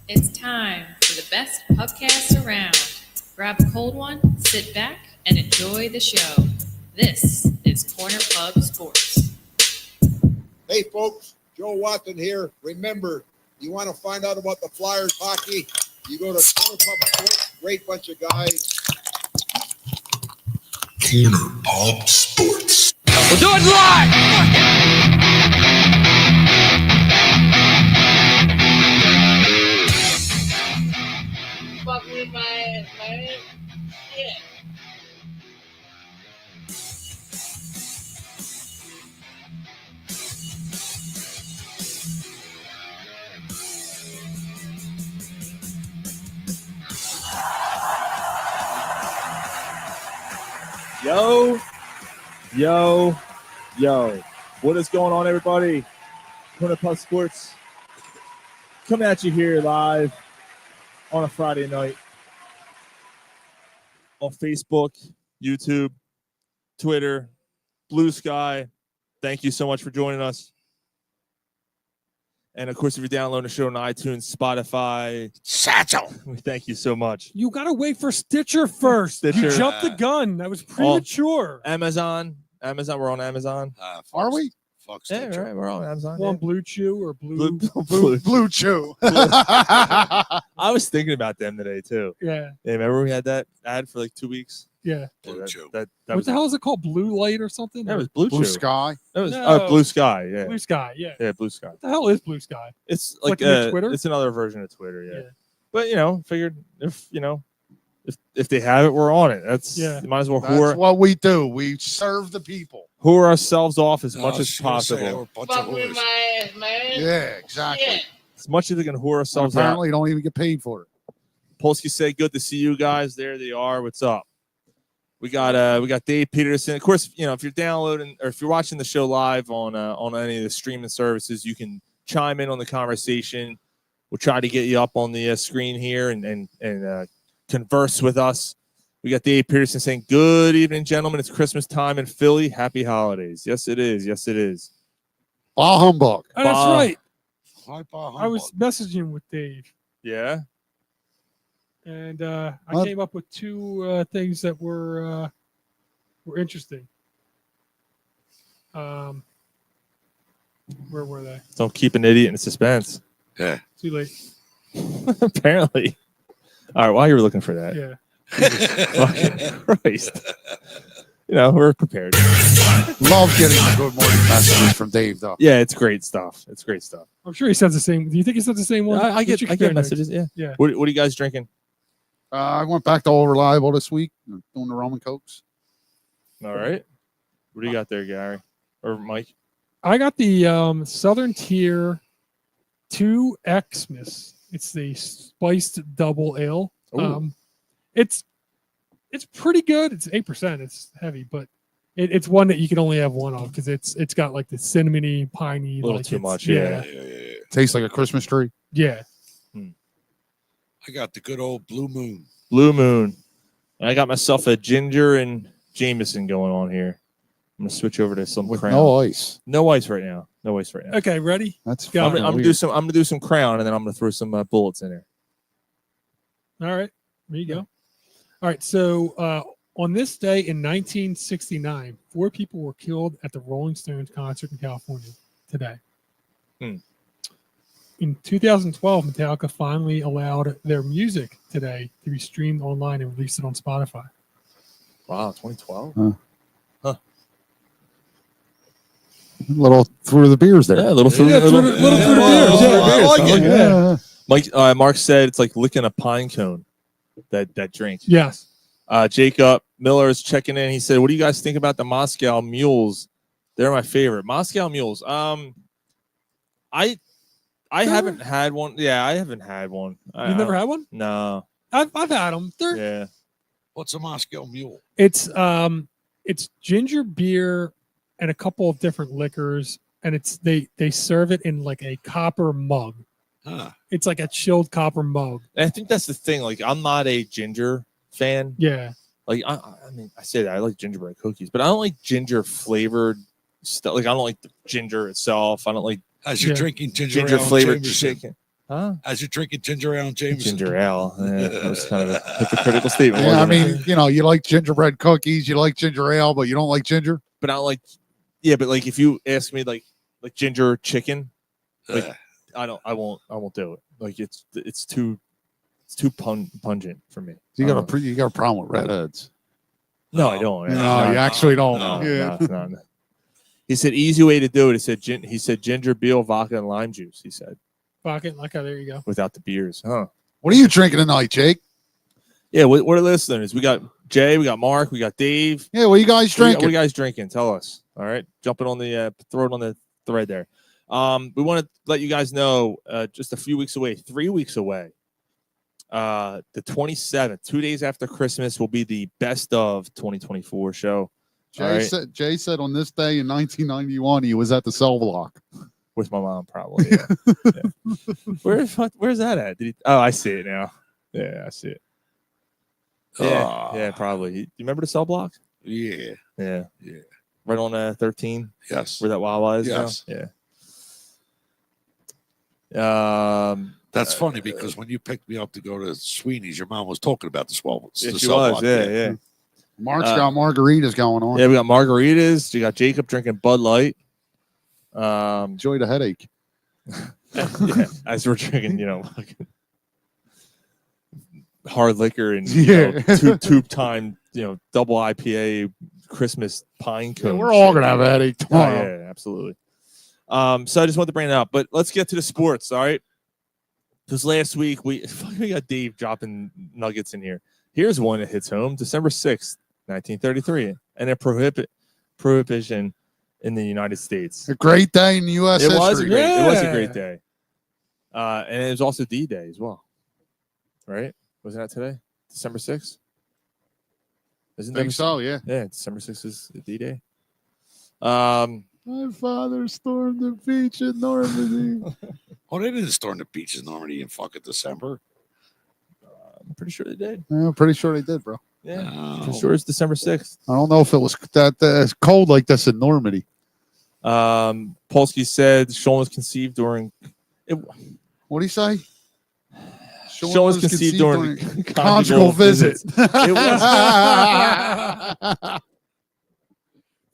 It's time for the best pubcast around. Grab a cold one, sit back, and enjoy the show. This is Corner Pub Sports. Hey folks, Joe Watson here. Remember, you want to find out about the Flyers hockey? You go to Corner Pub Sports. Great bunch of guys. Corner Pub Sports. We'll do it live! Fuck with my shit. Yo. What is going on, everybody? Corner Pub Sports coming at you here live on a Friday night on Facebook, YouTube, Twitter, Blue Sky. Thank you so much for joining us. And, of course, if you're downloading the show on iTunes, Spotify, Satchel. we thank you so much. You got to wait for Stitcher first. Stitcher. You jumped the gun. That was premature. Amazon, we're on Amazon. Are we? Fuck Yeah, Stitcher. right, we're on Amazon. Well, yeah. Blue Chew or Blue. Blue Chew. I was thinking about them today, too. Yeah, Yeah, remember we had that ad for like 2 weeks? yeah. Blue that, Chew. That What was, the hell is it called? Blue Light or something? that was Blue Blue Chew. Sky. That was No. Blue Sky, yeah. Blue Sky. Yeah. Yeah, Blue Sky. What the hell is Blue Sky? It's Like like the new Twitter? it's another version of Twitter, yeah. Yeah. But figured if they have it, we're on it. That's Yeah. might as well That's what we do. We serve the people. whore ourselves off as much I was as gonna say they were possible. a bunch Fuck of with whores. my Yeah, exactly. shit. As much as we can whore ourselves out. Apparently, don't even get paid for it. Polsky said, "Good to see you guys." There they are. What's up? We got Dave Peterson. Of course, if you're downloading or if you're watching the show live on any of the streaming services, you can chime in on the conversation. We'll try to get you up on the screen here and converse with us. We got Dave Peterson saying, "Good evening, gentlemen. It's Christmas time in Philly. Happy holidays." Yes, it is. Yes, it is. Bah humbug. Oh, that's Bob. right. Hi, bah I was humbug. messaging with Dave, Yeah. and I What? came up with two things that were interesting. Where were they? Don't keep an idiot in suspense. Yeah. Too late. Apparently. All right. While you were looking for that, Yeah. fucking Christ. We're prepared. Love getting the good morning messages from Dave, though. Yeah, it's great stuff. It's great stuff. I'm sure he says the same. Do you think he says the same one? I What's your get experience? messages. Yeah. Yeah. What are you guys drinking? I went back to All Reliable this week, doing the Roman Cokes. All right. What do you got there, Gary or Mike? I got the Southern Tier 2 Xmas. It's the spiced double ale. Ooh. It's pretty good. It's 8%. It's heavy, but it's one that you can only have one of because it's got like the cinnamony, piney. A little like too it's- much, Yeah. Tastes like a Christmas tree. Yeah. I got the good old Blue Moon. Blue Moon. I got myself a ginger and Jameson going on here. I'm gonna switch over to some With Crown. no ice. No ice right now. No ice right now. Okay. Ready? That's Got I'm fucking gonna weird. do some Crown, and then I'm gonna throw some bullets in there. All right. There you go. All right. So on this day in 1969, 4 people were killed at the Rolling Stones concert in California today. Hmm. In 2012, Metallica finally allowed their music today to be streamed online and released it on Spotify. Wow, 2012. A little through the beers there. Yeah, a little through, Yeah, little through the beers. Yeah, I like it. Yeah. Mike, Mark said it's like licking a pine cone. That drink. Yes. Jacob Miller is checking in. He said, "What do you guys think about the Moscow Mules? They're my favorite. Moscow Mules. I haven't had one. Yeah, I haven't had one. You've never had one? No. I've had them. Yeah. What's a Moscow Mule? It's ginger beer and a couple of different liquors, and they serve it in like a copper mug. Huh. It's like a chilled copper mug. And I think that's the thing. Like, I'm not a ginger fan. Yeah. Like, I mean, I say that I like gingerbread cookies, but I don't like ginger flavored stuff. Like, I don't like the ginger itself. I don't like As you're Yeah. drinking ginger ginger ale, flavored Jameson. chicken. Huh? As you're drinking ginger ale and Jameson. Ginger ale. Yeah, that was kind of a hypocritical statement. Yeah, I wasn't it? mean, you like gingerbread cookies, you like ginger ale, but you don't like ginger. But I don't like. Yeah, but like if you ask me like ginger chicken, like I won't do it. Like it's too pungent for me. You got a problem with redheads. No, I don't. No, you actually don't. No, Yeah. no. He said easy way to do it. He said ginger beer, vodka, and lime juice. He said Pocket. Okay, there you go. without the beers, huh? What are you drinking tonight, Jake? Yeah, what are listeners? We got Jay, we got Mark, we got Dave. Yeah, what are you guys What drinking? are you guys drinking? Tell us. All right, jumping on the throw it on the thread there. We want to let you guys know just a few weeks away, 3 weeks away. The 27th, 2 days after Christmas, will be the best of 2024 show. All right. Jay said on this day in 1991 he was at the cell block. With my mom, probably. Yeah. Yeah. Where's that at? Oh, I see it now. Yeah, I see it. Yeah, yeah, probably. You remember the cell block? Yeah. Yeah. Yeah. Right on 13, Yes. where that Wawa is. Yes. Now? Yeah. That's funny because when you picked me up to go to Sweeney's, your mom was talking about the swell. Yeah, the she cell was. block. Yeah. Mark's got margaritas going on. Yeah, we got margaritas. You got Jacob drinking Bud Light. Enjoy the headache. Yeah, as we're drinking, fucking hard liquor and tube-time, double IPA Christmas pine Yeah, cone. we're all shit. gonna have a headache Oh, tomorrow. yeah, absolutely. So I just want to bring it up, but let's get to the sports. All right, because last week we got Dave dropping nuggets in here. Here's one that hits home: December 6th, 1933, and a prohibition in the United States. A great day in U.S. It history. was a great. It was a Yeah. great day, and it was also D-Day as well, right? Wasn't that today, December 6th? Isn't I think so, yeah. Yeah, December 6th is the D-Day. My father stormed the beach in Normandy. Oh, they didn't storm the beaches in Normandy in fucking December. I'm pretty sure they did. Yeah, I'm pretty sure they did, bro. Yeah, No. for sure it's December 6th. I don't know if it was that cold like this in Normandy. Polsky said Sean was conceived during. What do you say? Sean was conceived during conjugal visit. It was.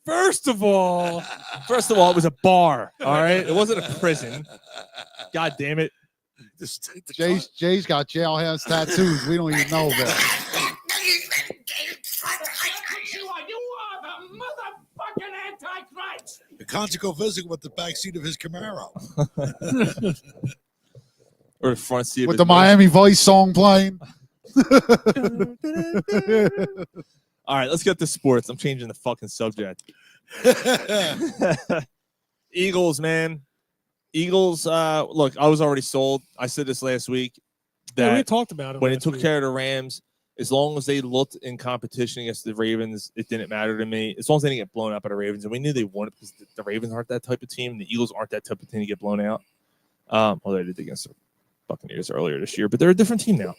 First of all, First of all, it was a bar. All right, it wasn't a prison. God damn it! Just take the Jay's got jailhouse tattoos. We don't even know about. You are the motherfucking Antichrist! The conjugal visit with the backseat of his Camaro. Or the front seat of With his the Miami Vice song playing. All right, let's get to sports. I'm changing the fucking subject. Eagles, man. Eagles, look, I was already sold. I said this last week yeah, we that talked about it when it last took week. care of the Rams, as long as they looked in competition against the Ravens, it didn't matter to me. As long as they didn't get blown out by the Ravens, and we knew they won it because the Ravens aren't that type of team. The Eagles aren't that type of team to get blown out. Although they did against the Buccaneers earlier this year, but they're a different team now.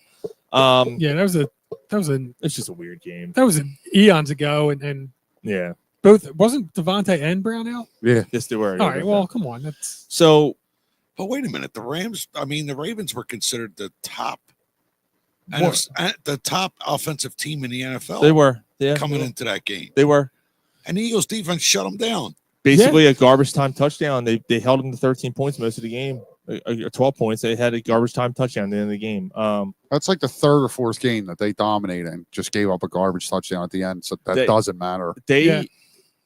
Yeah, that was It's just a weird game. eons ago, and Yeah, both wasn't Devontae and Brown out. yes, they were. All right, well, come on, that's So But wait a minute. The Ravens were considered the top the top offensive team in the NFL they were, yeah, coming into that game. They were And the Eagles defense shut them down. basically a garbage time touchdown. They held them to 13 points most of the game, or 12 points. They had a garbage time touchdown at the end of the game. That's like the third or fourth game that they dominated and just gave up a garbage touchdown at the end. So that doesn't matter.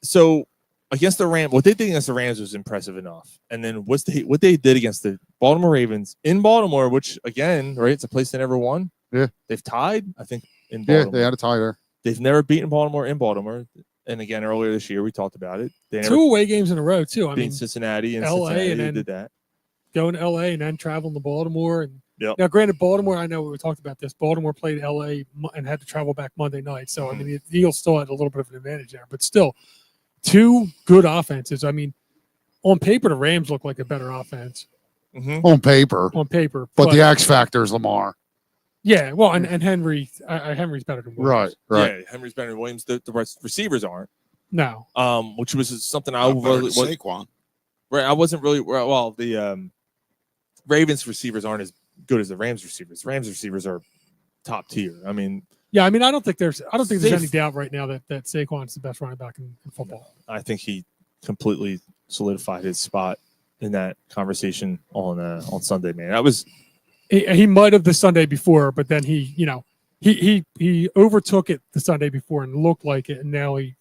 So against the Rams, what they did against the Rams was impressive enough. And then what they did against the Baltimore Ravens in Baltimore, which again, right, it's a place they never won. Yeah, they've tied, I think, in Yeah, Baltimore. they had a tie there. They've never beaten Baltimore in Baltimore. And again, earlier this year, we talked about it. They never two away games in a row too. I beat mean, Cincinnati and LA, Cincinnati and then did that. going to LA and then traveling to Baltimore. And Yep. now, granted, Baltimore, I know we talked about this. Baltimore played LA and had to travel back Monday night. So, I mean, the Eagles still had a little bit of an advantage there, but still, two good offenses. I mean, on paper, the Rams look like a better offense On paper. on paper. But the X factor is Lamar. yeah, well, and Henry, Henry's better than Williams. Right. Yeah, Henry's better than Williams. The receivers aren't. No. Which was something I Not better than was Saquon. right. I wasn't really well. Ravens receivers aren't as good as the Rams receivers. Rams receivers are top tier. I mean, Yeah, I mean, I don't think there's Safe. any doubt right now that Saquon's the best running back in football. I think he completely solidified his spot in that conversation on Sunday, man. That was He might have the Sunday before, but then he overtook it the Sunday before and looked like it, and now he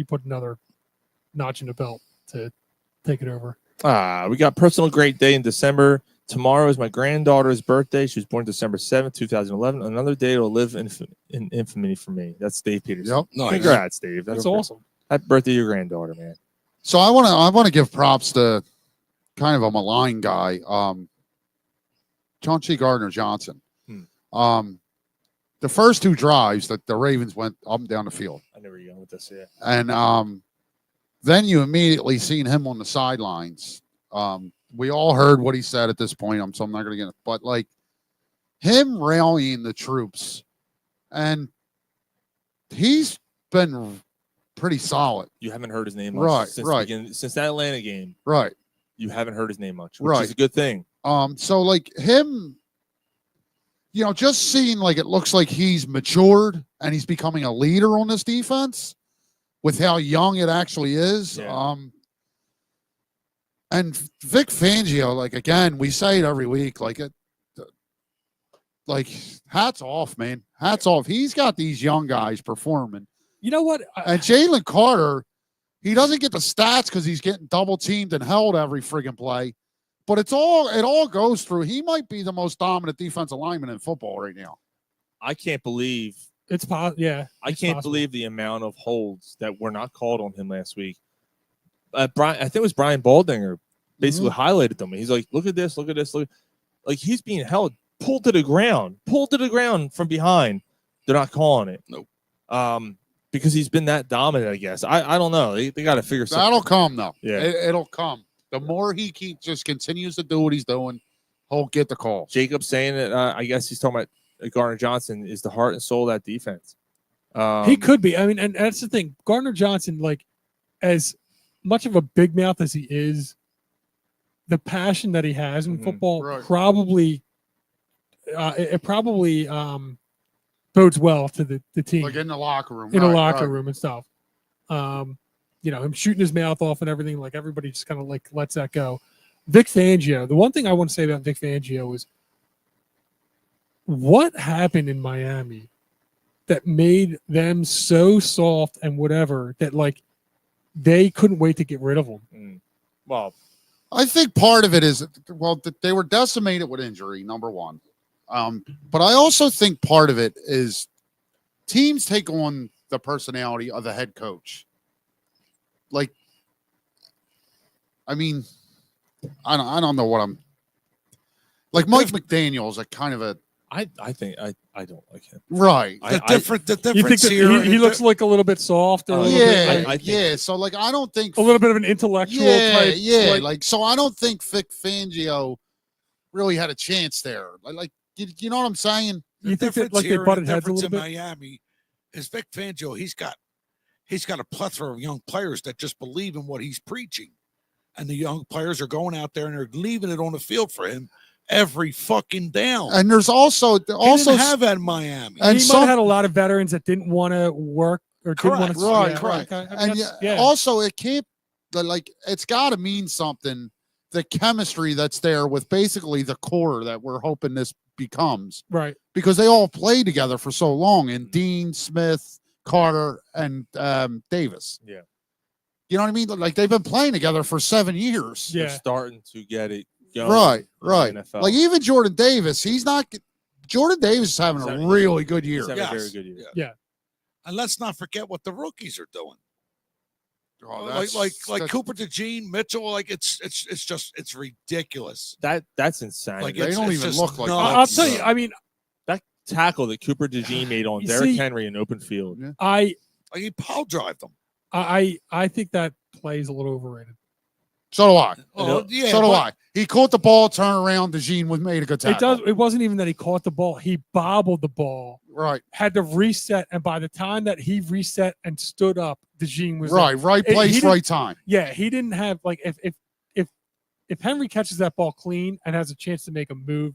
put another notch in the belt to take it over. we got personal great day in December. Tomorrow is my granddaughter's birthday. She was born December 7th, 2011. Another day will live in infamy for me. That's Dave Peterson. Yep. Nice. Congrats, Dave. That's awesome. Happy birthday to your granddaughter, man. So I want to give props to kind of a malign guy, Chauncey Gardner-Johnson. The first two drives that the Ravens went up and down the field, I know where you're going with this. Yeah. and then you immediately seen him on the sidelines. We all heard what he said at this point. So I'm not going to get it, but like him rallying the troops, and he's been pretty solid. You haven't heard his name much Right, since right. since that Atlanta game. Right. You haven't heard his name much, which Right. is a good thing. So like him, just seeing like it looks like he's matured and he's becoming a leader on this defense with how young it actually is. Yeah. And Vic Fangio, like again, we say it every week, like hats off, man. Hats off. He's got these young guys performing. You know what? And Jalen Carter, he doesn't get the stats because he's getting double teamed and held every friggin' play. But it all goes through. He might be the most dominant defensive lineman in football right now. I can't believe It's possible. Yeah, I it's can't possible. believe the amount of holds that were not called on him last week. Brian, I think it was Brian Baldinger basically highlighted them. He's like, look at this, look. Like he's being held, pulled to the ground from behind. They're not calling it. Nope. because he's been that dominant, I guess. I don't know. They got to figure something. That'll come though. Yeah. It'll come. The more he just continues to do what he's doing, he'll get the calls. Jacob saying that I guess he's talking about Gardner Johnson is the heart and soul of that defense. He could be. I mean, and that's the thing. Gardner Johnson, like, as much of a big mouth as he is, the passion that he has in Mhm. football Right. probably bodes well to the team Like in the locker room. in the Right, locker right. room and stuff. Him shooting his mouth off and everything, like everybody just kind of like lets that go. Vic Fangio, the one thing I want to say about Vic Fangio is what happened in Miami that made them so soft and whatever that like they couldn't wait to get rid of him. Well, I think part of it is, that they were decimated with injury, number one. But I also think part of it is teams take on the personality of the head coach. Like, I mean, I don't know what I'm like. Mike McDaniel's a kind of a I think I don't like him. right. I- The difference You think that here. he looks like a little bit soft or a little Yeah, bit I think- yeah. So like, I don't think a little bit of an intellectual type. like so I don't think Vic Fangio really had a chance there. Like you know what I'm saying? You think that difference like they here and butted the heads a difference little in bit? Miami is Vic Fangio. He's got a plethora of young players that just believe in what he's preaching, and the young players are going out there and they're leaving it on the field for him every fucking down. And there's also He didn't have that in Miami. and He might some- have had a lot of veterans that didn't want to work or didn't want Correct, to. right, yeah, correct. okay. I mean, and that's- yeah, also it can't like it's got to mean something. The chemistry that's there with basically the core that we're hoping this becomes, right. because they all played together for so long. And Dean Smith, Carter, and Davis. Yeah. You know what I mean? Like they've been playing together for 7 years. Yeah. They're starting to get it going. Right, in the right. NFL. Like even Jordan Davis, Jordan Davis is having He's a having- really good He's year. having a very Yes. good year. Yeah. And let's not forget what the rookies are doing. Oh, like that's- Cooper DeJean, Mitchell. Like it's ridiculous. That's insane. Like They don't even just look like nuts. I'll tell you. I mean, that tackle that Cooper DeJean made on You Derrick see- Henry in open field. Yeah. I Like he pile drived them. think that play is a little overrated. So do I. Oh yeah. so do but- I. He caught the ball, turned around. DeJean was made a good tackle. It wasn't even that he caught the ball. He bobbled the ball, Right, had to reset, and by the time that he reset and stood up, DeJean was right, there. right He place, didn't- right time. Yeah, he didn't have like if if Henry catches that ball clean and has a chance to make a move,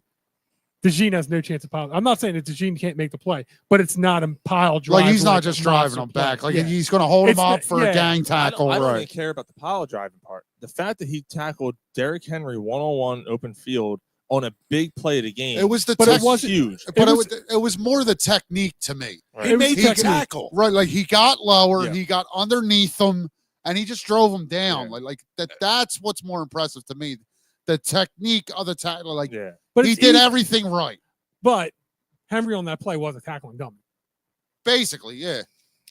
DeJean has no chance of pile. I'm not saying that DeJean can't make the play, but it's not a pile drive. Like he's where not it's a just driving monster him back. play. Like Yeah. he's going to hold him It's up not- for yeah. a gang I tackle. don't Right. really care about the pile driving part. The fact that he tackled Derrick Henry one-on-one open field on a big play of the game. It was the But it tech, wasn't- huge. but it it was more the technique to me. Right. He made the He- tackle. Right, like he got lower, Yeah. he got underneath him, and he just drove him down. Yeah. Like that. That's what's more impressive to me. The technique of the tackle, like Yeah. But he it's did easy- everything right. But Henry on that play was a tackling dummy. Basically, yeah,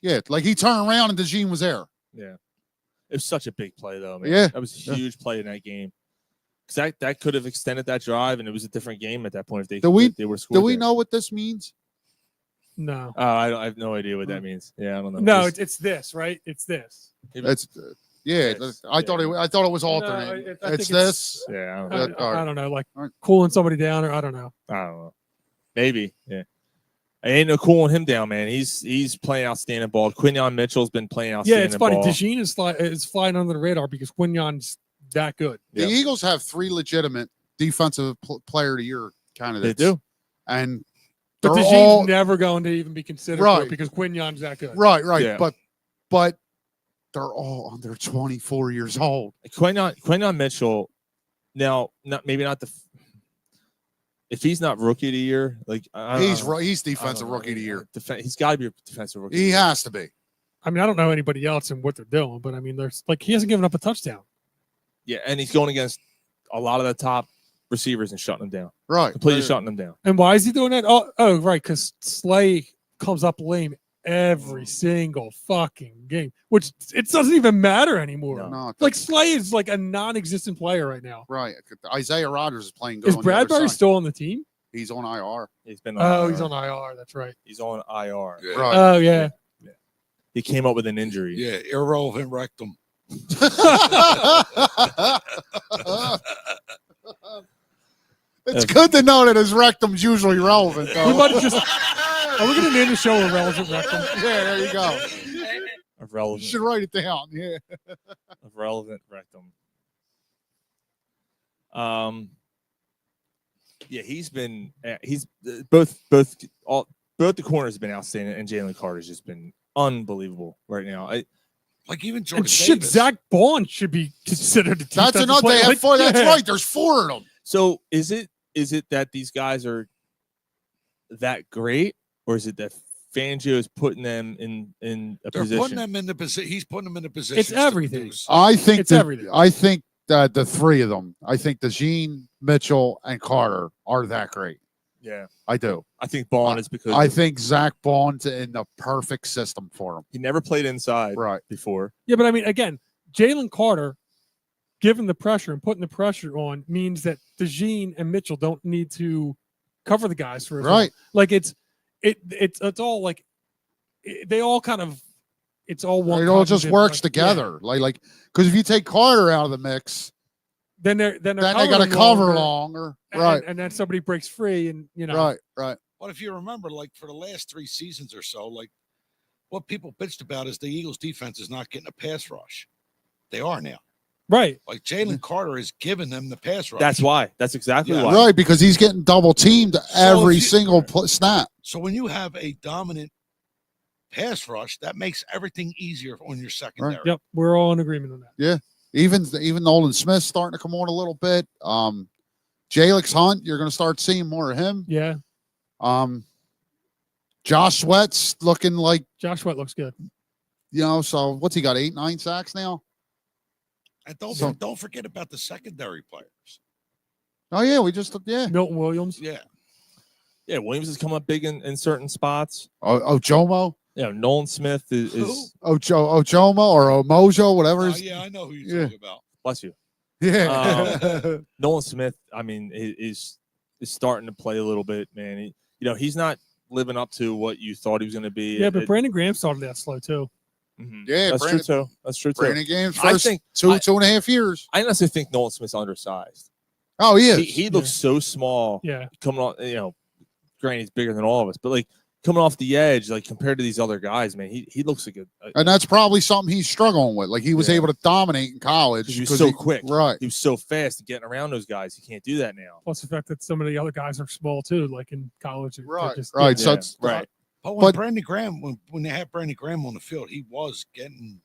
yeah. Like he turned around and DeJean was there. Yeah. It was such a big play, though, man. Yeah. That was a huge play in that game. Because that could have extended that drive, and it was a different game at that point if they, Do we- if they were scored. Do we there. know what this means? No. I have no idea what that means. Yeah, I don't know. No, Just- it's this, right? It's this. It's yeah. Yes. I thought it was No, alternate. I think It's this. yeah, I don't I, know. all right. I don't know, like All right. cooling somebody down, or I don't know. I don't know. Maybe. Yeah. I ain't no cooling him down, man. He's playing outstanding ball. Quinyon Mitchell's been playing Yeah, outstanding it's funny. ball. DeJean is flying under the radar because Quinyon's that good. The Yeah. Eagles have 3 legitimate defensive player of the year They candidates. do. And But they're DeJean's all never going to even be considered for Right. it because Quinyon's that good. right. Yeah. But they're all under 24 years old. Quinyon Mitchell. Now, maybe not the. If he's not rookie of the year, like He's defensive I don't know. rookie of the year. He's got to be a defensive rookie. He has to be. I mean, I don't know anybody else and what they're doing, but I mean, there's like he hasn't given up a touchdown. Yeah, and he's going against a lot of the top receivers and shutting them down. Right. Completely shutting them down. And why is he doing that? Oh, right, because Slay comes up lame every single fucking game, which it doesn't even matter anymore. No. No, Like Slay is like a non-existent player right now. right. Isaiah Rodgers is playing good. Is on the other Bradbury side. still on the team? He's on IR. He's been. Oh, he's on IR. That's right. He's on IR. Yeah. Right. Oh yeah. He came up with an injury. Yeah, irrelevant rectum. It's good to know that his rectum's usually relevant, We though. might have just. Are we going to name the show Irrelevant Rectum? Yeah, there you go. Of You relevant. should write it down. Yeah. Of relevant rectum. Yeah, he's been. He's both the corners have been outstanding, and Jalen Carter's just been unbelievable right now. Like even Jordan And shit, Davis. Zach Bond should be considered a That's defensive another. They player. have Like, 4. That's yeah. right. There's 4 of them. So is it that these guys are that great, or is it that Fangio is putting them in a They're position? putting them in the position. He's putting them in the position. It's everything. I think It's everything. I think that the 3 of them. I think DeJean, Mitchell, and Carter are that great. Yeah, I do. I think Bond is because I think Zach Bond's in the perfect system for him. he never played inside Right. before. Yeah, but I mean, again, Jalen Carter, given the pressure and putting the pressure on, means that DeJean and Mitchell don't need to cover the guys for as long. Right. Like it's all like they all kind of it's all one. It all just cognitive, works like, together. Like because if you take Carter out of the mix, yeah. Then they then they got to cover longer. Right. and then somebody breaks free, and you know, Right. Right. But if you remember, like for the last 3 seasons or so, like what people bitched about is the Eagles defense is not getting a pass rush. They are now. right. Like Jalen Carter is giving them the pass rush. That's why. That's exactly Yeah. why. Right. Because he's getting double teamed every if you- single snap. So when you have a dominant pass rush, that makes everything easier on your secondary. Yep, we're all in agreement on that. Even Nolan Smith starting to come on a little bit. Jalix Hunt, you're going to start seeing more of him. Yeah, Josh Sweat's looking like, Josh Sweat looks good. so what's he got? 8, 9 sacks now? And So- don't forget about the secondary players. Oh yeah, yeah. Milton Williams. Yeah. Yeah, Williams has come up big in certain spots. Oh, Jomo. Nolan Smith is Ojomo or Omojo, whatever. Oh, his- yeah, I know who you're Yeah. talking about. bless you. Yeah. Nolan Smith, I mean, is starting to play a little bit, man. He's not living up to what you thought he was going to be. Yeah, but Brandon Graham started that slow too. Mhm. Yeah, that's Brandon- true too. That's true too. Brandon Games I first think- 2.5 years. I honestly think Nolan Smith's undersized. Oh, he is. He looks so small Yeah, coming on. Granted, he's bigger than all of us, but like coming off the edge, like compared to these other guys, man, he looks like And that's probably something he's struggling with. Like he was Yeah. able to dominate in college. he was 'cause so quick. Right. He was so fast at getting around those guys. He can't do that now. Plus the fact that some of the other guys are small too, like in college. They're Right. just- Right. So Yeah, it's right. But when But- Brandon Graham, when they had Brandon Graham on the field, he was getting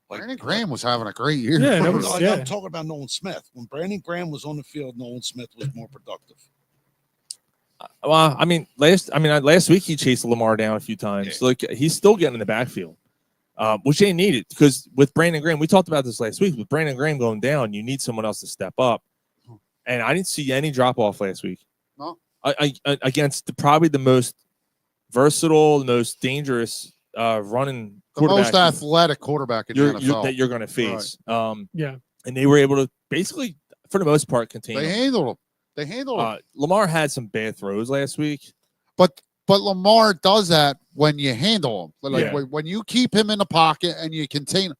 Brandon Graham was having a great year. Yeah, that I'm was- yeah. talking about Nolan Smith. When Brandon Graham was on the field, Nolan Smith was more productive. Well, I mean, last week he chased Lamar down a few times. Yeah. Like he's still getting in the backfield, which they needed because with Brandon Graham, we talked about this last week. With Brandon Graham going down, you need someone else to step up, and I didn't see any drop off last week. No. Against probably the most versatile, the most dangerous running The most quarterback athletic quarterback in the NFL. that you're going to face. Yeah. And they were able to basically, for the most part, contain They him. handled him. They handled him. Lamar had some bad throws last week. But Lamar does that when you handle him. Like Yeah. when you keep him in the pocket and you contain him.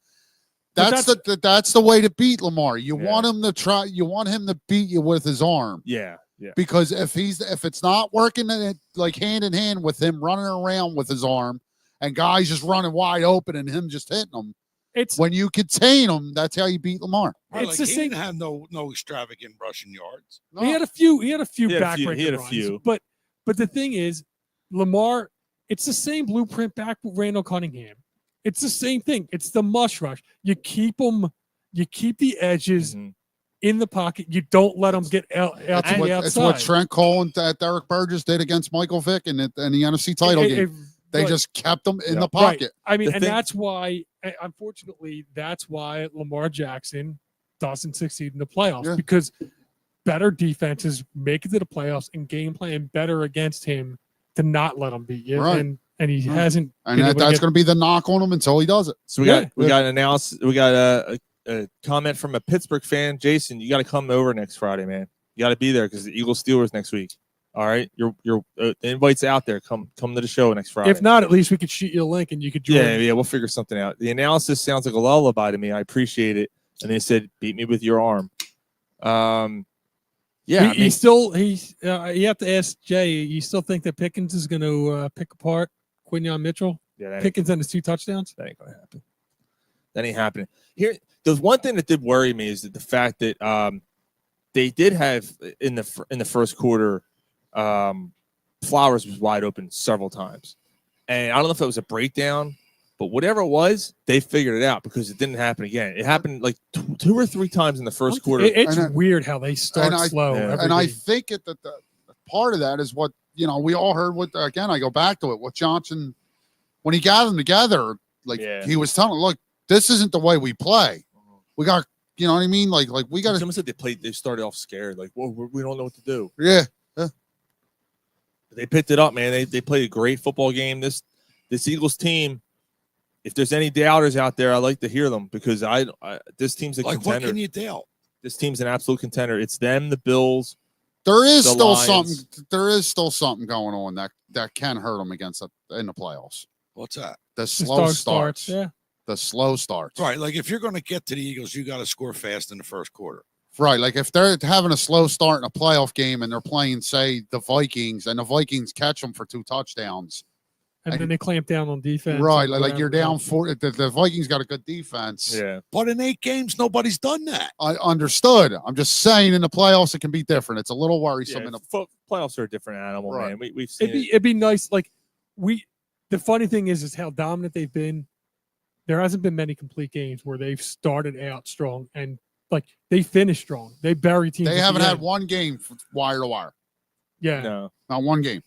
But That's the way to beat Lamar. You Yeah. want him to try. You want him to beat you with his arm. Yeah, yeah. Because if it's not working like hand in hand with him running around with his arm and guys just running wide open and him just hitting them, It's when you contain him, that's how you beat Lamar. Right, It's like, the he same- didn't have no extravagant rushing yards. No. He had a few. He had a few He had a few- backbreaker he had a runs, few. But the thing is, Lamar. It's the same blueprint back with Randall Cunningham. It's the same thing. It's the mush rush. You keep them. You keep the edges Mhm. in the pocket. You don't let them get out to It's the what, outside. it's what Trent Cole and Derek Burgess did against Michael Vick in the NFC title game. They right. just kept them in Yeah. the pocket. I mean, The and thing- that's why, unfortunately, that's why Lamar Jackson doesn't succeed in the playoffs Yeah. because better defenses make it to the playoffs and game plan better against him to not let him beat you. Right. And he Right. hasn't. And been able to that's get- going to be the knock on him until he does it. So we Yeah. got an analysis. We got a comment from a Pittsburgh fan, Jason. You got to come over next Friday, man. You got to be there because the Eagles Steelers next week. All right, your the invite's out there. Come to the show next Friday. If not, at least we could shoot you a link and you could join. yeah, we'll figure something out. The analysis sounds like a lullaby to me. I appreciate it. And they said, "Beat me with your arm." Yeah, You have to ask Jay. You still think that Pickens is going to pick apart Quinyon Mitchell? that Pickens and his 2 touchdowns. ain't gonna happen. That ain't happening. Here, the one thing that did worry me is that the fact that they did have in the first quarter, Flowers was wide open several times, and I don't know if it was a breakdown, but whatever it was, they figured it out because it didn't happen again. It happened like 2 or 3 times in the first quarter. It's And I- weird how they start and I- slow. Yeah. every And I game. think that the part of that is what, we all heard what, again, I go back to it, what Johnson, when he got them together, like Yeah. he was telling, look, this isn't the way we play. We got, you know what I mean? Like we got It's to, almost like they started off scared, like, whoa, we don't know what to do. yeah. They picked it up, man. They played a great football game. This Eagles team, if there's any doubters out there, I like to hear them because this team's a Like, what contender. can you doubt? This team's an absolute contender. It's them, the Bills. There is The still Lions. something. There is still something going on that can hurt them in the playoffs. What's that? The The slow start starts. Yeah. The slow starts. Right. Like, if you're going to get to the Eagles, you got to score fast in the first quarter. Right. Like if they're having a slow start in a playoff game and they're playing, say, the Vikings, and the Vikings catch them for 2 touchdowns. And And- then they clamp down on defense. Right. or Like you're whatever. down 4. The Vikings got a good defense. Yeah. But in 8 games, nobody's done that. I understood. I'm just saying in the playoffs it can be different. It's a little worrisome in the Playoffs are a different animal, Right. man. We've seen It'd be nice. Like the funny thing is how dominant they've been. There hasn't been many complete games where they've started out strong and like they finish strong. They bury teams. They at the haven't had end. one game wire to wire. Yeah. No. Not one game.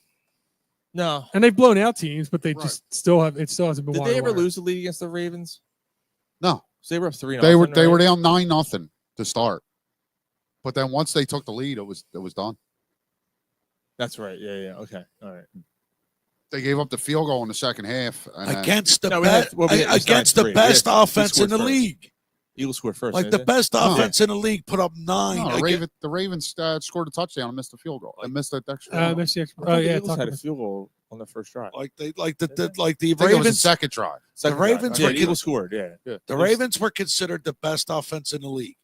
No. And they've blown out teams, but they Right. just still have. It still hasn't been. Did wire they to ever wire. lose the lead against the Ravens? No. So they were up 3-0. They were right? down 9-0 to start. But then once they took the lead, it was done. That's right. Yeah. Okay. All right. They gave up the field goal in the second half. And then- Against the No, we had- best, well, we had- we against started the 3. best We had- we offense in scored the first. league. Eagles scored first. Like the didn't they? best Oh. offense in the league put up 9. No, against- the Ravens scored a touchdown and missed the field goal. They missed that extra. point. That's the I extra. thought Oh the yeah, Eagles talk had a about- field goal on the first drive. like the I think it was the Ravens. second drive. Second Ravens drive. were Yeah, the Eagles scored. Yeah. The Ravens were considered the best offense in the league.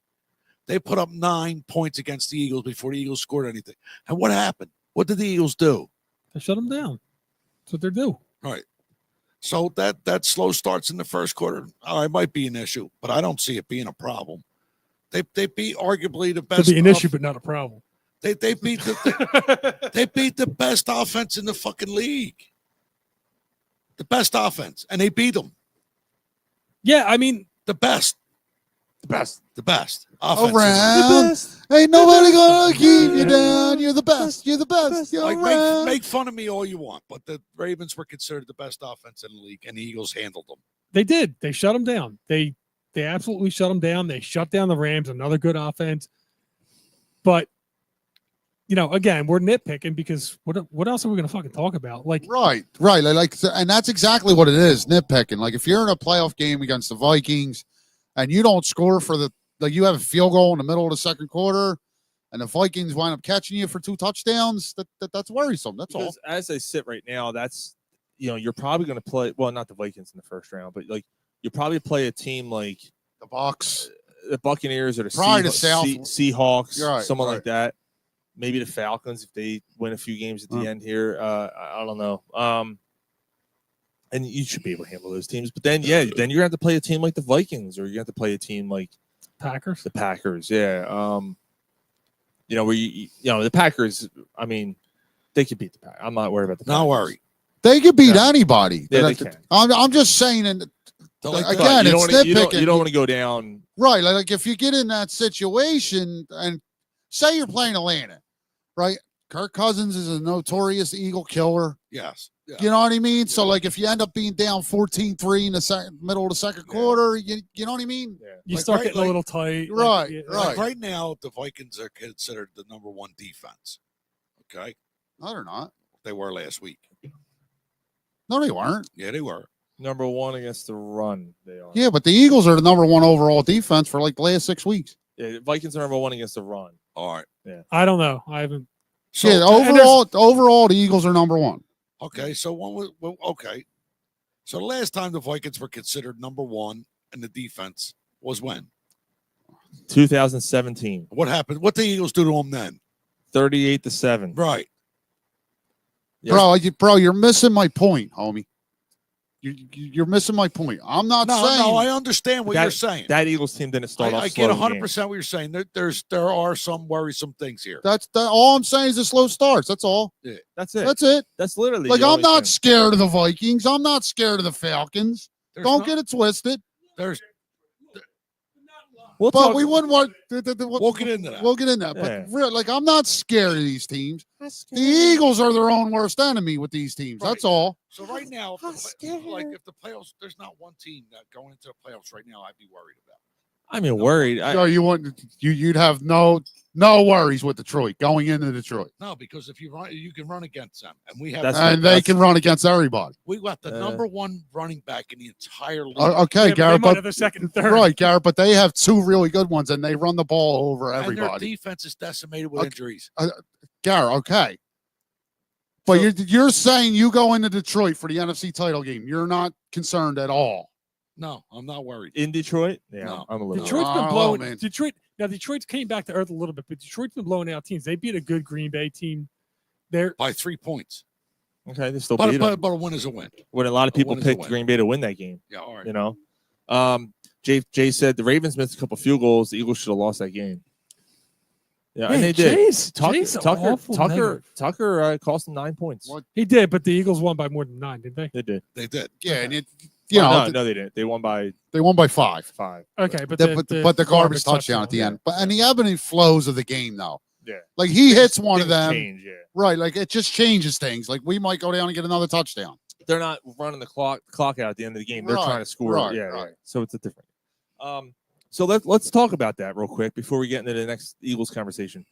They put up 9 points against the Eagles before the Eagles scored anything. And what happened? What did the Eagles do? They shut them down. That's what they're due. Right. So that slow starts in the first quarter, it might be an issue, but I don't see it being a problem. They beat arguably the best. Could be an issue, but not a problem. They beat they beat the best offense in the fucking league. The best offense, and they beat them. Yeah, I mean, The best. The best. The best. Offense. Around. Ain't nobody gonna keep you down. You're the best. You're the best. You're Like around. make fun of me all you want, but the Ravens were considered the best offense in the league, and the Eagles handled them. they did. They shut them down. They absolutely shut them down. They shut down the Rams. Another good offense. But again, we're nitpicking because what else are we going to fucking talk about? Like, Right. And that's exactly what it is, nitpicking. Like if you're in a playoff game against the Vikings and you don't score you have a field goal in the middle of the second quarter and the Vikings wind up catching you for 2 touchdowns, that's worrisome. That's all. Because as they sit right now, that's you're probably going to play. Well, not the Vikings in the first round, but like you probably play a team like The Bucs. the Buccaneers or the Probably the South. Seahawks, You're right, someone right. like that. Maybe the Falcons if they win a few games at the end here. I don't know. And you should be able to handle those teams. But then, then you're going to have to play a team like the Vikings, or you have to play a team like Packers. the Packers. Yeah. Where the Packers. I mean, they could beat the Packers. I'm not worried about the Packers. Not worry. They could beat Yeah. anybody. Yeah, they can. I'm just saying, and Like But again, you it's don't wanna- you nitpicking. don't want to go down. Right. Like if you get in that situation and say you're playing Atlanta, right? Kirk Cousins is a notorious Eagle killer. yes. Yeah. You know what I mean? So like if you end up being down 14-3 in the middle of the second quarter, you know what I mean? Yeah. You Like, start right, getting like- a little tight. Right, yeah, right. Like right now, the Vikings are considered the number 1 defense. Okay. No, they're not. They were last week. No, they weren't. Yeah, they were. Number 1 against the run. They are. Yeah, but the Eagles are the number 1 overall defense for like the last 6 weeks. Yeah, the Vikings are number 1 against the run. All right. I don't know. I haven't. So, Yeah, overall, the Eagles are number 1. okay. So okay. So the last time the Vikings were considered number 1 in the defense was when? 2017, What happened? What the Eagles do to them then? 38-7. Right. Yeah. Bro, you're missing my point, homie. You're missing my point. I'm not No, saying. I understand what you're saying. That Eagles team didn't start off I slow get in 100% what you're saying. There are some worrisome things here. All I'm saying is the slow starts. That's all. games. That's it. That's it. That's literally Like the I'm only not thing. scared of the Vikings. I'm not scared of the Falcons. There's Don't not- get it twisted. There's We'll But talk- we wouldn't want. We'll get into that. We'll get into that. Yeah. But like I'm not scared of these teams. The Eagles are their own worst enemy with these teams. That's Right. all. So right now, if the playoffs, there's not one team that going into the playoffs right now I'd be worried about. I mean, worried. So you'd have no worries with Detroit going into Detroit, No, because if you run, you can run against them, and we have That's and they can run against everybody. we got the number 1 running back in the entire league. Okay, Yeah, but they Garrett, might but have the second and third. right, Garrett, but they have 2 really good ones, and they run the ball over and their everybody. defense is decimated with Okay. injuries. Garrett, okay. But you're saying you go into Detroit for the NFC title game. You're not concerned at all. No, I'm not worried. in Detroit. Yeah, No. I'm a little. Detroit's been Oh, blowing. man. Detroit's came back to earth a little bit, but Detroit's been blowing out teams. They beat a good Green Bay team. They're By 3 points. Okay, they still beat them. But a win is a win. When a lot of a people win is a picked win. Green Bay to win that game. Yeah, all right. You know, Jay said the Ravens missed a couple field goals. The Eagles should have lost that game. Yeah, and they did. Jay's awful negative. Tucker cost them 9 points. What? He did, but the Eagles won by more than 9, didn't they? They did. They did. Yeah, and No, they didn't. They won by they won by 5. 5. Okay, but The garbage touchdown at the yeah. end. But and the ebb and flows of the game though. Yeah. Like he hits one of Things them. change, yeah. Right. Like it just changes things. Like we might go down and get another touchdown. They're not running the clock out at the end of the game. They're Right, trying to score. right, yeah, right. right. So it's a different. So let's talk about that real quick before we get into the next Eagles conversation.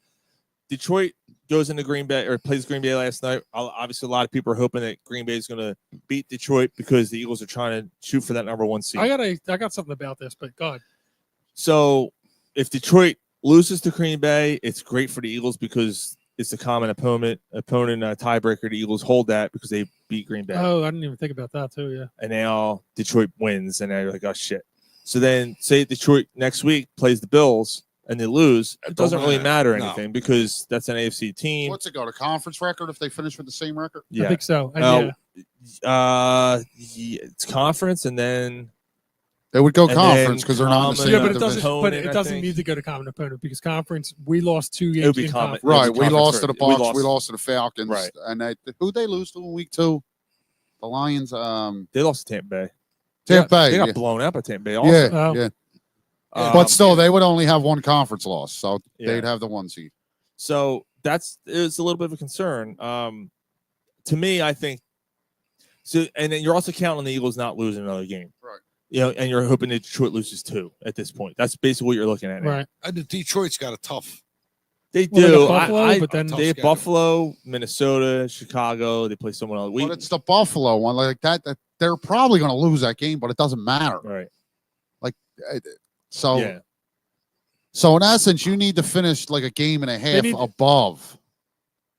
Detroit goes into Green Bay or plays Green Bay last night. Obviously, a lot of people are hoping that Green Bay is going to beat Detroit because the Eagles are trying to shoot for that number 1 seed. I got something about this, but God, So if Detroit loses to Green Bay, it's great for the Eagles because it's a common opponent tiebreaker. The Eagles hold that because they beat Green Bay. oh, I didn't even think about that too. Yeah, And now Detroit wins, and they're like, oh shit. So then, say Detroit next week plays the Bills, and they lose, it It doesn't don't really matter. matter No. anything because that's an AFC team. What's it go to conference record if they finish with the same record? I think so. And Oh, yeah, it's conference, and then They would go And conference then because they're not in the common- same yeah, but it division. doesn't. But opponent, it I doesn't think. need to go to common opponent because conference we lost 2 games. It would be in common. conference. Right, It was we conference lost to the record. We Bucks. We lost. lost to the Falcons. Right. And who'd they lose to in week 2? The Lions. They lost to Tampa Bay. Tampa Bay. They got Yeah, blown out by Tampa Bay. Also. yeah, Oh. yeah. Um, But still, they would only have one conference loss, so Yeah. they'd have the 1 seed. So it's a little bit of a concern. To me, I think so. And then you're also counting on the Eagles not losing another game, Right. You know, and you're hoping that Detroit loses 2 at this point. That's basically what you're looking at. Now. Right. And the Detroit's got a tough. They Well, they do. got Buffalo, I, but then Tough they have schedule. Buffalo, Minnesota, Chicago. They play someone else. But it's the Buffalo one like that. They're probably going to lose that game, but it doesn't matter. right. So, Yeah. so in essence, you need to finish like a game and a half need- above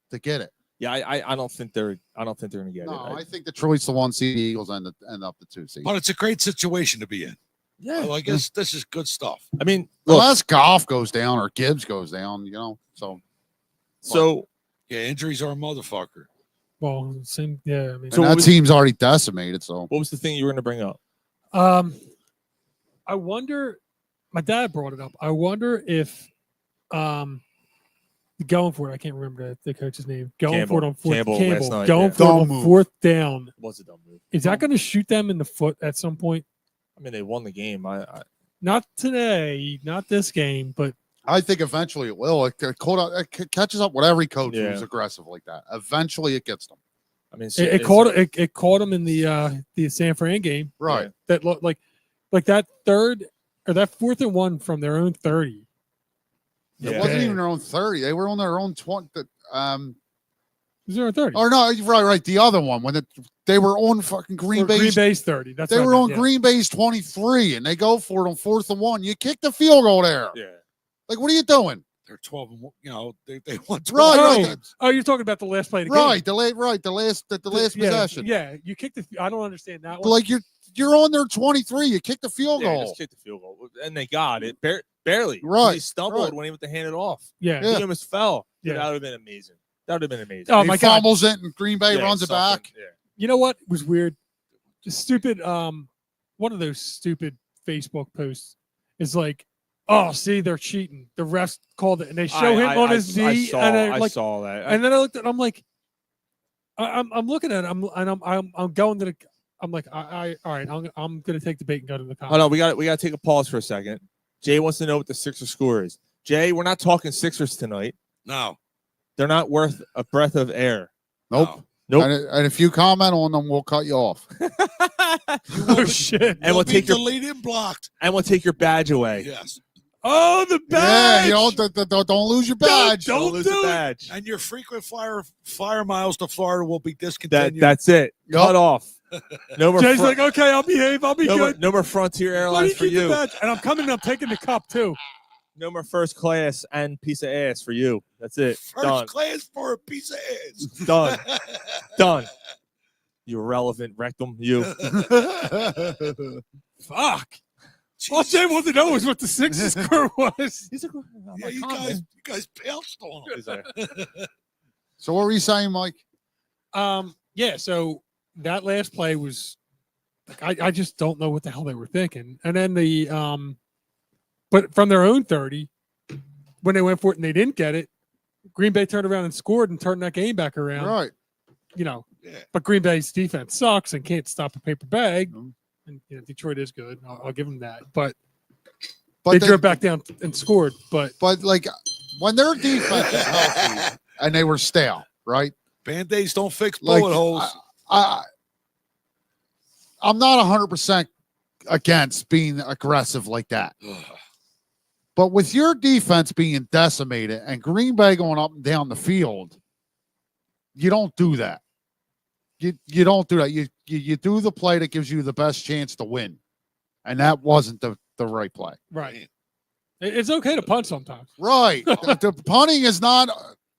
to get it. Yeah. I don't think they're going to get No, it. I think Detroit's the 1 seed. The Eagles end up the 2 seed. But it's a great situation to be in. yeah. Well, I guess this is good stuff. I mean, look, Unless Goff goes down or Gibbs goes down, So so Yeah, injuries are a motherfucker. Well, same. Yeah. I mean, and So what that was- team's already decimated. So what was the thing you were going to bring up? I wonder. My dad brought it up. I wonder if, going for it. I can't remember the coach's name. Going for it on fourth. Campbell Campbell, last night, going yeah. for it Dumb on move. 4th down. It was a dumb move. Is that going to shoot them in the foot at some point? I mean, they won the game. Not today, not this game, but I think eventually it will. It catches up with every coach Yeah. who's aggressive like that. Eventually, it gets them. I mean, it caught them in the San Fran game. Right. That looked like that third or that 4th and 1 from their own 30. It Yeah. wasn't Yeah. even their own 30. They were on their own 20. It was their own 30. Or no, right. The other one when they were on fucking Green Or Bay's. Bay's 30. That's They what I were meant, on yeah. Green Bay's 23, and they go for it on 4th and 1. You kick the field goal there. Yeah. Like, what are you doing? They're 12 and they won 12 Right, games. Oh, you're talking about the last play of the Right, game. the last Yeah, possession. Yeah, you kicked the. I don't understand that But one. like you're on their 23. You kick the field Yeah, goal. just kicked the field goal, and they got it barely. Right, He stumbled right. when he went to hand it off. Yeah. Yeah. He almost fell. Yeah. That would have been amazing. That would have been amazing. Oh He my God. fumbles it, and Green Bay Yeah, runs it something. back. Yeah. You know what was weird? Just stupid. One of those stupid Facebook posts is like, "Oh, see, they're cheating. The refs called it, and they show him on his knee, and I like, saw that. and then I looked at, I'm like, I'm looking at it, I'm going to the, I'm like, all right, I'm gonna take the bait and go to the Oh comments. no, we got to take a pause for a second. Jay wants to know what the Sixers score is. Jay, we're not talking Sixers tonight. No. They're not worth a breath of air. Nope. Nope. And if you comment on them, we'll cut you off. Oh shit! And You'll we'll be take your deleted and blocked. and we'll take your badge away. Yes. Oh, the Yeah, badge. you don't lose your badge. Don't lose do the it. badge. And your frequent flyer miles to Florida will be discontinued. That's it. Yup. Cut off. No more. Jay's fron- like, okay, I'll behave. I'll be no, more, good. no more Frontier Why do Airlines for keep the you. badge? And I'm coming. And I'm taking the cup too. No more first class and piece of ass for you. That's it. First Done. class for a piece of ass. Done. Done. You irrelevant rectum. You. Fuck. All Jay wanted to know was what the Sixers score was. He's like, Yeah, you guys pounced on him. He's like, So what were you saying, Mike? Yeah. So that last play was, like, I just don't know what the hell they were thinking. And then but from their own 30, when they went for it and they didn't get it, Green Bay turned around and scored and turned that game back around. Right. You know, Yeah. but Green Bay's defense sucks and can't stop a paper bag. Mhm. And Detroit is good. I'll give them that. But But they drove back down and scored. But But like when their defense is healthy and they were stale, right? Band-Aids don't fix Like bullet holes. I'm not 100% against being aggressive like that. But with your defense being decimated and Green Bay going up and down the field, you don't do that. You don't do that. You do the play that gives you the best chance to win, and that wasn't the right play. right, it's okay to punt sometimes. Right, the punting is not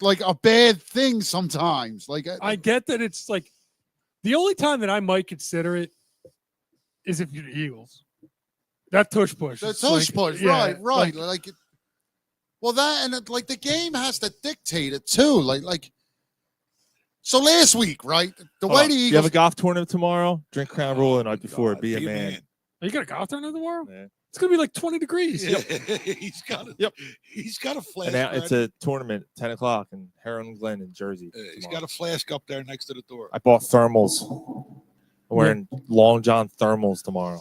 like a bad thing sometimes. Like I get that it's like the only time that I might consider it is if you're the Eagles. That tush push. the it's tush like, push, yeah, right. like, Like Well, that and like the game has to dictate it too. So last week, right? The Hold way on. the You have a Eagles. golf tournament tomorrow. Drink Crown Royal the night before. God, Be a man. Are you got a golf tournament tomorrow? Yeah. It's gonna be like 20 degrees. He's got a, Yep. He's got a flask. And now it's ready. a tournament, 10 o'clock in Heron Glen in Jersey. He's tomorrow. got a flask up there next to the door. I bought thermals. I'm wearing Long John thermals tomorrow.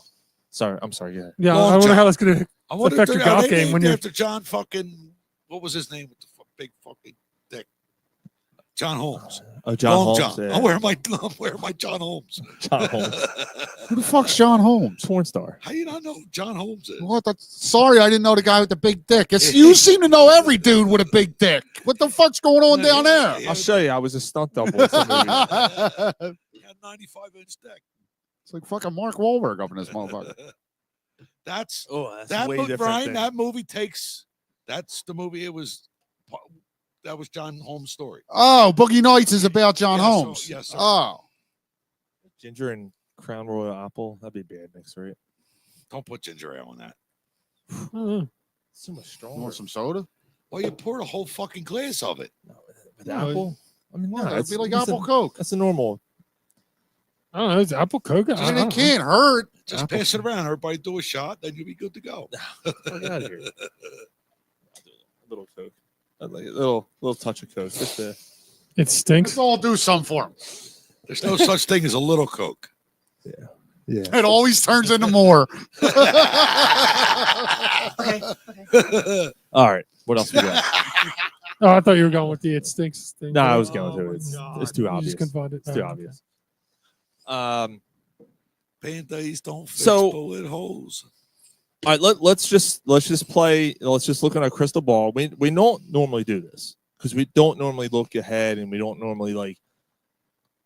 Sorry, I'm sorry. Yeah. Yeah, Long I wonder John. how that's gonna I wonder affect if your they're- are golf they game named when you're. after John fucking what was his name with the big fucking dick? John Holmes. Oh, John Long Holmes. John. Yeah. I'm wearing my John Holmes. John Holmes. Who the fuck's John Holmes? Porn star. How you not know who John Holmes is? What? Sorry, I didn't know the guy with the big dick. You seem to know every dude with a big dick. What the fuck's going on down there? Yeah, I'll show you. I was a stunt double. in some movie. He had 95-inch dick. It's like fucking Mark Wahlberg up in this motherfucker. That's Oh, that's that way movie, different. Brian. thing. That movie takes. That's the movie. That was John Holmes' story. Oh, Boogie Nights is about John Yes, sir. Holmes. Yes, sir. Oh, Ginger and Crown Royal apple. That'd be a bad mix, right? Don't put ginger ale on that. So much you stronger. want some soda? Well, you poured a whole fucking glass of it. No, with No, apple. I mean, no, It'd be like that's apple a, Coke. That's a normal. I don't know. It's apple coke. I I mean, don't it know. can't hurt. Just Apple- pass it around. Everybody do a shot, then you'll be good to go. Fuck out of here. A little Coke. Like a little touch of Coke. Just to, It stinks. Let's all do some for him. There's no such thing as a little Coke. yeah. It always turns into more. All right. What else we got? Oh, I thought you were going with the it stinks thing. No, I was going Oh, to. my It's God. too You obvious. just couldn't find it. It's too Oh, okay. obvious. Band-Aids don't fix So- bullet holes. All right, let's just play. Let's just look at our crystal ball. We don't normally do this because we don't normally look ahead and we don't normally like.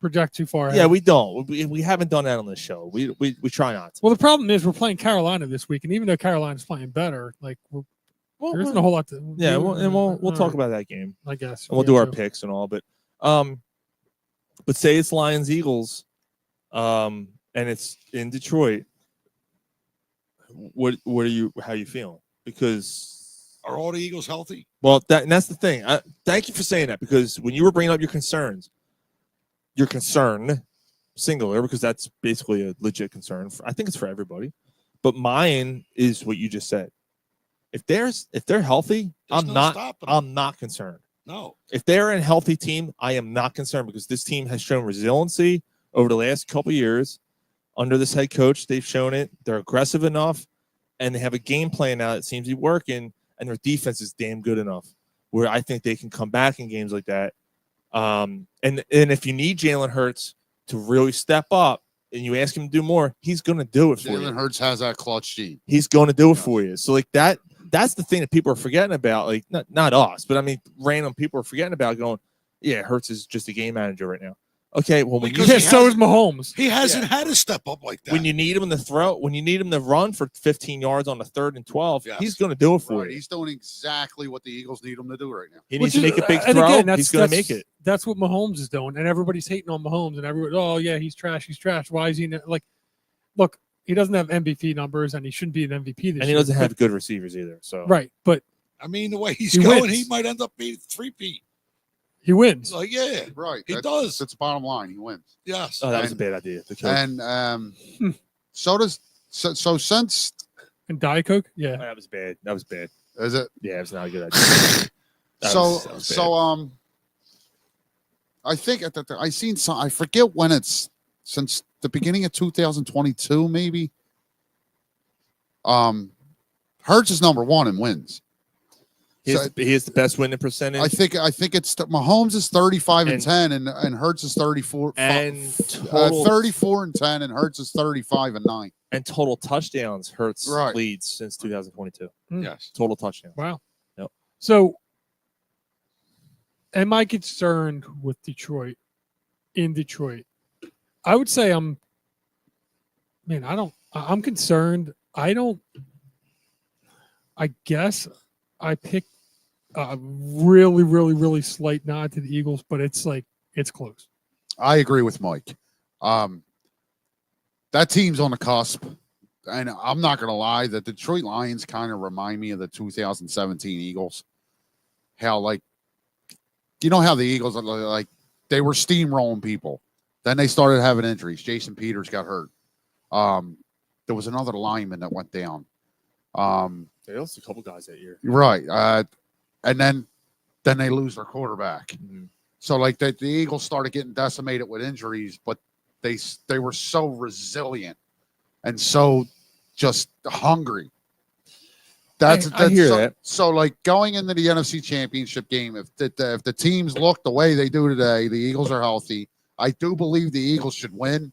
Project too far. Yeah, ahead. we don't. We haven't done that on the show. We try not to. Well, the problem is we're playing Carolina this week, and even though Carolina's playing better, like there isn't a whole lot to. Yeah, do. we'll talk Alright, about that game I guess. and we'll do our picks and all. But say it's Lions Eagles, and it's in Detroit. What are you? How you feeling? Because Are all the Eagles healthy? well, that's the thing. Thank you for saying that because when you were bringing up your concerns, your concern, singular, because that's basically a legit concern. I think it's for everybody, but mine is what you just said. If they're healthy, There's no stopping them. I'm not concerned. No. If they're a healthy team, I am not concerned because this team has shown resiliency over the last couple of years. Under this head coach, they've shown it. They're aggressive enough, and they have a game plan now that seems to be working, and their defense is damn good enough where I think they can come back in games like that. And if you need Jalen Hurts to really step up and you ask him to do more, he's going to do it for Jalen you. Hurts has that clutch gene. He's going to do it for you. So like that's the thing that people are forgetting about. Like not us, but I mean random people are forgetting about going, yeah, Hurts is just a game manager right now. Okay, well when Because you Yeah, so is Mahomes. He hasn't had to step up like that. when you need him to throw, when you need him to run for 15 yards on the 3rd and 12, Yes. he's going to do it for Right. you. He's doing exactly what the Eagles need him to do right now. He needs Which to is- make a big and throw. again, He's going to make it. That's what Mahomes is doing, and everybody's hating on Mahomes, and everybody, oh yeah, he's trash. Why is he like? Look, he doesn't have MVP numbers, and he shouldn't be an MVP this year. And he doesn't but- have good receivers either. So right, but I mean, the way he's He going, wins. he might end up being 3-peat. he wins. Like, yeah, Right. he That's- does. That's the bottom line. He wins. Yes. oh, that was a And- bad idea. The coach. And so since And Diet Coke, yeah. That was bad. That was bad. is it Yeah, it was not a good idea. That was bad. I think I seen some. I forget when it's since the beginning of 2022, maybe. Hurts is number one in wins. He has the best winning percentage. I think it's Mahomes is 35 and And- 10 and Hurts is 34 and total 34 and 10 and Hurts is 35 and 9. and total touchdowns Hurts Right. leads since 2022. Yes. Total touchdowns. Wow. Yep. So, am I concerned with Detroit? In Detroit, I would say I'm concerned. I guess I picked a really, really, really slight nod to the Eagles, but it's close. I agree with Mike. That team's on the cusp. And I'm not going to lie, the Detroit Lions kind of remind me of the 2017 Eagles. how like you know how the Eagles are like they were steamrolling people. Then they started having injuries. Jason Peters got hurt. There was another lineman that went down. They lost a couple guys that year. Right. And then they lose their quarterback. Mhm. So like the Eagles started getting decimated with injuries, but they were so resilient and so just hungry. That's I hear so, that. So like going into the NFC Championship game, if the teams look the way they do today, the Eagles are healthy. I do believe the Eagles should win,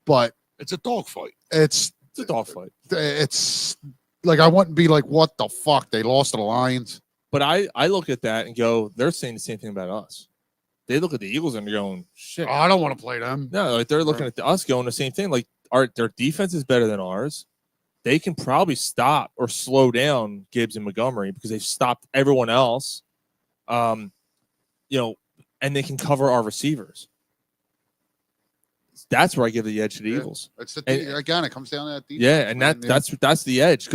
but It's a dogfight. it's It's a dogfight. it's like I wouldn't be like, what the fuck? They lost to the Lions. But I look at that and go, they're saying the same thing about us. They look at the Eagles and they're going, shit. I don't want to play them. No, like they're looking at us going the same thing. Like their defense is better than ours. They can probably stop or slow down Gibbs and Montgomery because they've stopped everyone else. And they can cover our receivers. That's where I give the edge to the Yeah. Eagles. It's And- again, it comes down to that defense. Yeah, and man. that's the edge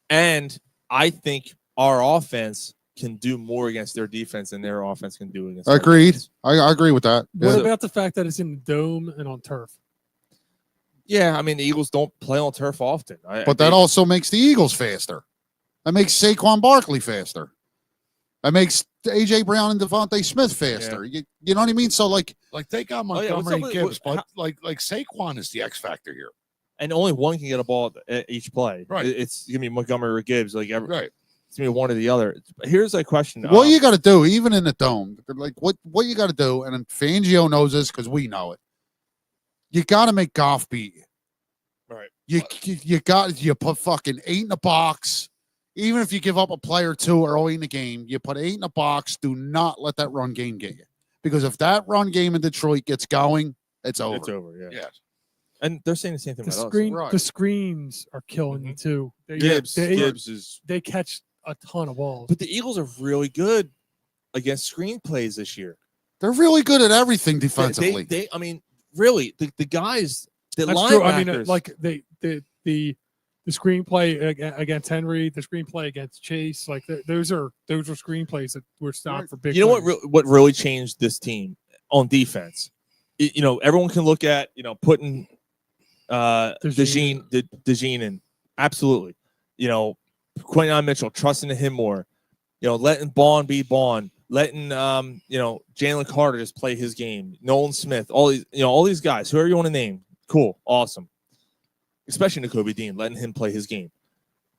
and I think our offense can do more against their defense than their offense can do against. our Agreed. defense. I agree with that. What Yeah. about the fact that it's in the dome and on turf? Yeah, I mean the Eagles don't play on turf often. But that also makes the Eagles faster. That makes Saquon Barkley faster. That makes AJ Brown and Devontae Smith faster. You know what I mean? So like Like they got Oh, yeah, what's Montgomery up and with- Gibbs, what- but like Saquon is the X factor here. and only one can get a ball at each play. Right. It's gonna be Montgomery or Gibbs. Like Right. it's gonna be one or the other. Here's a question. what you got to do, even in the dome, like what you got to do, and Fangio knows this because we know it. You got to make Goff beat you. Right. You put fucking 8 in the box. Even if you give up a play or two early in the game, you put 8 in the box. Do not let that run game get you, because if that run game in Detroit gets going, it's over. It's over. Yeah. Yes. And they're saying the same thing The about screen, right. the screens are killing you too. us. They, Gibbs is. they catch a ton of balls. But the Eagles are really good against screen plays this year. They're really good at everything They- defensively. I mean, really, the guys, the That's linebackers. true. I mean, like the screenplay against Henry, the screenplay against Chase, like those are screenplays that were stopped for big. you know what? plays. What really changed this team on defense? Everyone can look at putting DeJean. DeJean in. Absolutely. Quinton Mitchell, trusting in him more. Letting Bond be Bond. Letting Jalen Carter just play his game. Nolan Smith, all these guys, whoever you want to name, cool, awesome. Especially Nakobe Dean, letting him play his game.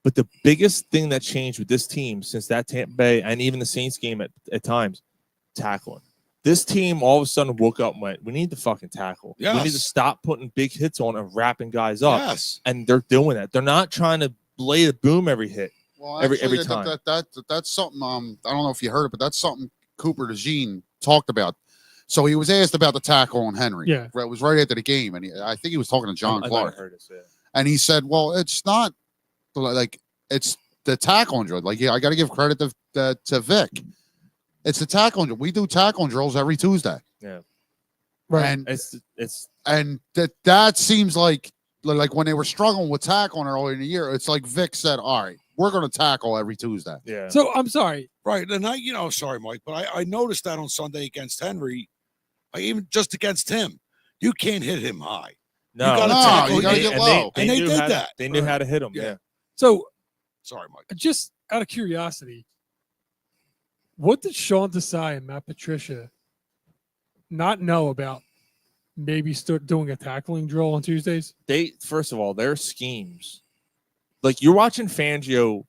But the biggest thing that changed with this team since that Tampa Bay and even the Saints game at times, tackling. This team all of a sudden woke up and went, we need to fucking tackle. We need to Yes. stop putting big hits on and wrapping guys up. Yes. And they're doing that. They're not trying to lay a boom every hit. Well, every actually, time. That's something. I don't know if you heard it, but that's something Cooper DeJean talked about. So he was asked about the tackle on Henry. Yeah. It was right after the game, and I think he was talking to John I Clark, heard it, yeah. and he said, "Well, it's not like it's the tackle drill. Like, yeah, I got to give credit to Vic. It's the tackle drill. We do tackle drills every Tuesday, Right. and It's that seems like when they were struggling with tackling earlier in the year, it's like Vic said, all right, we're going to tackle every Tuesday. yeah. So I'm sorry. Right. And sorry, Mike, but I noticed that on Sunday against Henry, even just against him, you can't hit him high. No, gotta tackle, you gotta get low. And they knew did how that. They knew Right. how to hit them. Yeah. Yeah. So Sorry, Mike. just out of curiosity, what did Sean Desai and Matt Patricia not know about maybe start doing a tackling drill on Tuesdays? They first of all, their schemes. Like you're watching Fangio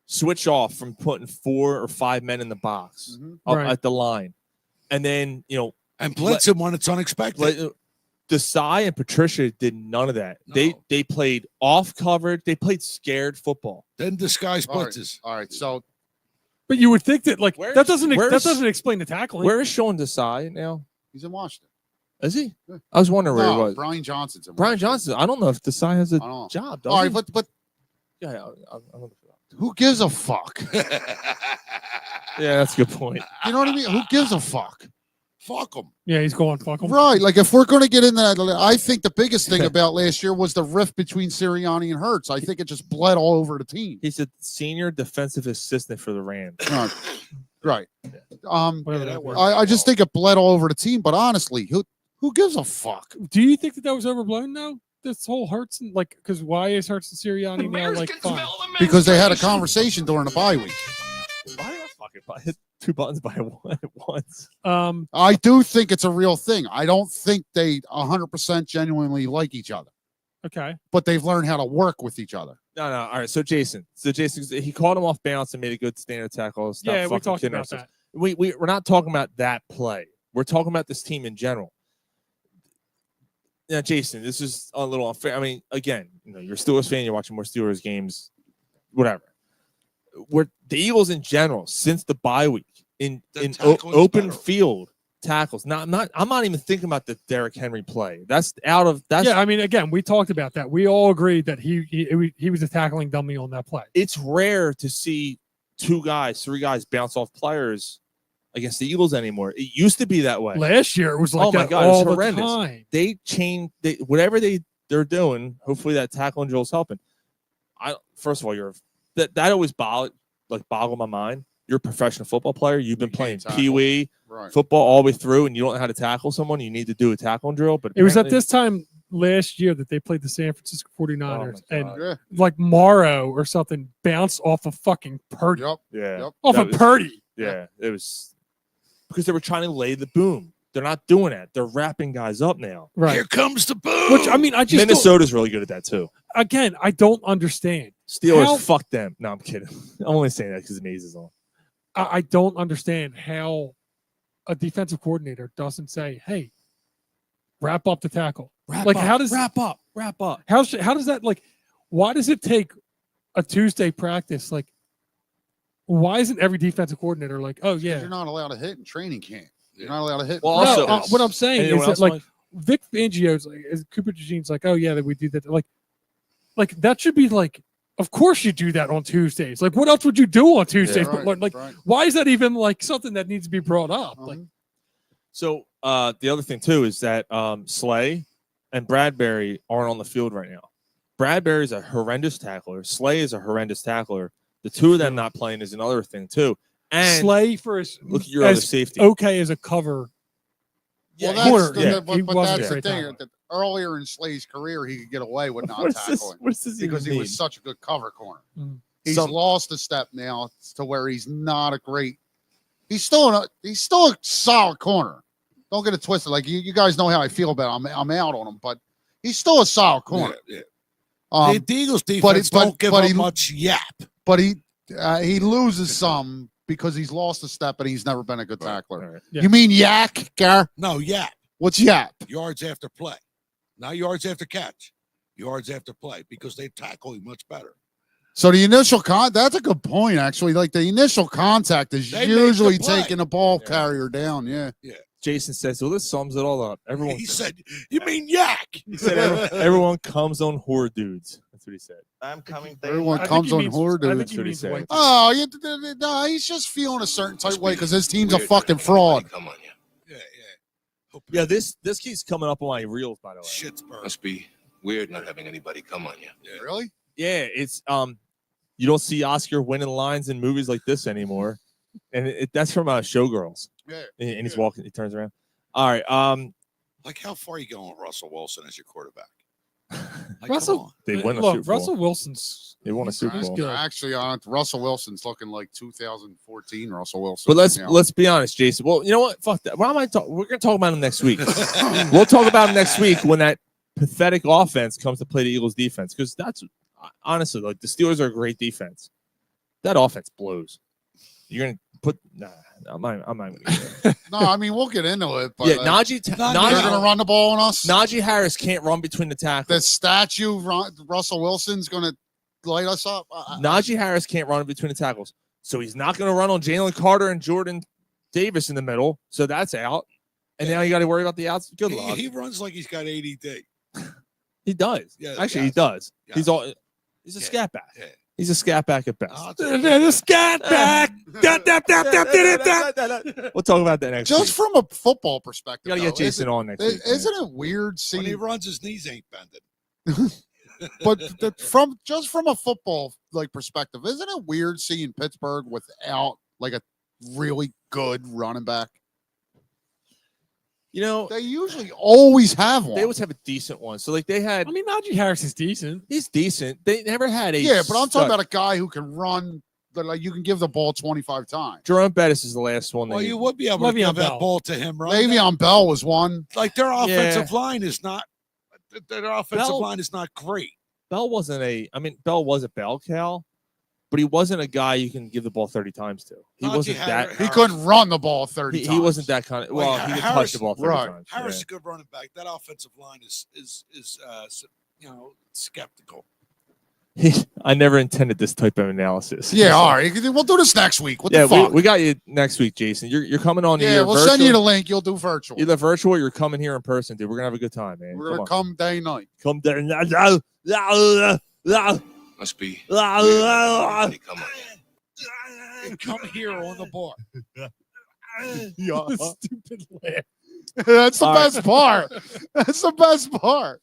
switch off from putting 4 or 5 men in the box up Right. at the line. And then, And blitz him when it's unexpected. Desai and Patricia did none of that. No. They played off coverage. They played scared football. Then disguise All right, blitzes. all right, so But you would think that like Where's- that doesn't where's- explain the tackling. Where is Sean Desai now? he's in Washington. Is he? Yeah. I was wondering where he No, was. Brian Johnson's in Brian Washington. Johnson. I don't know if Desai has a I don't know. job. Does All right, he? but yeah, I don't know. who gives a fuck? Yeah, that's a good point. You know what I mean? Who gives a fuck? Fuck them. Yeah, he's going fuck him. Right. Like if we're going to get into that, I think the biggest thing about last year was the rift between Sirianni and Hurts. I think it just bled all over the team. He's a senior defensive assistant for the Rams. Right. Whatever that that works. was. I just think it bled all over the team. But honestly, who gives a fuck? Do you think that was overblown though? This whole Hurts and like, because why is Hurts and Sirianni The now Bears like can fine? smell the Because they had a menstruation. conversation during the bye week. Why did I fucking hit 2 buttons by one at once? I do think it's a real thing. I don't think they 100% genuinely like each other, Okay. but they've learned how to work with each other. No. All right. So Jason, he caught him off balance and made a good standard tackle. Stop Yeah, we fucking talked kidding about ourselves. that. We're not talking about that play. We're talking about this team in general. Now, Jason, this is a little unfair. I mean, again, you're a Steelers fan. You're watching more Steelers games, whatever. We're the Eagles in general since the bye week in tackling's open better. field tackles. I'm not even thinking about the Derrick Henry play. That's Yeah, I mean, again, we talked about that. We all agreed that he was a tackling dummy on that play. It's rare to see 2 guys, 3 guys bounce off players against the Eagles anymore. It used to be that way. Last year it was like Oh my that God, it was all the horrendous. time. They changed whatever they're doing. Hopefully that tackling drill's helping. First of all, that always boggled my mind. You're a professional football player. You've been playing tackle. pee-wee Right. football all the way through, and you don't know how to tackle someone. You need to do a tackling drill. But It was at apparently- this time last year that they played the San Francisco 49ers Oh my and God. Yeah. like Morrow or something bounced off of fucking Purdy. Yep. Yeah, Yep. Off that of was- Purdy. Yeah, it was because they were trying to lay the boom. They're not doing that. They're wrapping guys up now. Right. Here comes the boom. Which I mean, I just don't- Minnesota's really good at that too. again, I don't understand. Steelers, How- fuck them. No, I'm kidding. I'm only saying that because the maze is on. I don't understand how a defensive coordinator doesn't say, "Hey, wrap up the tackle." Like, how does- wrap up? How does that like? Why does it take a Tuesday practice? Like, why isn't every defensive coordinator like, "Oh yeah"? You're not allowed to hit in training camp. You're not allowed to hit. in Well, also- practice. What I'm saying Anyone is that else like like- Vic Fangio's like is Cooper DeJean's like, "Oh yeah, that we do that." Like that should be like, of course you do that on Tuesdays. Like, what else would you do on Tuesdays? Right, But like, right. why is that even like something that needs to be brought up? Like, Mhm. So the other thing too is that Slay and Bradbury aren't on the field right now. Bradbury is a horrendous tackler. Slay is a horrendous tackler. The two of them not playing is another thing too. And Slay for his look at your other as safety. okay as a cover. Yeah, Well, corner, that's the, yeah, but, he but wasn't that's a the great thing. tackler. That earlier in Slay's career, he could get away with not what is this? tackling What does this because even he mean? was such a good cover corner. Mhm. He's Some- lost a step now to where he's not a great. He's still a solid corner. Don't get it twisted. Like you guys know how I feel about him. I'm out on him, but he's still a solid corner. Yeah. Um, The Eagles defense don't give but up he- much yap. but he loses some because he's lost a step and he's never been a good tackler. All right. Yeah. You mean yak, Gar? No, yap. What's yap? Yards after play. Not yards after catch. Yards after play because they tackle you much better. So the initial that's a good point, actually. Like the initial contact is They make the usually play. taking the ball Yeah. carrier down. Yeah. Jason says, "Well, this sums it all up. Everyone." He said, "You mean yak?" He said, "Everyone comes on whore dudes." That's what he said. I'm coming. Everyone I think comes he on means- horde, I dude. think he what he means said. white. Oh, no, he's just feeling a certain type way because his team's a fucking fraud. Come on, you. Yeah. Hope Yeah, this keeps coming up on my reels, by the way. shit's burned. Must be weird not having anybody come on you. Really? Yeah, it's you don't see Oscar winning lines in movies like this anymore, and that's from Showgirls. Yeah. And he's walking. He turns around. All right. Like, how far are you going with Russell Wilson as your quarterback? Like, Russell- come on. They won a Look, Super Bowl. Russell Wilson's. They won a Super he's Bowl. good. Actually, Russell Wilson's looking like 2014 Russell Wilson. But let's now. let's be honest, Jason. Well, you know what? Fuck that. Why am I talking? We're gonna talk about him next week. We'll talk about him next week when that pathetic offense comes to play the Eagles defense. Because that's honestly like the Steelers are a great defense. That offense blows. You're gonna put I'm not gonna get there. No, I mean we'll get into it. But Yeah, Najee they're Najee, gonna run the ball on us. Najee Harris can't run between the The tackles. statue Russell Wilson's gonna light us up. Najee Harris can't run between the tackles. So he's not gonna run on Jalen Carter and Jordan Davis in the middle. So that's out. And now you got to worry about the outs. Good luck. He runs like he's got ADD. He does. Yeah, Actually, he yes. does. Yes. He's a Yeah. scat back. Yeah. He's a scat back at best. The scat back. We'll talk about that next Just week. from a football perspective, You gotta get though, Jason on next week. isn't it weird When he seeing? runs, his knees ain't bending. But from a football like perspective, isn't it weird seeing Pittsburgh without like a really good running back? You know, They usually always have one. they always have a decent one. So like they had, I mean, Najee Harris is decent. he's decent. They never had a Yeah, but I'm talking stud. about a guy who can run. That like you can give the ball 25 times. Jerome Bettis is the last one. Well, that you would be able to Le'Veon give that Bell. ball to him, right? Le'Veon Bell was one. Like their offensive line is not. Their offensive Bell- line is not great. Bell wasn't a. I mean, Bell was a bell cow, but he wasn't a guy you can give the ball 30 times to. He Najee wasn't that. Harris- He couldn't run the ball 30 He times. wasn't that kind of. Like, Well, he could touch Harris- the ball 30 right. times. Harris yeah. is a good running back. That offensive line is skeptical. I never intended this type of analysis. Yeah, all right. We'll do this next week. What Yeah, the fuck? we got you next week, Jason. You're coming on yeah, here. we'll virtual. send you the link. You'll do virtual. Either virtual or you're coming here in person, dude. We're gonna have a good time, man. We're gonna come day and night. Come there. Must be weird not having anybody come on you. They come here on the bar. Stupid laugh. That's the All right. best part. That's the best part.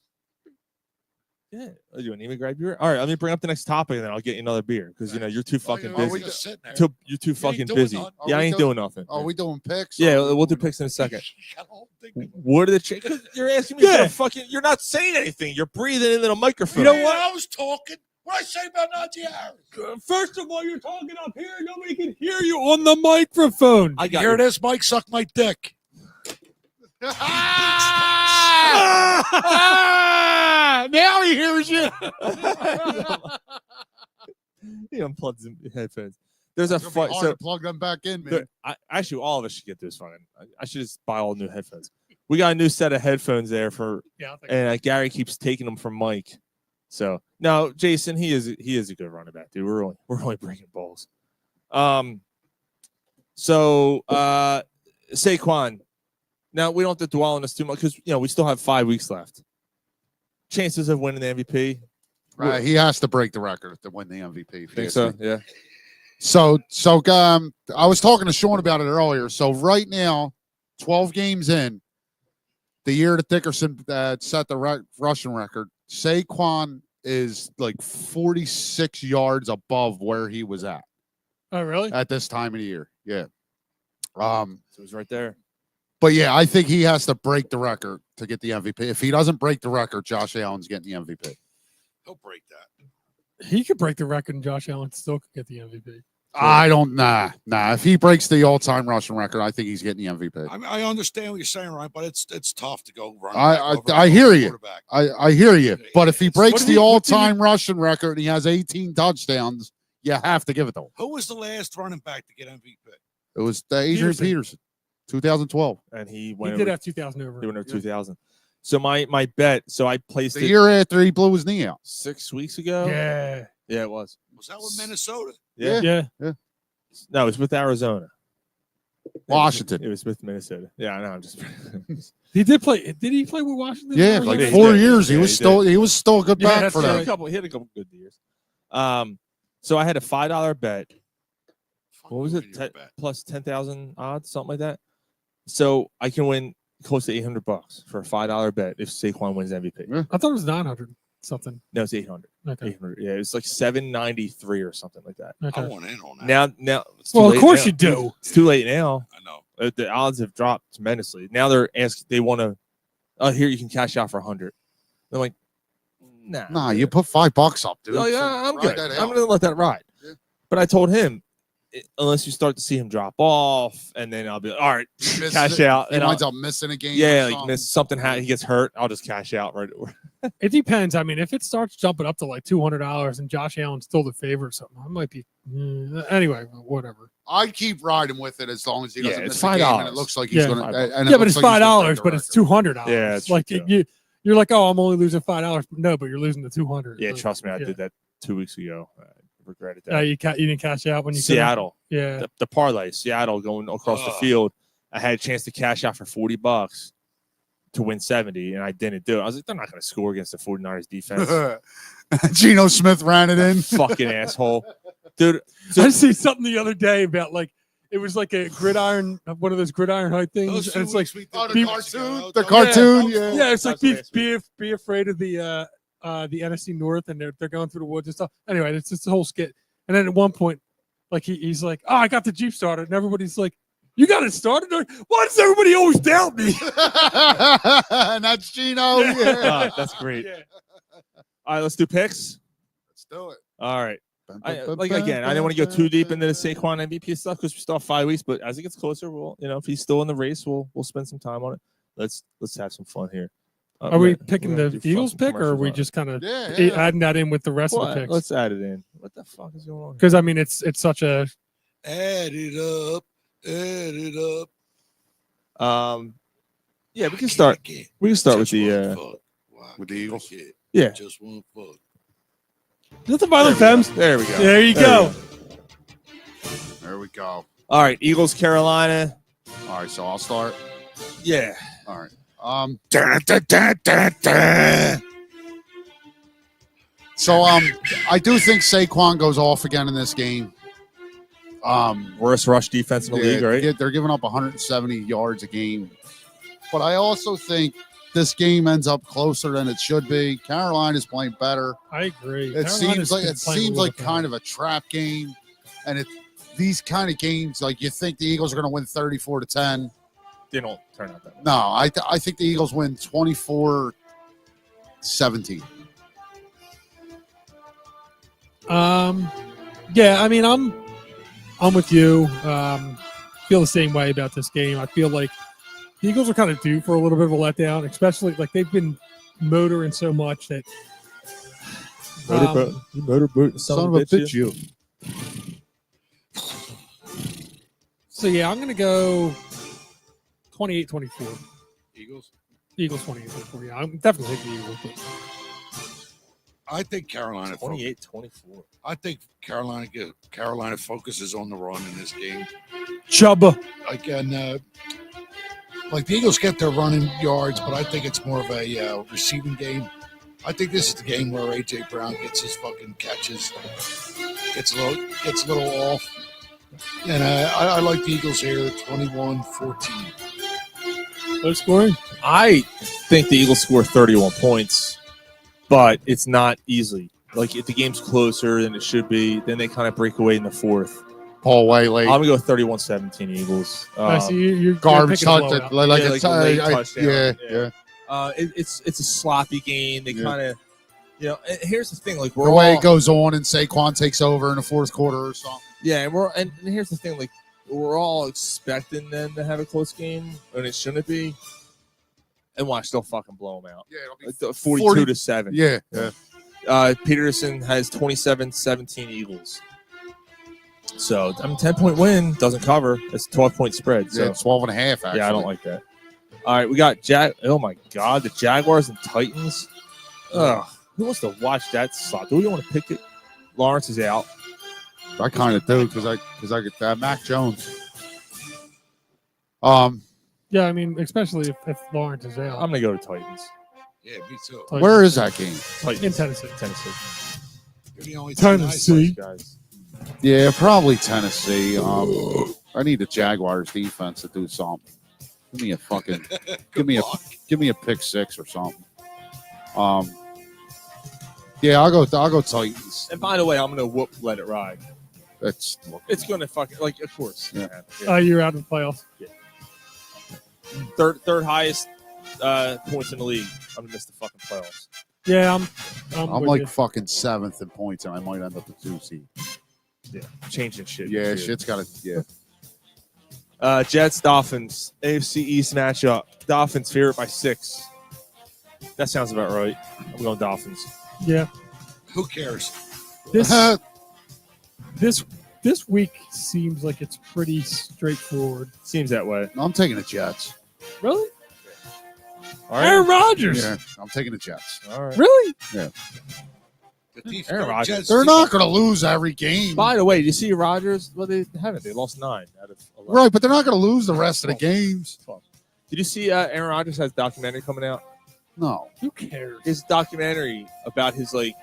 Yeah. Oh, you want me to grab your? All right. Let me bring up the next topic, and then I'll get you another beer because you're too fucking Are we busy. just sitting there? You're too fucking doing busy. nothing. Yeah, Are I we ain't doing- doing nothing. Are we doing picks? Yeah, Or- we'll do picks in a second. You got a whole thing going. What are the because you're asking me? Yeah. Fucking. You're not saying anything. You're breathing into the microphone. You know what? I was talking. What I say about Najee Harris? First of all, you're talking up here. Nobody can hear you on the microphone. I got Here you. it is, Mike. Suck my dick. Now he hears you. He unplugs the headphones. There's a It's gonna be fight. hard So to plug them back in, man. actually, all of us should get this fucking. I should just buy all new headphones. We got a new set of headphones there for, Yeah, I think and Gary keeps taking them from Mike. So no, Jason, he is a good running back, dude. We're only breaking balls. So Saquon. Now we don't have to dwell on this too much because we still have 5 weeks left. Chances of winning the MVP. Right, he has to break the record to win the MVP. if you Think ask so? me. Yeah. So, I was talking to Sean about it earlier. So right now, 12 games in, the year that Dickerson set the rushing record, Saquon is like 46 yards above where he was at Oh, really? this time of the year. Yeah. So it's right there. But yeah, I think he has to break the record to get the MVP. If he doesn't break the record, Josh Allen's getting the MVP. He'll break that. He could break the record, and Josh Allen still could get the MVP. I don't nah. If he breaks the all-time rushing record, I think he's getting the MVP. I understand what you're saying, right? But it's tough to go run. I hear you. I hear you. But if he breaks the all-time rushing record and he has 18 touchdowns, you have to give it to him. Who was the last running back to get MVP? It was Adrian Peterson, 2012. And he He went did over, have 2,000 over. he went over 2,000. So my bet. So I placed The it year after he blew his knee out. 6 weeks ago. Yeah. Yeah, it was. Was that with Minnesota? Yeah. Yeah. No, it was with Arizona. Washington. It was with Minnesota. Yeah, I know. I'm just. He did play. Did he play with Washington? Yeah, Or like he- he 4 did. years. Yeah, He was he still a good Yeah, back that's for He had them. a couple. He had a couple good years. So I had a $5 bet. What was it? Plus 10,000 odds, something like that. So I can win close to $800 for a $5 bet if Saquon wins MVP. Yeah. I thought it was 900 something. No, it's 800. Okay. 800. Yeah, it's like 793 or something like that. I Okay. want in on that. Now, it's too Well, of late course now. you do. It's too late now. I know. The odds have dropped tremendously. Now they're asking. They want to. Oh, here you can cash out for 100. I'm like, nah. Nah, you put $5 up, dude. Oh yeah, I'm Ride good. that I'm out. gonna let that ride. Yeah. But I told him, unless you start to see him drop off, and then I'll be like, all right, Misses cash it. out. He And winds I'll, up missing a game. yeah, or like something. miss something. He gets hurt. I'll just cash out right. It depends. I mean, if it starts jumping up to like $200 and Josh Allen's still the favorite or something, I might be. Anyway, whatever. I'd keep riding with it as long as he Yeah, doesn't it's miss a game, and $5. it looks like he's Yeah. gonna. $5. And it Yeah, but looks it's like he's gonna break $5, the but it's record. $200. Yeah, that's like true, you're like, oh, I'm only losing $5. No, but you're losing the 200. Yeah, Like, trust me, I yeah. did that 2 weeks ago. I regretted that. You didn't cash out when you could've? Seattle, Yeah. the parlay, Seattle going across the Oh. field. I had a chance to cash out for $40. to win 70, and I didn't do it. I was like, they're not going to score against the 49ers defense. Geno Smith ran it in. Fucking asshole. Dude, I see something the other day about like it was like a gridiron, one of those gridiron height things, and it's like The Yeah. cartoon. Yeah. yeah, it's like That's be afraid of the NFC North, and they're going through the woods and stuff. Anyway, it's just a whole skit. And then at one point, like he's like, "Oh, I got the Jeep started," and everybody's like, "You got it started? Or, why does everybody always doubt me?" And that's Gino. Yeah. that's great. Yeah. All right, let's do picks. Let's do it. All right. Like again, I didn't want to go too deep into the Saquon MVP stuff because we still have 5 weeks. But as it gets closer, we'll, if he's still in the race, we'll spend some time on it. Let's have some fun here. Are we picking the Eagles pick, or are we just kind of Yeah. adding that in with the rest of Well, the picks? let's add it in. What the fuck is going on? Because I mean, it's such a Add it up. Add it up. Yeah, we can start. We can start with Just the. one fuck. Why with the can't I Eagles? get Yeah. Just one fuck. just the violent femmes. There we go. There you There go. we There we go. All right, Eagles, Carolina. All right, so I'll start. Yeah. All right. So I do think Saquon goes off again in this game. Worst rush defense in the league, right? They're giving up 170 yards a game. But I also think this game ends up closer than it should be. Carolina's playing better. I agree. It seems like kind of a trap game, and these kind of games, like you think the Eagles are going to win 34-10. They don't turn out that way. No, I think the Eagles win 24-17. Yeah, I mean, I'm with you. Feel the same way about this game. I feel like the Eagles are kind of due for a little bit of a letdown, especially like they've been motoring so much that. Motorboat, Son of a bitch, you. So yeah, I'm gonna go 28-24. Eagles. Eagles 28-24. Yeah, I'm definitely taking the Eagles. But I think Carolina. 28-24. I think Carolina focuses on the run in this game. Chubba. Again, like the Eagles get their running yards, but I think it's more of a receiving game. I think this is the game where AJ Brown gets his fucking catches, gets a little off, and I like the Eagles here, 21-14. Low scoring. I think the Eagles score 31 points, but it's not easily. Like if the game's closer than it should be, then they kind of break away in the fourth. Paul Whaley. I'm gonna go 31-17 Eagles. I see you're Garbage picking a touch. blowout. Like Yeah, a like a late I- touchdown. Yeah, Yeah. yeah. It's a sloppy game. They Yeah. kind of, and here's the thing. Like The we're way all, it goes on and Saquon takes over in the fourth quarter or something. yeah, and here's the thing. Like we're all expecting them to have a close game, and it shouldn't be. And watch, they'll fucking blow them out. Yeah, it'll be Like 42-7. Yeah, yeah. Peterson has 27-17 Eagles. So, 10-point win doesn't cover. It's a 12-point spread. So, Yeah, 12 and a half, actually. yeah, I don't like that. All right, we got oh my God, the Jaguars and Titans. Ugh, who wants to watch that slot? Do we want to pick it? Lawrence is out. I kind of do because I get that. Mac Jones. Yeah, I mean, especially if Lawrence is out I'm going to go to Titans. Yeah, me too. Where is that game? Titans. in Tennessee. Tennessee. They're the only Tennessee. Guys. Yeah, probably Tennessee. I need the Jaguars defense to do something. Give me a fucking give me a pick six or something. Yeah, I'll go Titans. And by the way, I'm going to let it ride. That's It's going to fucking, like, of course. Yeah. You're out of the playoffs. Third highest points in the league. I'm going to miss the fucking playoffs. Yeah, I'm I'm with like you. fucking 7th in points, and I might end up the 2 seed. Yeah, changing shit. Yeah, shit's got to. Yeah, Jets, Dolphins, AFC East matchup. Dolphins favorite by 6. That sounds about right. I'm going Dolphins. Yeah, Who cares? this week seems like it's pretty straightforward. Seems that way. I'm taking the Jets. Really? All right. Aaron Rodgers. Yeah, I'm taking the Jets. All right. Really? The defense, Aaron Rodgers. Jets They're not going to lose every game, By the way, do you see Rodgers? Well, they haven't. They lost 9 out of 11. right? But they're not going to lose the rest of the games. Did you see Aaron Rodgers has a documentary coming out? No. Who cares? His documentary about his like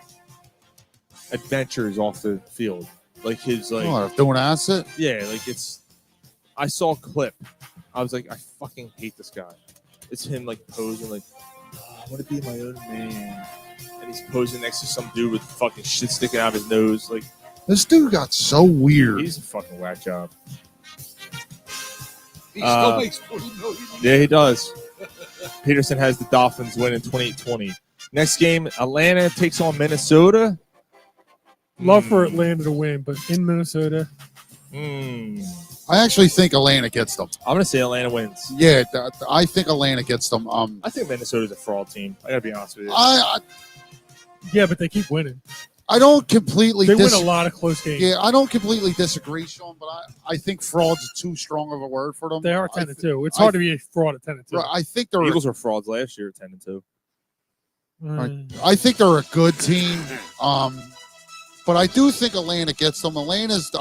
adventures off the field, like his like What, doing acid? yeah, like it's. I saw a clip. I was like, I fucking hate this guy. It's him like posing like, oh, I want to be my own man, and he's posing next to some dude with fucking shit sticking out of his nose. Like This dude got so weird. he's a fucking whack job. He still makes $40 million. Yeah, he does. Peterson has the Dolphins winning 28-20. Next game, Atlanta takes on Minnesota. Love for Atlanta to win, but in Minnesota, I actually think Atlanta gets them. I'm gonna say Atlanta wins. Yeah, I think Atlanta gets them. I think Minnesota's a fraud team. I gotta be honest with you. yeah, but they keep winning. I don't completely. They win a lot of close games. Yeah, I don't completely disagree, Sean, but I think fraud's too strong of a word for them. They are 10-2. It's hard to be a fraud at 10-2. I think the they're. Eagles were frauds last year, 10-2. I think they're a good team. But I do think Atlanta gets them. Atlanta's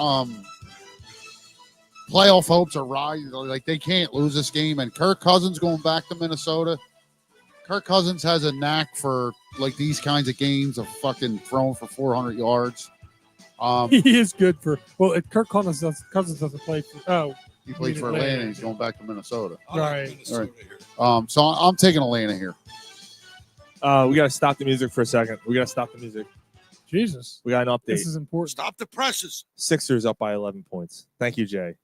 playoff hopes are rising. Like they can't lose this game. And Kirk Cousins going back to Minnesota. Kirk Cousins has a knack for like these kinds of games of fucking throwing for 400 yards. He is good for. Well, if Kirk Cousins doesn't play for. Oh, he played for Atlanta. He's going back to Minnesota. Right. So I'm taking Atlanta here. We gotta stop the music for a second. We gotta stop the music. Jesus. We got an update. This is important. Stop the presses. Sixers up by 11 points. Thank you, Jay.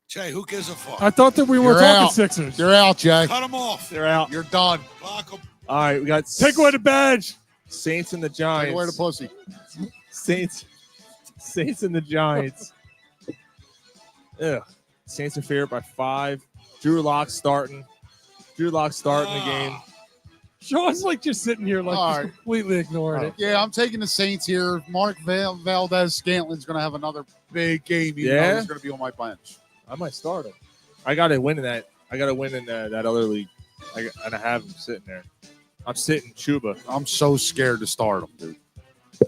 Jay, who gives a fuck? I thought that we were You're talking out. Sixers. You're out, Jay. Cut them off. They're out. You're done. Block 'em. All right, we got Take away the badge. Saints and the Take Giants. away the pussy. Saints and the Giants. Ugh. Saints are favored by 5. Drew Lock starting. The game. Sean's like just sitting here, like All just right. completely ignoring it. Yeah, I'm taking the Saints here. Mark Valdez-Scantlin's going to have another big game. Even though Yeah? he's going to be on my bench. I might start him. I got to win in that. I got to win in that other league. And I have him sitting there. I'm sitting Chuba. I'm so scared to start him, dude.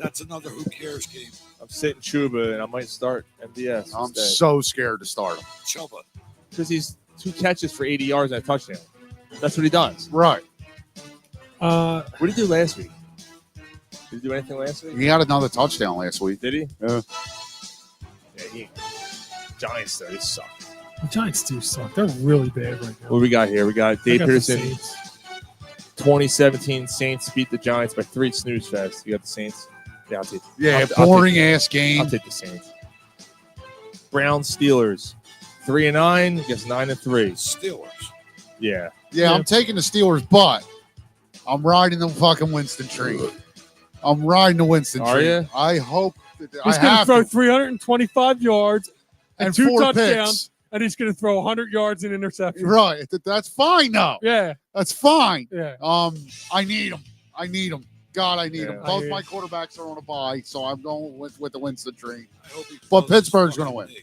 That's another who cares game. I'm sitting Chuba, and I might start MVS I'm instead. so scared to start him. Chuba. Because he's 2 catches for 80 yards and a touchdown. That's what he does. Right. What did he do last week? Did he do anything last week? He had another touchdown last week. Did he? Yeah. Yeah, Giants, though, they suck. The Giants do suck. They're really bad right now. What we got here? We got I Dave got the Peterson. Saints. 2017 Saints beat the Giants by 3 snooze fest. You got the Saints? Yeah, I'll take Yeah, I'll boring take- ass game. I'll take the Saints. Browns Steelers. 3-9 against 9-3. Steelers. Yeah. Yeah, I'm taking the Steelers, but I'm riding the fucking Winston tree. I'm riding the Winston Are tree. ya? I hope that I He's going to have throw to. 325 yards and 2 4 touchdowns, picks. and he's going to throw 100 yards in interception. Right. That's fine, though. Yeah, That's fine. yeah. I need them. I need them. God, I need them. Yeah. Both I hear my you. quarterbacks are on a bye, so I'm going with the Winston tree. I hope he But blows his Pittsburgh's gonna fucking win. knee.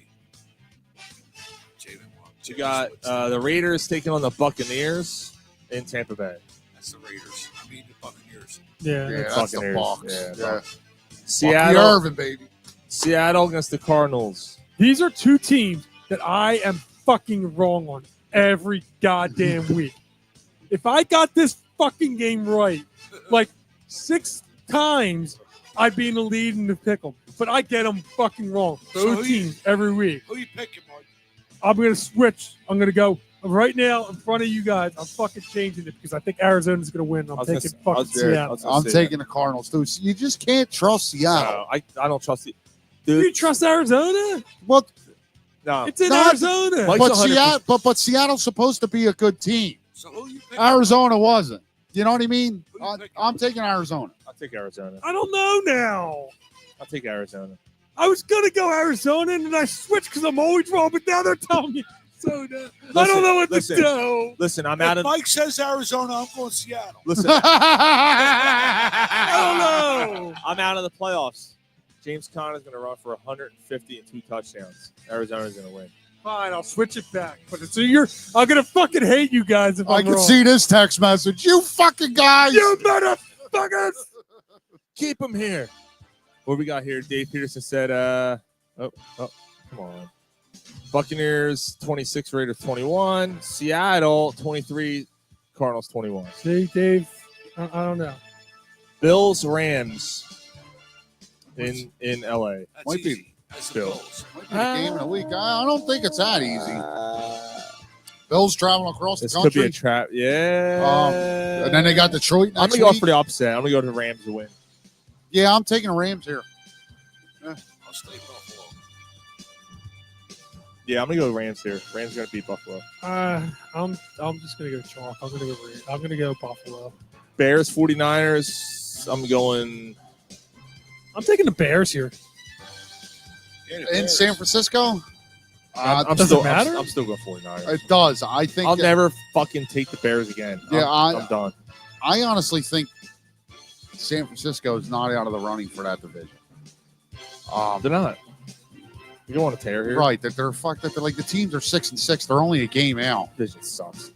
We got the Raiders taking on the Buccaneers in Tampa Bay. That's the Raiders. I mean the Buccaneers. Yeah. Yeah, that's the Buccaneers. Bucs. Yeah, Yeah. Bucs. Bucky Seattle, Irvin, baby. Seattle against the Cardinals. These are 2 teams that I am fucking wrong on every goddamn week. If I got this fucking game right, like 6 times, I'd be in the lead in the pick'em. But I get them fucking wrong. So Those you- teams every week. Who you picking, Mark? I'm going to switch. I'm going to go right now in front of you guys. I'm fucking changing it because I think Arizona's going to win. I'm taking fucking Seattle. I'm taking the Cardinals, too. So you just can't trust Seattle. I don't trust it. Do you Dude, trust Arizona? Well, no. It's in Not- Arizona. Mike's but 100%. but Seattle's supposed to be a good team. So who you picking? Arizona wasn't. You know what I mean? Who you picking? I'm taking Arizona. I'll take Arizona. I don't know now. I'll take Arizona. I was gonna go Arizona and then I switched because I'm always wrong, but now they're telling me Arizona. I don't know what listen. to do. Listen, I'm out If of. Mike says Arizona, I'm going Seattle. Listen, I don't know. I'm out of the playoffs. James Conner's going to run for 150 and 2 touchdowns. Arizona's going to win. Fine, I'll switch it back. But so I'm gonna fucking hate you guys if I I'm can wrong. see this text message. You fucking guys. You motherfuckers. Keep him here. What we got here? Dave Peterson said, come on. Buccaneers 26, Raiders 21, Seattle 23, Cardinals 21. See, Dave, I don't know. Bills Rams in LA. That's Might be. easy. That's the Still. Bills. Might be the game of the week. I don't think it's that easy. Bills traveling across the This could be country. a trap. Yeah. And then they got Detroit I'm next gonna go week. for the opposite. I'm gonna go to the Rams to win. Yeah, I'm taking the Rams here. I'll stay Buffalo. Yeah, I'm gonna go Rams here. Rams are gonna beat Buffalo. I'm just gonna go chalk. I'm gonna go Buffalo. Bears 49ers. I'm going. I'm taking the Bears here. Yeah, the In Bears. San Francisco? I'm does still, it matter? I'm still going 49ers. It does. I think I'll never fucking take the Bears again. Yeah, I'm done. I honestly think San Francisco is not out of the running for that division. They're not. You don't want to tear here. Right, that they're fucked. That they're like the teams are 6-6. They're only a game out. Division sucks.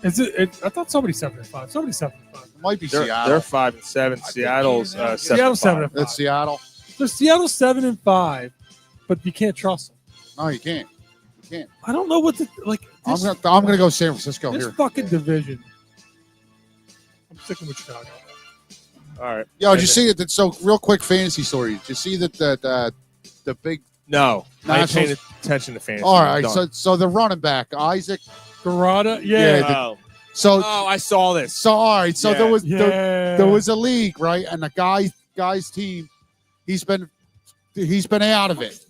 Is it? I thought somebody 7-5. Somebody 7-5. It might be They're Seattle. 5-7. Seattle's Seattle's 7-5. 7-5. It's Seattle. So Seattle's 7-5, but you can't trust them. No, you can't. I don't know what to like. I'm This, gonna go San Francisco this here. fucking division. I'm sticking with Chicago. All right. Yo, did you see it? So, real quick fantasy story. Did you see that the big? No. I ain't paying Nationals- attention to fantasy. All I'm right, done. so the running back Isaac. Garada, Yeah, yeah, Oh. So I saw this. so all right. So Yeah. there was yeah. there was a league, right? And the guy's team, he's been out of it.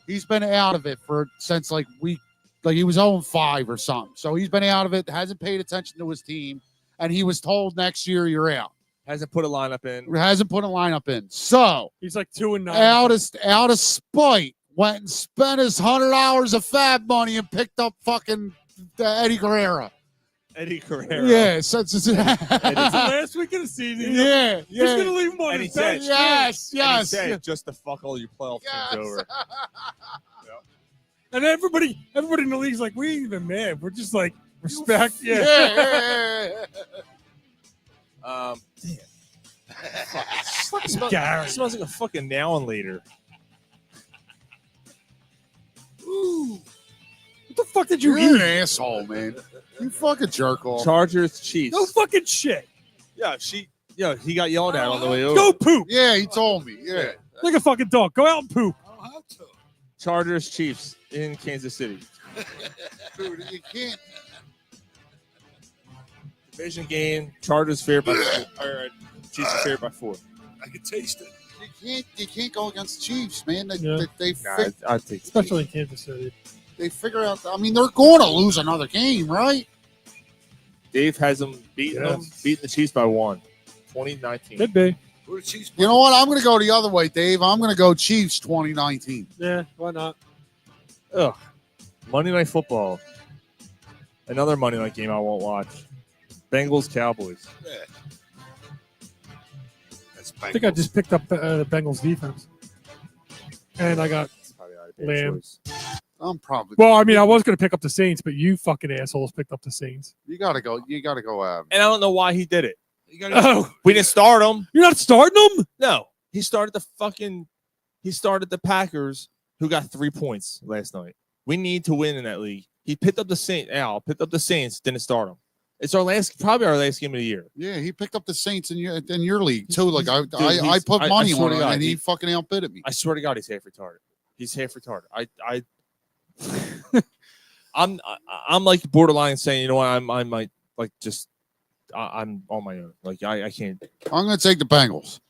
He's been out of it since like he was 0-5 or something. So he's been out of it, hasn't paid attention to his team, and he was told next year you're out. Hasn't put a lineup in. Hasn't put a lineup in. So He's like 2-9. out of spite, went and spent his $100 of fab money and picked up fucking Eddie Guerrero. Eddie Guerrero. Yeah, so it's It's the last week of the season. yeah, He's gonna yeah. leave him on And his he said- bench. Yes, And he yes. said, just to fuck all your playoff Yes. teams over. And everybody in the league's like, we ain't even mad. We're just like respect. Yeah, Yeah. yeah, yeah. Damn. Fucking Gary. Smells like a fucking now and later. Ooh. What the fuck did you You're an eat? asshole, man. You fucking jerk off. Chargers, Chiefs. No fucking shit. He got yelled at on the way over. Go poop. Yeah, he told me. Yeah. Like a fucking dog. Go out and poop. I don't have to. Chargers, Chiefs in Kansas City. Dude, you can't. Division game. Chargers favored by 4. Or, Chiefs are favored by 4. I can taste it. You can't go against the Chiefs, man. Yeah. Nah, I think Especially in Kansas City. They figure out. I mean, they're going to lose another game, right? Dave has them beating the Chiefs by 1. 2019. Could be. Who the Chiefs You know what? I'm going to go the other way, Dave. I'm going to go Chiefs 2019. Yeah, why not? Ugh. Monday Night Football. Another Monday Night game I won't watch. Bengals, Cowboys. Yeah. That's I think I just picked up the Bengals defense. And I got That's probably not a bad Lamb. choice. I'm probably. well, I mean, I was going to pick up the Saints, but you fucking assholes picked up the Saints. You got to go. You got to go. And I don't know why he did it. You gotta Oh, We didn't start him. you're not starting them? No. He started the Packers, who got 3 points last night. We need to win in that league. He picked up the Saints, didn't start him. It's probably our last game of the year. Yeah, he picked up the Saints in your league too. Like I he's- put I money swear on to him, God, and he he- fucking outbid me. I swear to God, he's half retarded. He's half retarded. I'm like borderline saying, you know what, I might like just I'm on my own. Like I can't. I'm going to take the Bengals.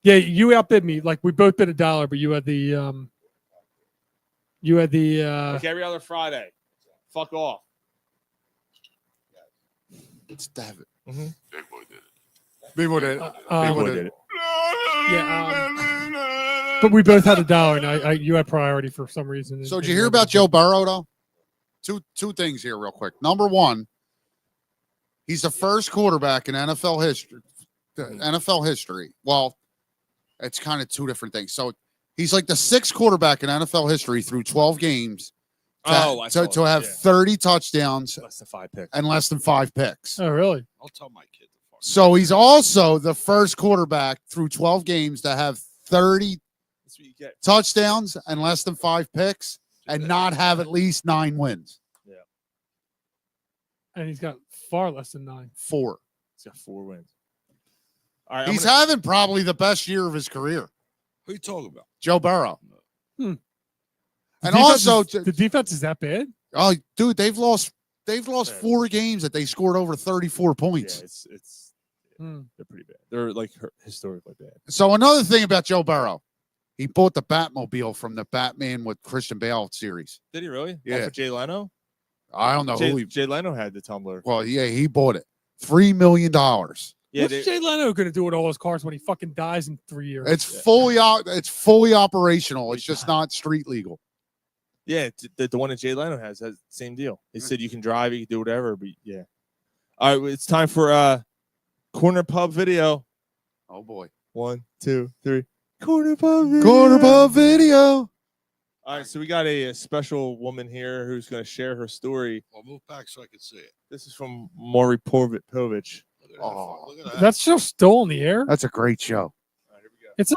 Yeah, you outbid me. Like we both bid $1, but you had the Like every other Friday. Fuck off. It's David. Mhm. Big boy did it. Big boy did. Big boy did it. but we both had $1, and you had priority for some reason. So did you hear about Joe Burrow though? Two things here, real quick. Number one, he's the first quarterback in NFL history. NFL history. Well, it's kind of two different things. So he's like the 6th quarterback in NFL history through 12 games I saw to that, have yeah. 30 touchdowns Less than 5 picks. and less than 5 picks. Oh, really? I'll tell my kid to fuck. So he's also the first quarterback through 12 games to have 30 you get touchdowns and less than 5 picks and not have at least 9 wins. And he's got far less than 9. 4. he's got 4 wins. All right, He's having probably the best year of his career. Who you talking about? Joe Burrow. The And defense also, the defense is that bad? oh, dude, they've lost 4 games that they scored over 34 yeah, points. it's Hmm. they're pretty bad. They're like historically bad. So another thing about Joe Burrow, he bought the Batmobile from the Batman with Christian Bale series. Did he really? Yeah. Off of Jay Leno. I don't know who he. Jay Leno had the tumbler. Well, yeah, he bought it. $3 million. Yeah, What's Jay Leno going to do with all those cars when he fucking dies in 3 years? It's fully out. It's fully operational. It's just not street legal. yeah. The one that Jay Leno has the same deal. He said you can drive, you can do whatever, but yeah. All right, it's time for corner pub video. Oh boy. 1, 2, 3. Corner pub video. Corner pub video. All right, so we got a special woman here who's going to share her story. Well, move back so I can see it. This is from Maury Povich. Look at that. Oh. Look at that. That's just still in the air. That's a great show. All right, here we go. It's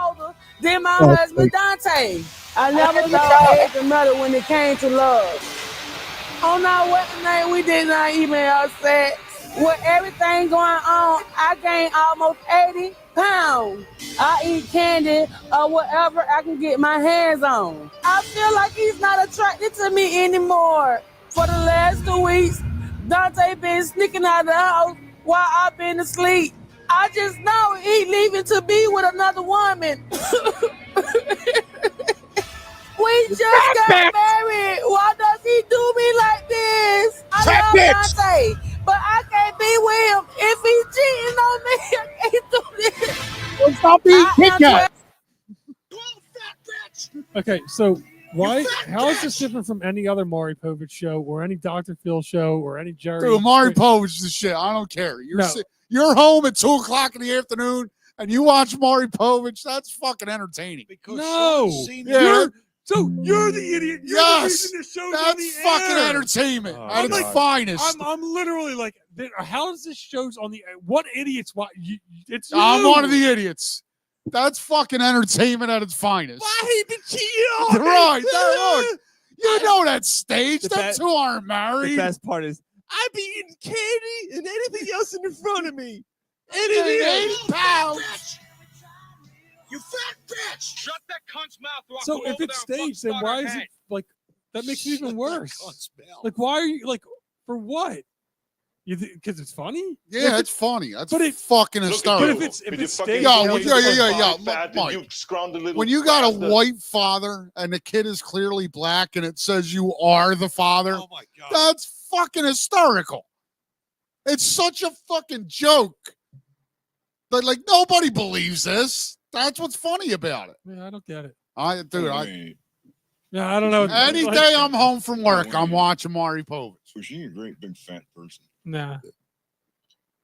Then my husband Dante. I never thought I had the metal when it came to love. On our wedding night, we did not even have sex. With everything going on, I gained almost 80 pounds. I eat candy or whatever I can get my hands on. I feel like he's not attracted to me anymore. For the last 2 weeks, Dante been sneaking out of the house while I've been asleep. I just know he leaving to be with another woman. We just got married. Why does he do me like this? I love Dante, but I can't be with him. If he's cheating on me, I can't do this. Stop being I am okay. So why? How is this different from any other Maury Povich show or any Dr. Phil show or any Jerry? Dude, Maury Povich is the shit. I don't care. No. You're home at 2:00 in the afternoon and you watch Maury Povich. That's fucking entertaining. Because No. Sean's seen Yeah. You're the idiot. You're Yes, the reason this show's on That's the fucking air. entertainment Oh, at its God. finest. I'm literally like, how is this show's on the? What idiots? Why? It's you. I'm one of the idiots. That's fucking entertainment at its finest. Why he been cheating on me? Right. Look, you know that's staged. The Them best- two aren't The married. best part is I be eating candy and anything else in front of me. Anything Anything 80 pounds. You fat bitch! Shut that cunt's mouth or I'll So come if over it's there and staged, then fuck why her is head. it like that? Makes it even worse. cunt's mouth. Like, why are you like for what? You because it's funny? Yeah, it's funny. That's But it- fucking Look at hysterical. But if it's With your staged, fucking Yo, you know, yeah. Mike, You scrawny little when you got a bastard. white father and the kid is clearly black and it says you are the father, Oh my god. that's fucking hysterical. It's such a fucking joke. But like nobody believes this. That's what's funny about it. Yeah, I don't get it. I Yeah, I don't know. any Like, day I'm home from work, I'm watching Maury Povich. So she's a great big fat person. Nah,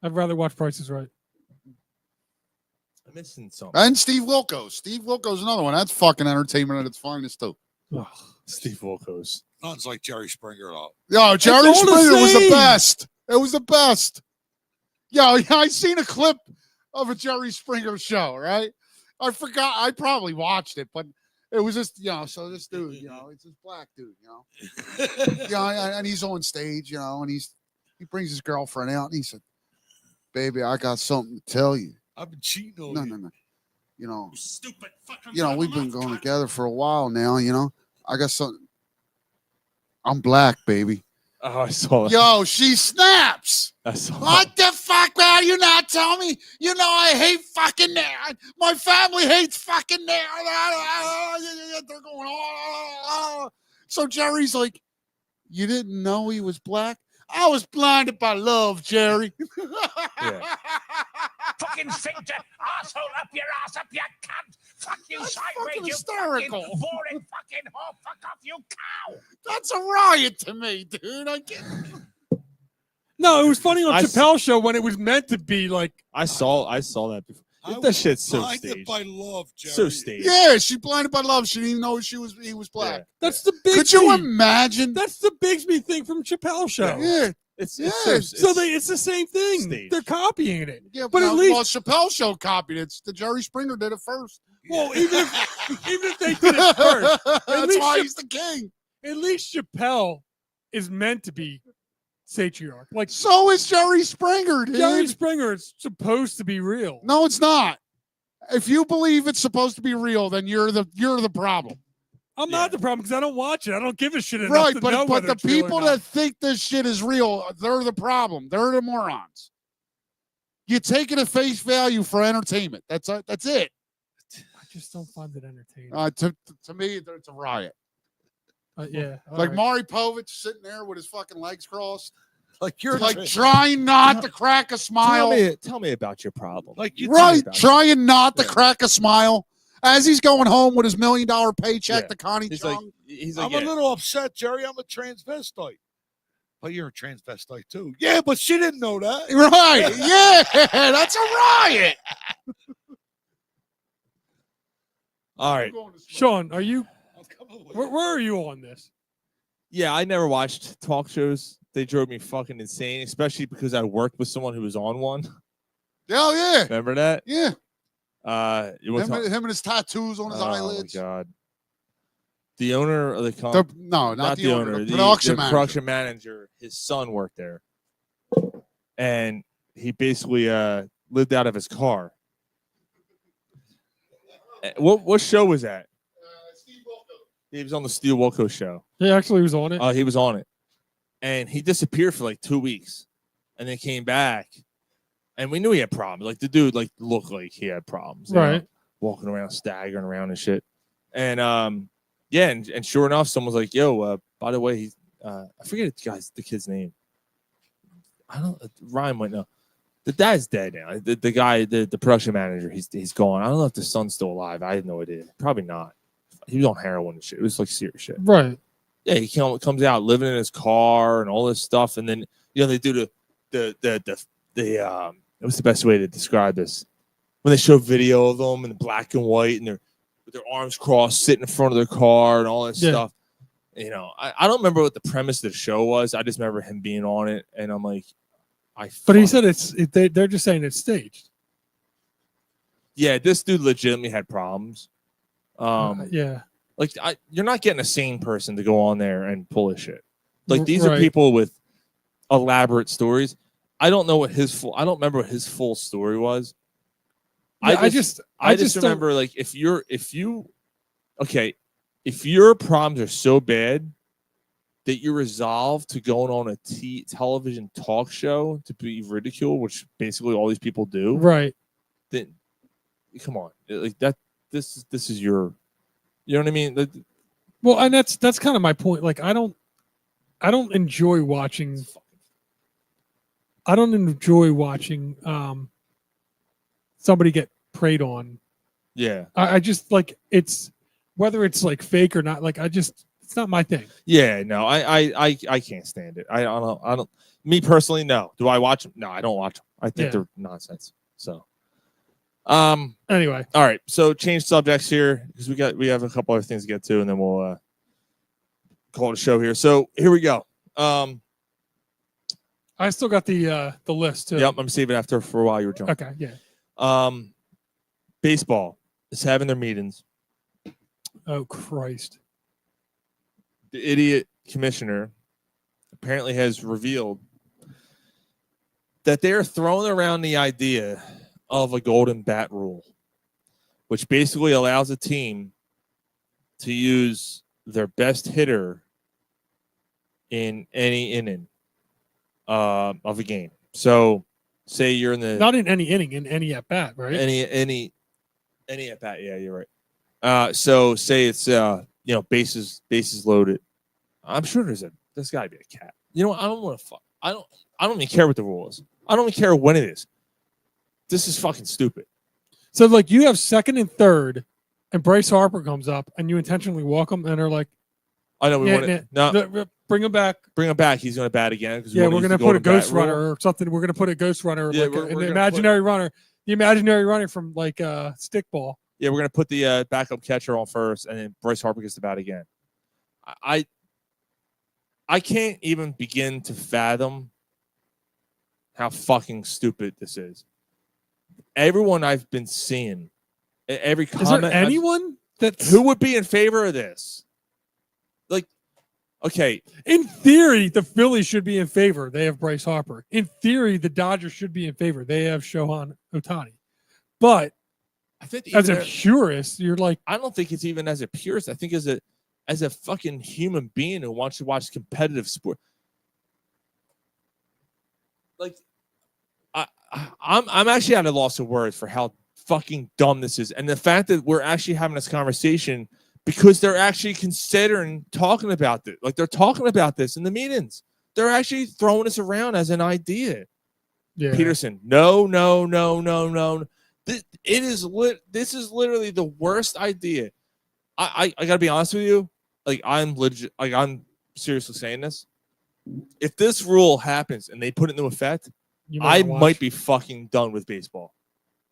I'd rather watch Price is Right. I'm missing something. And Steve Wilkos. Steve Wilkos, another one. That's fucking entertainment at its finest too. Ugh. Steve Wilkos. Nothing's like Jerry Springer at all. Yo, Jerry all the Springer was the same. best. It was the best. Yo, I seen a clip of a Jerry Springer show, right? I forgot. I probably watched it, but it was just, so this dude, it's this black dude, and he's on stage, and he brings his girlfriend out and he said, "Baby, I got something to tell you." I've been cheating on No, you. no, no. Stupid fucking We've been going together for a while now, I got something. I'm black, baby. Oh, I saw that. Yo, she snaps. I saw that. What the fuck, man? You not tell me? I hate fucking that. My family hates fucking that. They're going, oh. So Jerry's like, you didn't know he was black? I was blinded by love, Jerry. Yeah. fucking sink that asshole up your ass, up your cunt! Fuck you That's sideways, fucking you hysterical. fucking boring fucking whore! Fuck off, you cow! That's a riot to me, dude. I get No, it was funny on I Chappelle's show when it was meant to be like. I saw that before. I That was shit's so blinded staged. by love, Jerry. So staged. Yeah, she blinded by love. She didn't even know he was black. Yeah. That's the big. Could you imagine? That's the Bigsby thing from Chappelle's show. Yeah. It's Yeah, So it's the same thing. staged. They're copying it. Yeah, But at least- Chappelle show copied it. The Jerry Springer did it first. Well, even if they did it first, That's least why you- he's the king. at least Chappelle is meant to be satriarch. Like So is Jerry Springer, dude. Jerry Springer is supposed to be real. No, it's not. If you believe it's supposed to be real, then you're the problem. I'm not the problem because I don't watch it. I don't give a shit enough Right, to know but whether the it's real or people not. that think this shit is real, they're the problem. They're the morons. You take it at face value for entertainment. That's it. I just don't find it entertaining. To me, it's a riot. Yeah, all Like right. Maury Povich sitting there with his fucking legs crossed, Like you're like trying not to crack a smile. Tell me about your problem. like you Right, about it. trying not to Yeah. crack a smile as he's going home with his $1 million paycheck Yeah. to Connie He's like, Chung. he's I'm like, a yeah. little upset, Jerry. I'm a transvestite. But you're a transvestite too. Yeah, but she didn't know that. Right, yeah, that's a riot. All right. Sean, are you? I'm coming with Where are you on this? Yeah, I never watched talk shows. They drove me fucking insane, especially because I worked with someone who was on one. Oh yeah, Remember that? yeah. It was Him and his tattoos on his eyelids. Oh my god. The owner of the company. No, not the owner. The The production manager. production manager. His son worked there, and he basically lived out of his car. What show was that? He was on the Steve Wilkos show. He actually was on it. He was on it, and he disappeared for like 2 weeks, and then came back, and we knew he had problems. Like the dude, like looked like he had problems, you know, Right. walking around, staggering around and shit. And yeah, and sure enough, someone's like, "Yo, by the way, he's I forget the kid's name. I don't. Ryan might know. The dad's dead now. The guy, the production manager, he's gone. I don't know if the son's still alive. I had no idea. Probably not. He was on heroin and shit. It was like serious shit. Right. Yeah, he comes out living in his car and all this stuff, and then they do the what's the best way to describe this? When they show video of them in black and white, and they're with their arms crossed, sitting in front of their car and all that Yeah. stuff. I don't remember what the premise of the show was. I just remember him being on it, and I'm like, But he said they're just saying it's staged. yeah, this dude legitimately had problems. Yeah. Like you're not getting a sane person to go on there and pull his shit. Like these are Right. people with elaborate stories. I don't know what I don't remember what his full story was. Yeah, I just don't- remember like if your problems are so bad that you're resolved to going on a television talk show to be ridiculed, which basically all these people do, Right. then come on, like that. This is your, you know what I mean? Well, and that's kind of my point. Like I don't enjoy watching. I don't enjoy watching somebody get preyed on. Yeah, I just like it's whether it's like fake or not. Like it's not my thing. yeah. No, I can't stand it. I don't. Me personally, no. Do I watch them? No, I don't watch them. I think Yeah. they're nonsense. So, Anyway, all right. So change subjects here because we have a couple other things to get to, and then we'll call it a show here. So here we go. I still got the list too. Yep, I'm saving after for a while. You were jumping. Okay. Yeah. Baseball is having their meetings. Oh Christ. The idiot commissioner apparently has revealed that they are throwing around the idea of a golden bat rule, which basically allows a team to use their best hitter in any inning of a game. So, say you're in the Not in any inning, in any at bat, right? any at bat. Yeah, you're right. So say it's bases loaded. I'm sure there's got to be a cap. You know what? I don't want to fuck. I don't even care what the rule is. I don't even care when it is. This is fucking stupid. So like you have second and third, and Bryce Harper comes up, and you intentionally walk him, and they're like, I know we Yeah, want to no, bring him back. bring him back. He's going to bat again because Yeah, we're gonna put a ghost runner or something. We're gonna put a ghost runner, Yeah, like we're an gonna imaginary runner. The imaginary runner from like stickball. Yeah, we're going to put the backup catcher on first, and then Bryce Harper gets to bat again. I can't even begin to fathom how fucking stupid this is. Everyone I've been seeing Every Is comment. there anyone that's who would be in favor of this? Like, okay, in theory, the Phillies should be in favor. They have Bryce Harper. In theory, the Dodgers should be in favor. They have Shohei Ohtani. But I think as even a purist, you're like, I don't think it's even as a purist. I think as a fucking human being who wants to watch competitive sport. Like, I'm actually at a loss of words for how fucking dumb this is, and the fact that we're actually having this conversation because they're actually considering talking about this. Like, they're talking about this in the meetings. They're actually throwing this around as an idea. yeah, Peterson, no. This is literally the worst idea. I gotta be honest with you. Like, I'm seriously saying this. If this rule happens and they put it into effect, you I wanna watch. might be fucking done with baseball.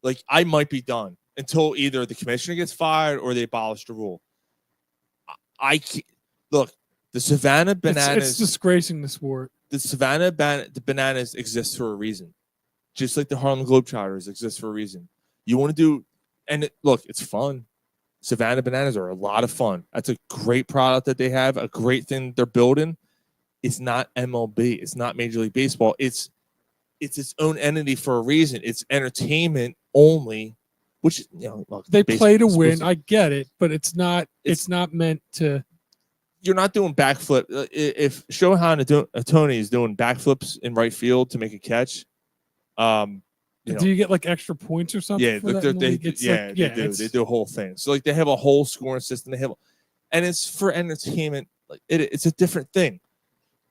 Like, I might be done until either the commissioner gets fired or they abolish the rule. I can't, look, the Savannah Bananas. It's disgracing the sport. The the Bananas exist for a reason, just like the Harlem Globetrotters exist for a reason. You want to do, and look, it's fun. Savannah Bananas are a lot of fun. That's a great product that they have, a great thing they're building. It's not MLB. It's not Major League Baseball. It's its own entity for a reason. It's entertainment only, which, you know, look, They play to baseball's win. supposed to- I get it, but it's not. It's not meant to. You're not doing backflip. If Shohei Ohtani is doing backflips in right field to make a catch, you know, Do you get like extra points or something? yeah, for look, that in the they league? It's yeah, like, they do. it's- They do a whole thing. So like they have a whole scoring system. They have, and it's for entertainment. Like it's a different thing.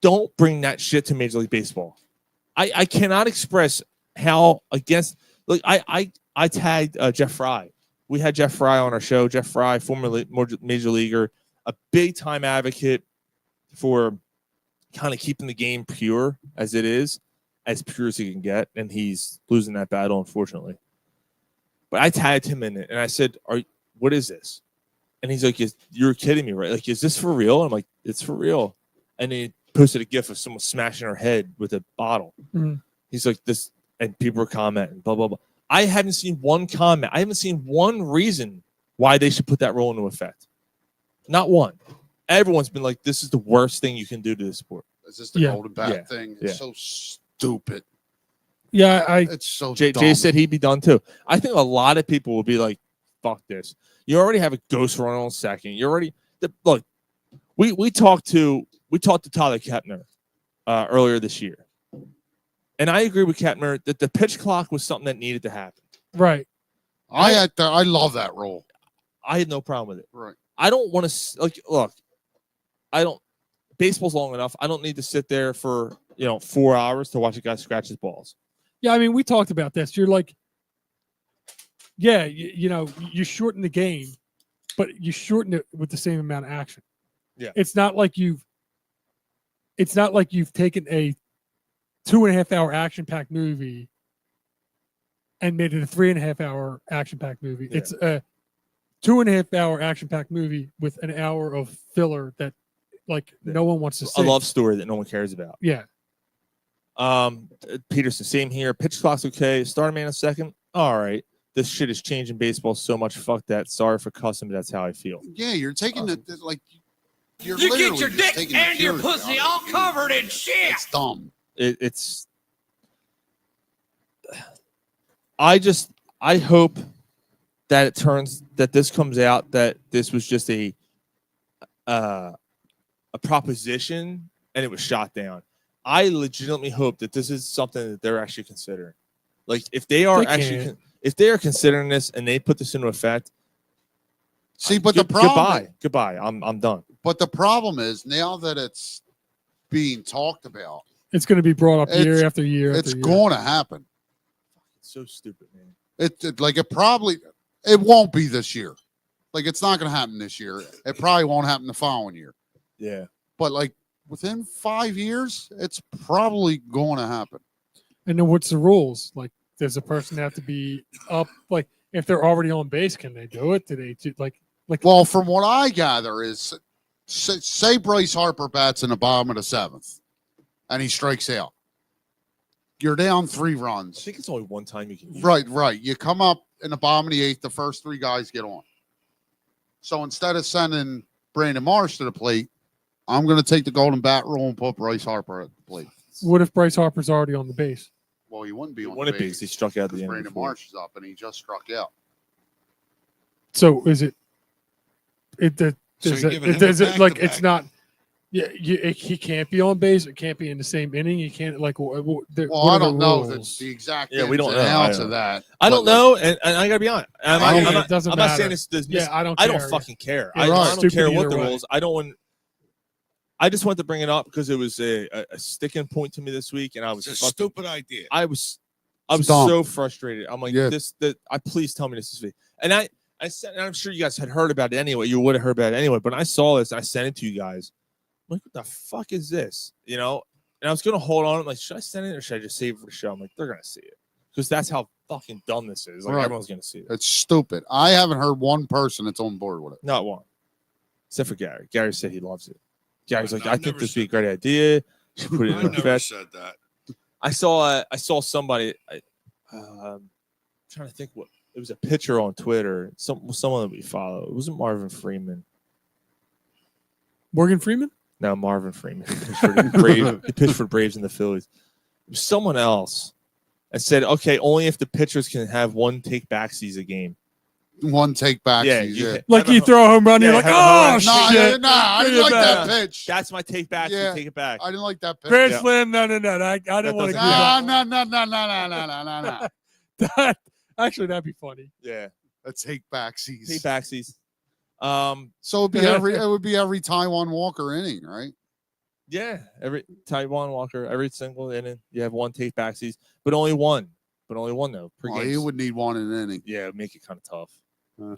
Don't bring that shit to Major League Baseball. I cannot express how against. Like I tagged Jeff Fry. We had Jeff Fry on our show. Jeff Fry, former major leaguer, a big time advocate for kind of keeping the game pure as it is, as pure as he can get, and he's losing that battle, unfortunately. But I tagged him in it, and I said, what is this? And he's like, you're kidding me, right? Like, is this for real? I'm like, it's for real. And he posted a gif of someone smashing her head with a bottle. Mhm. He's like, this, and people were commenting, blah, blah, blah. I haven't seen one comment. I haven't seen one reason why they should put that rule into effect. Not one. Everyone's been like, this is the worst thing you can do to the sport. Is this the Yeah. golden bat Yeah. thing? Yeah. It's so stupid. Yeah, It's so Jay dumb. said he'd be done too. I think a lot of people will be like, fuck this. You already have a ghost runner on second. You already look. We talked to Tyler Kepner earlier this year, and I agree with Kepner that the pitch clock was something that needed to happen. right. I love that rule. I had no problem with it. Right. I don't want to look. I don't. Baseball's long enough. I don't need to sit there for 4 hours to watch a guy scratch his balls. Yeah, I mean, we talked about this. You're like, yeah, you shorten the game, but you shorten it with the same amount of action. Yeah. It's not like you've taken a 2.5 hour action packed movie and made it a 3.5 hour action packed movie. Yeah. It's a 2.5 hour action packed movie with an hour of filler that no one wants to see. A love story that no one cares about. Yeah. Peterson, same here. Pitch clock's okay. Start man a second. All right. This shit is changing baseball so much. Fuck that. Sorry for cussing, but that's how I feel. Yeah, you're taking Uh-huh. the like. You're You literally get your just dick taking the and your purity pussy out all of it. covered in shit. It's dumb. It's. I hope that this comes out that this was just a proposition and it was shot down. I legitimately hope that this is something that they're actually considering. Like if they are if they are considering this and they put this into effect. See, but the problem. Goodbye. I'm done. But the problem is now that it's being talked about, It's going to be brought up year It's- after year. it's after year. going to happen. It's so stupid, man. It won't be this year. Like it's not going to happen this year. It probably won't happen the following year. Yeah. But like within 5 years, it's probably going to happen. And then what's the rules? Like, does a person have to be up? Like, if they're already on base, can they do it? Do they Well, from what I gather is, say Bryce Harper bats in the bottom of the seventh, and he strikes out. You're down 3 I runs. think it's only one time you can use Right. You come up in the bottom of the eighth, the first three guys get on. So instead of sending Brandon Marsh to the plate, I'm going to take the golden bat rule and put Bryce Harper at the plate. What if Bryce Harper's already on the base? Well, he wouldn't be on Wouldn't the it be? base 'Cause he struck out at the because end of the Brandon fourth. Marsh is up and he just struck out. So is it? Does So you're it, giving him does a it like back-to-back. it's not? Yeah, he can't be on base. It can't be in the same inning. He can't like. Well, I don't know the exact Yeah, we ins don't and know. I outs don't of that. I but, don't know, and I gotta be honest. I'm, I not- mean, I'm it not, doesn't I'm not matter. saying this. Yeah, I don't. I don't care. fucking care. Yeah, I right. don't Stupid care what either the way. rules. I don't want. I just wanted to bring it up because it was a sticking point to me this week, and I was It's a fucking, stupid idea. I was It's dumb. so frustrated. I'm like, Yeah. please tell me this is fake. And I said, and I'm sure you guys had heard about it anyway. You would have heard about it anyway. But I saw this, and I sent it to you guys. I'm like, what the fuck is this? You know? And I was gonna hold on. I'm like, should I send it or should I just save it for the show? I'm like, they're gonna see it because that's how fucking dumb this is. Like Right. everyone's gonna see it. It's stupid. I haven't heard one person that's on board with it. Not one, except for Gary. Gary said he loves it. Gary's like, I I think never this would be a said great idea. Should put it I in the never fest. said that. I saw somebody. Trying to think what it was, a picture on Twitter. Someone that we follow. It wasn't Marvin Freeman. Morgan Freeman. No, Marvin Freeman. He pitched for the Braves. He pitched for the Braves and the Phillies. It was someone else. And said, okay, only if the pitchers can have one take backsies a game. One take back. Yeah, Yeah, Like you throw a home run, you're Yeah, like, have a oh home Nah, shit! I didn't Bring it like back. that pitch. That's my take back. Yeah. Take it back. I didn't like that pitch. Grand Yeah. slam. No. I didn't want to doesn't do Nah, that. no. That- Actually, that'd be funny. Yeah, A take backsies. take backsies. So it would be every Taiwan Walker inning, right? Yeah, every Taiwan Walker, every single inning, you have one take backsies, but only one. But only one though per Well, game. he would need one in an inning. Yeah, make it kind of tough. Huh.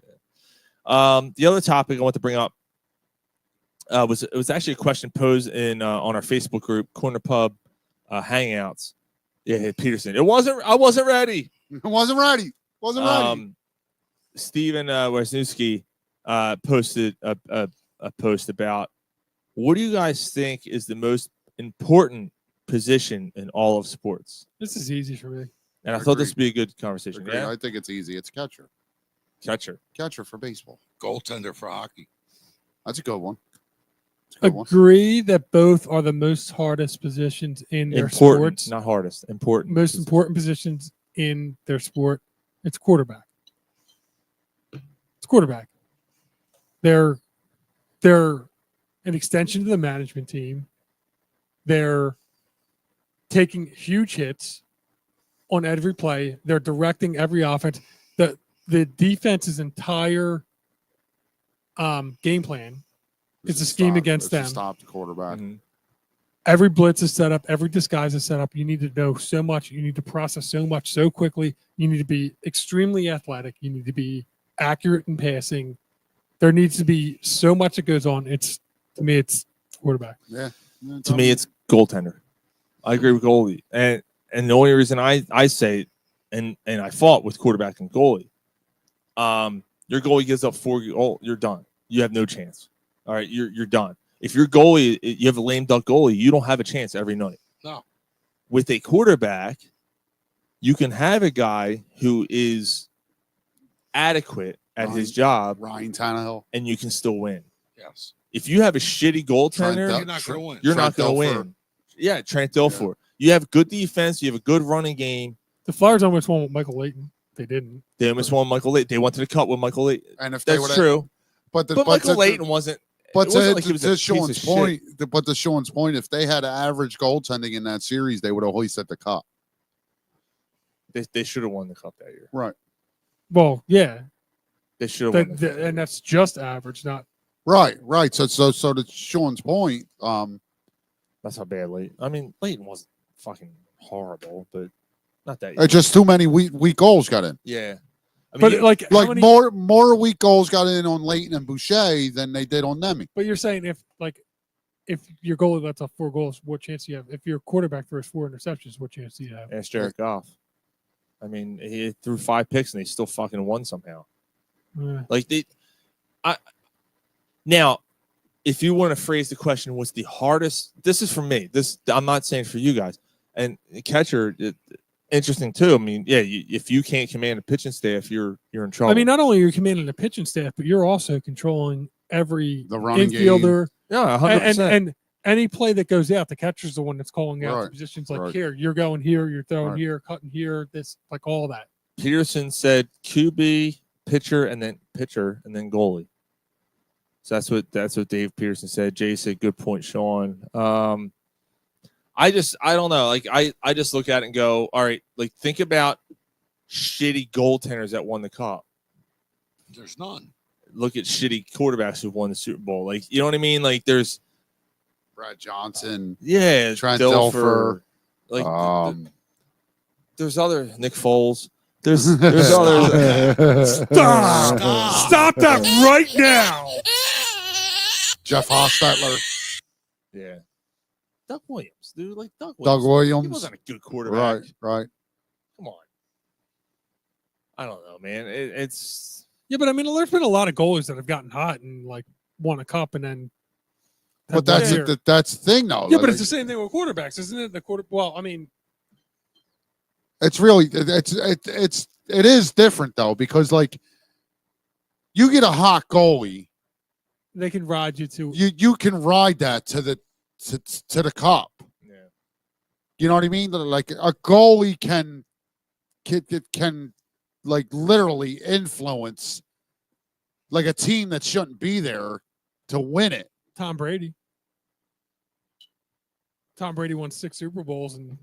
Yeah. The other topic I want to bring up was actually a question posed in on our Facebook group, Corner Pub Hangouts. Yeah, Peterson. I wasn't ready. Wasn't ready. Wasn't ready. Steven Wisniewski posted a post about what do you guys think is the most important position in all of sports? This is easy for me. And I thought this would be a good conversation. Agreed. Yeah, I think it's easy. It's catcher. catcher. Catcher for baseball. Goaltender for hockey. That's a good one. That's a good one. Agree that both are the most hardest positions in their Important, sports. not hardest. Important. Most important positions in their sport. It's quarterback. It's quarterback. They're an extension of the management team. They're taking huge hits on every play. They're directing every offense. The defense's entire game plan is a scheme against them. Stop the quarterback. Mhm. Every blitz is set up, every disguise is set up. You need to know so much. You need to process so much so quickly. You need to be extremely athletic. You need to be accurate in passing. There needs to be so much that goes on. To me, it's quarterback. Yeah. To me, it's goaltender. I agree with goalie, and the only reason I say, and I fought with quarterback and goalie. Your goalie gives up 4 goals, you're done. You have no chance. All right, you're done. If your goalie, you have a lame duck goalie, you don't have a chance every night. No. With a quarterback, you can have a guy who is adequate at his job, Ryan Tannehill. and you can still win. Yes. If you have a shitty goaltender, Trent You're not going to win. you're not Trent going to Dilfer. win. Yeah, Trent Dilfer. You have good defense. You have a good running game. The Flyers almost won with Michael Leighton. They didn't. They almost won Michael Leighton. They went to the cut with Michael Leighton. And if they would That's true. but Michael Leighton wasn't. But it wasn't to, like he was a to piece of Sean's shit. point, but to Sean's point, if they had average goaltending in that series, they would have hoisted the cup. They should have won the cup that year. Right. Well, yeah. They should have won. The cup. And that's just average, not Right. So to Sean's point, That's how bad Leighton. I mean, Leighton wasn't fucking horrible, but not that. it's just too many weak goals got in. Yeah. I mean, but you- like how Like many- more weak goals got in on Leighton and Boucher than they did on Nemi. But you're saying if your goalie lets off 4 goals, what chance do you have? If your quarterback throws 4 interceptions, what chance do you have? ask Jared Goff. I mean, he threw 5 picks and they still fucking won somehow. Like now, if you want to phrase the question, what's the hardest? This is for me. This I'm not saying for you guys. And catcher, interesting too. I mean, yeah, if you can't command a pitching staff, you're in trouble. I mean, not only are you commanding the pitching staff, but you're also controlling every The running infielder. yeah, 100%. And any play that goes out, the catcher's the one that's calling out the Right, positions. Like right. here, you're going here, you're throwing Right. here, cutting here. This, like all that. Peterson said QB, pitcher, and then goalie. So that's what Dave Peterson said. Jay said, good point, Sean. I don't know. Like I just look at it and go, all right, like think about shitty goaltenders that won the cup. There's none. Look at shitty quarterbacks who won the Super Bowl. Like, you know what I mean? Like there's Brad Johnson, yeah, Trent Dilfer, like there's other Nick Foles. There's others. Stop that right now. Jeff Hostetler, Yeah. Doug Williams, dude. Like Doug Williams. Doug He Williams. wasn't a good quarterback. Right. Come on. I don't know, man. It's Yeah, but I mean, there's been a lot of goalies that have gotten hot and like won a cup and then. But that's the thing, though. Yeah, but Like, it's the same thing with quarterbacks, isn't it? Well, I mean, it's really it is different though, because like you get a hot goalie, they can ride you to. you can ride that to the cup. yeah. You know what I mean? Like a goalie can like literally influence like a team that shouldn't be there to win it. Tom Brady. Tom Brady won 6 Super Bowls and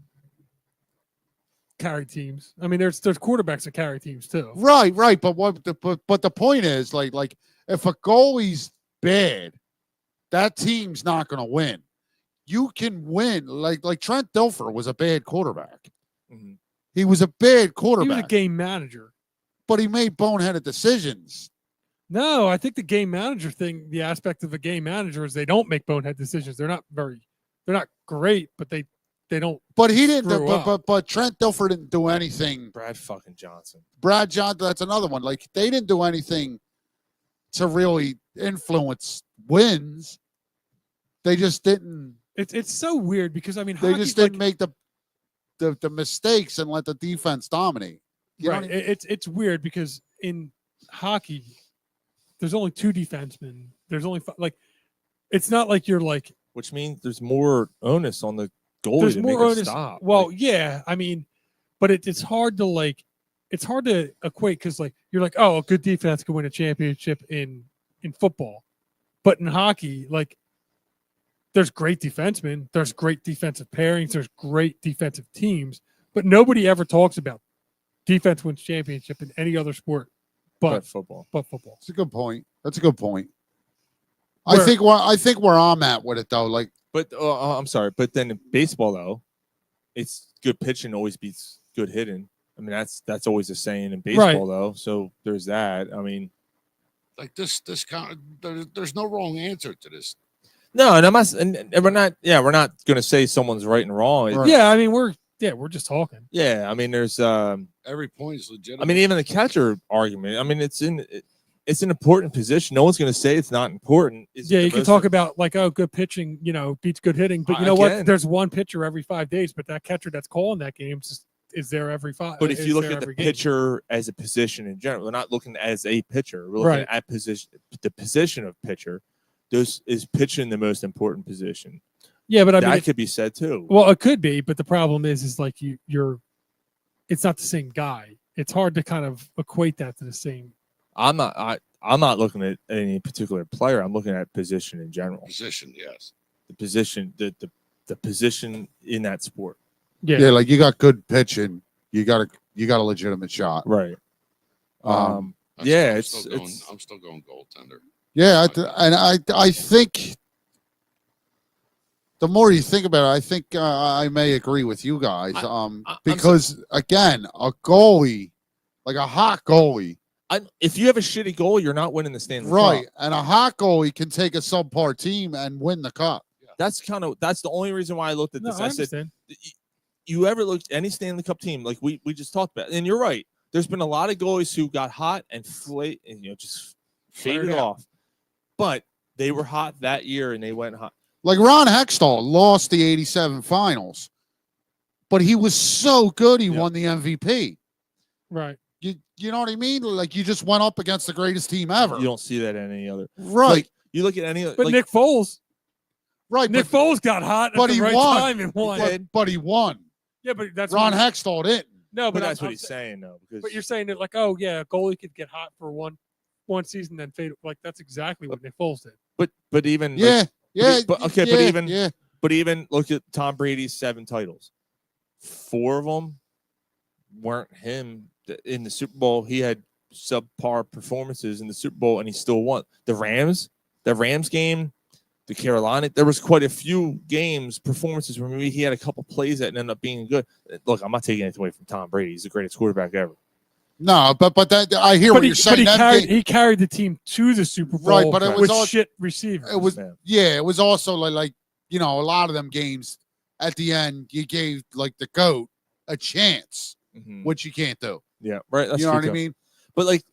carried teams. I mean, there's quarterbacks that carry teams too. Right. But the point is like if a goalie's bad, that team's not going to win. You can win. Like Trent Dilfer was a bad quarterback. Mhm. He was a bad He quarterback, was a game manager. but he made boneheaded decisions. No, I think the game manager thing, the aspect of a game manager is they don't make bonehead decisions. They're not great, but they don't. But he didn't. Screw up. But Trent Dilfer didn't do anything. Brad fucking Johnson. Brad Johnson, that's another one. Like they didn't do anything to really influence wins. They just didn't. It's so weird because I mean, They hockey, just didn't like, make the mistakes and let the defense dominate. You know right. what I mean? It's weird because in hockey, there's only 2 defensemen. There's only like, it's not like you're like Which means there's more onus on the goalie there's to more make it onus. stop. Well, Like, yeah, I mean, but it's hard to like, it's hard to equate because like you're like, oh, a good defense can win a championship in football, but in hockey, like there's great defensemen, there's great defensive pairings, there's great defensive teams, but nobody ever talks about defense wins championship in any other sport but football. but football. That's a good point. That's a good point. Where- I think where I'm at with it though, like But I'm sorry, but then in baseball though, it's good pitching always beats good hitting. I mean, that's always a saying in baseball though. So there's that. I mean, Like this kind of, there's no wrong answer to this. no, and I'm not, and we're not. Yeah, we're not going to say someone's right and wrong. Right. Yeah, I mean we're just talking. Yeah, I mean, there's. Every point is legitimate. I mean, even the catcher argument. I mean, it's an important position. No one's going to say it's not important. It's Yeah, the you can most- talk about like, oh, good pitching, beats good hitting. But you know Again. what? There's one pitcher every 5 days, but that catcher that's calling that game is there every 5. But if is you look there at the every game. pitcher as a position in general, we're not looking as a pitcher. We're looking Right. at the position of pitcher. This is pitching the most important position. Yeah, but I mean, that could be said too. well, it could be, but the problem is like it's not the same guy. It's hard to kind of equate that to the same. I'm not looking at any particular player. I'm looking at position in general. position, yes. The position, the position in that sport. yeah, like you got good pitching, you got a legitimate shot. Right. Um, Yeah, I'm it's- still going, it's- I'm still going goaltender. Yeah, I think the more you think about it, I think I may agree with you guys. I'm Because again, a goalie, like a hot goalie, If you have a shitty goal, you're not winning the Stanley right? Cup. And a hot goalie can take a subpar team and win the cup. That's the only reason why I looked at No, this. I I said, understand. you ever looked at any Stanley Cup team like we just talked about? And you're right. There's been a lot of goalies who got hot and just faded Flared out. off. But they were hot that year and they went hot. Like Ron Hextall lost the '87 finals, but he was so good he Yeah. won the MVP. Right. You know what I mean? Like you just went up against the greatest team ever. You don't see that in any other. Right. Like, you look at any other. But like, Nick Foles, Right. Nick Foles got hot at but the he right won. time and won. but he won. Yeah, but that's Ron what Hextall didn't. no, but but that's I'm what he's saying though. Because But you're saying that like, oh yeah, a goalie could get hot for one season, then fade. Like that's exactly what Nick Foles did. but even like, Yeah. Yeah. but- okay, yeah, but even- yeah. But even look at Tom Brady's 7 titles. 4 of them weren't him. In the Super Bowl, he had subpar performances in the Super Bowl, and he still won. The Rams game, the Carolina, there was quite a few performances where maybe he had a couple plays that ended up being good. Look, I'm not taking anything away from Tom Brady. He's the greatest quarterback ever. No, but that I hear what you're saying. He carried the team to the Super Bowl, Right, but it was with all- shit receivers. It was Yeah. it was also like a lot of them games at the end you gave like the GOAT a chance, Mhm. which you can't do. Yeah, right. That's you know true what I too. mean? But like,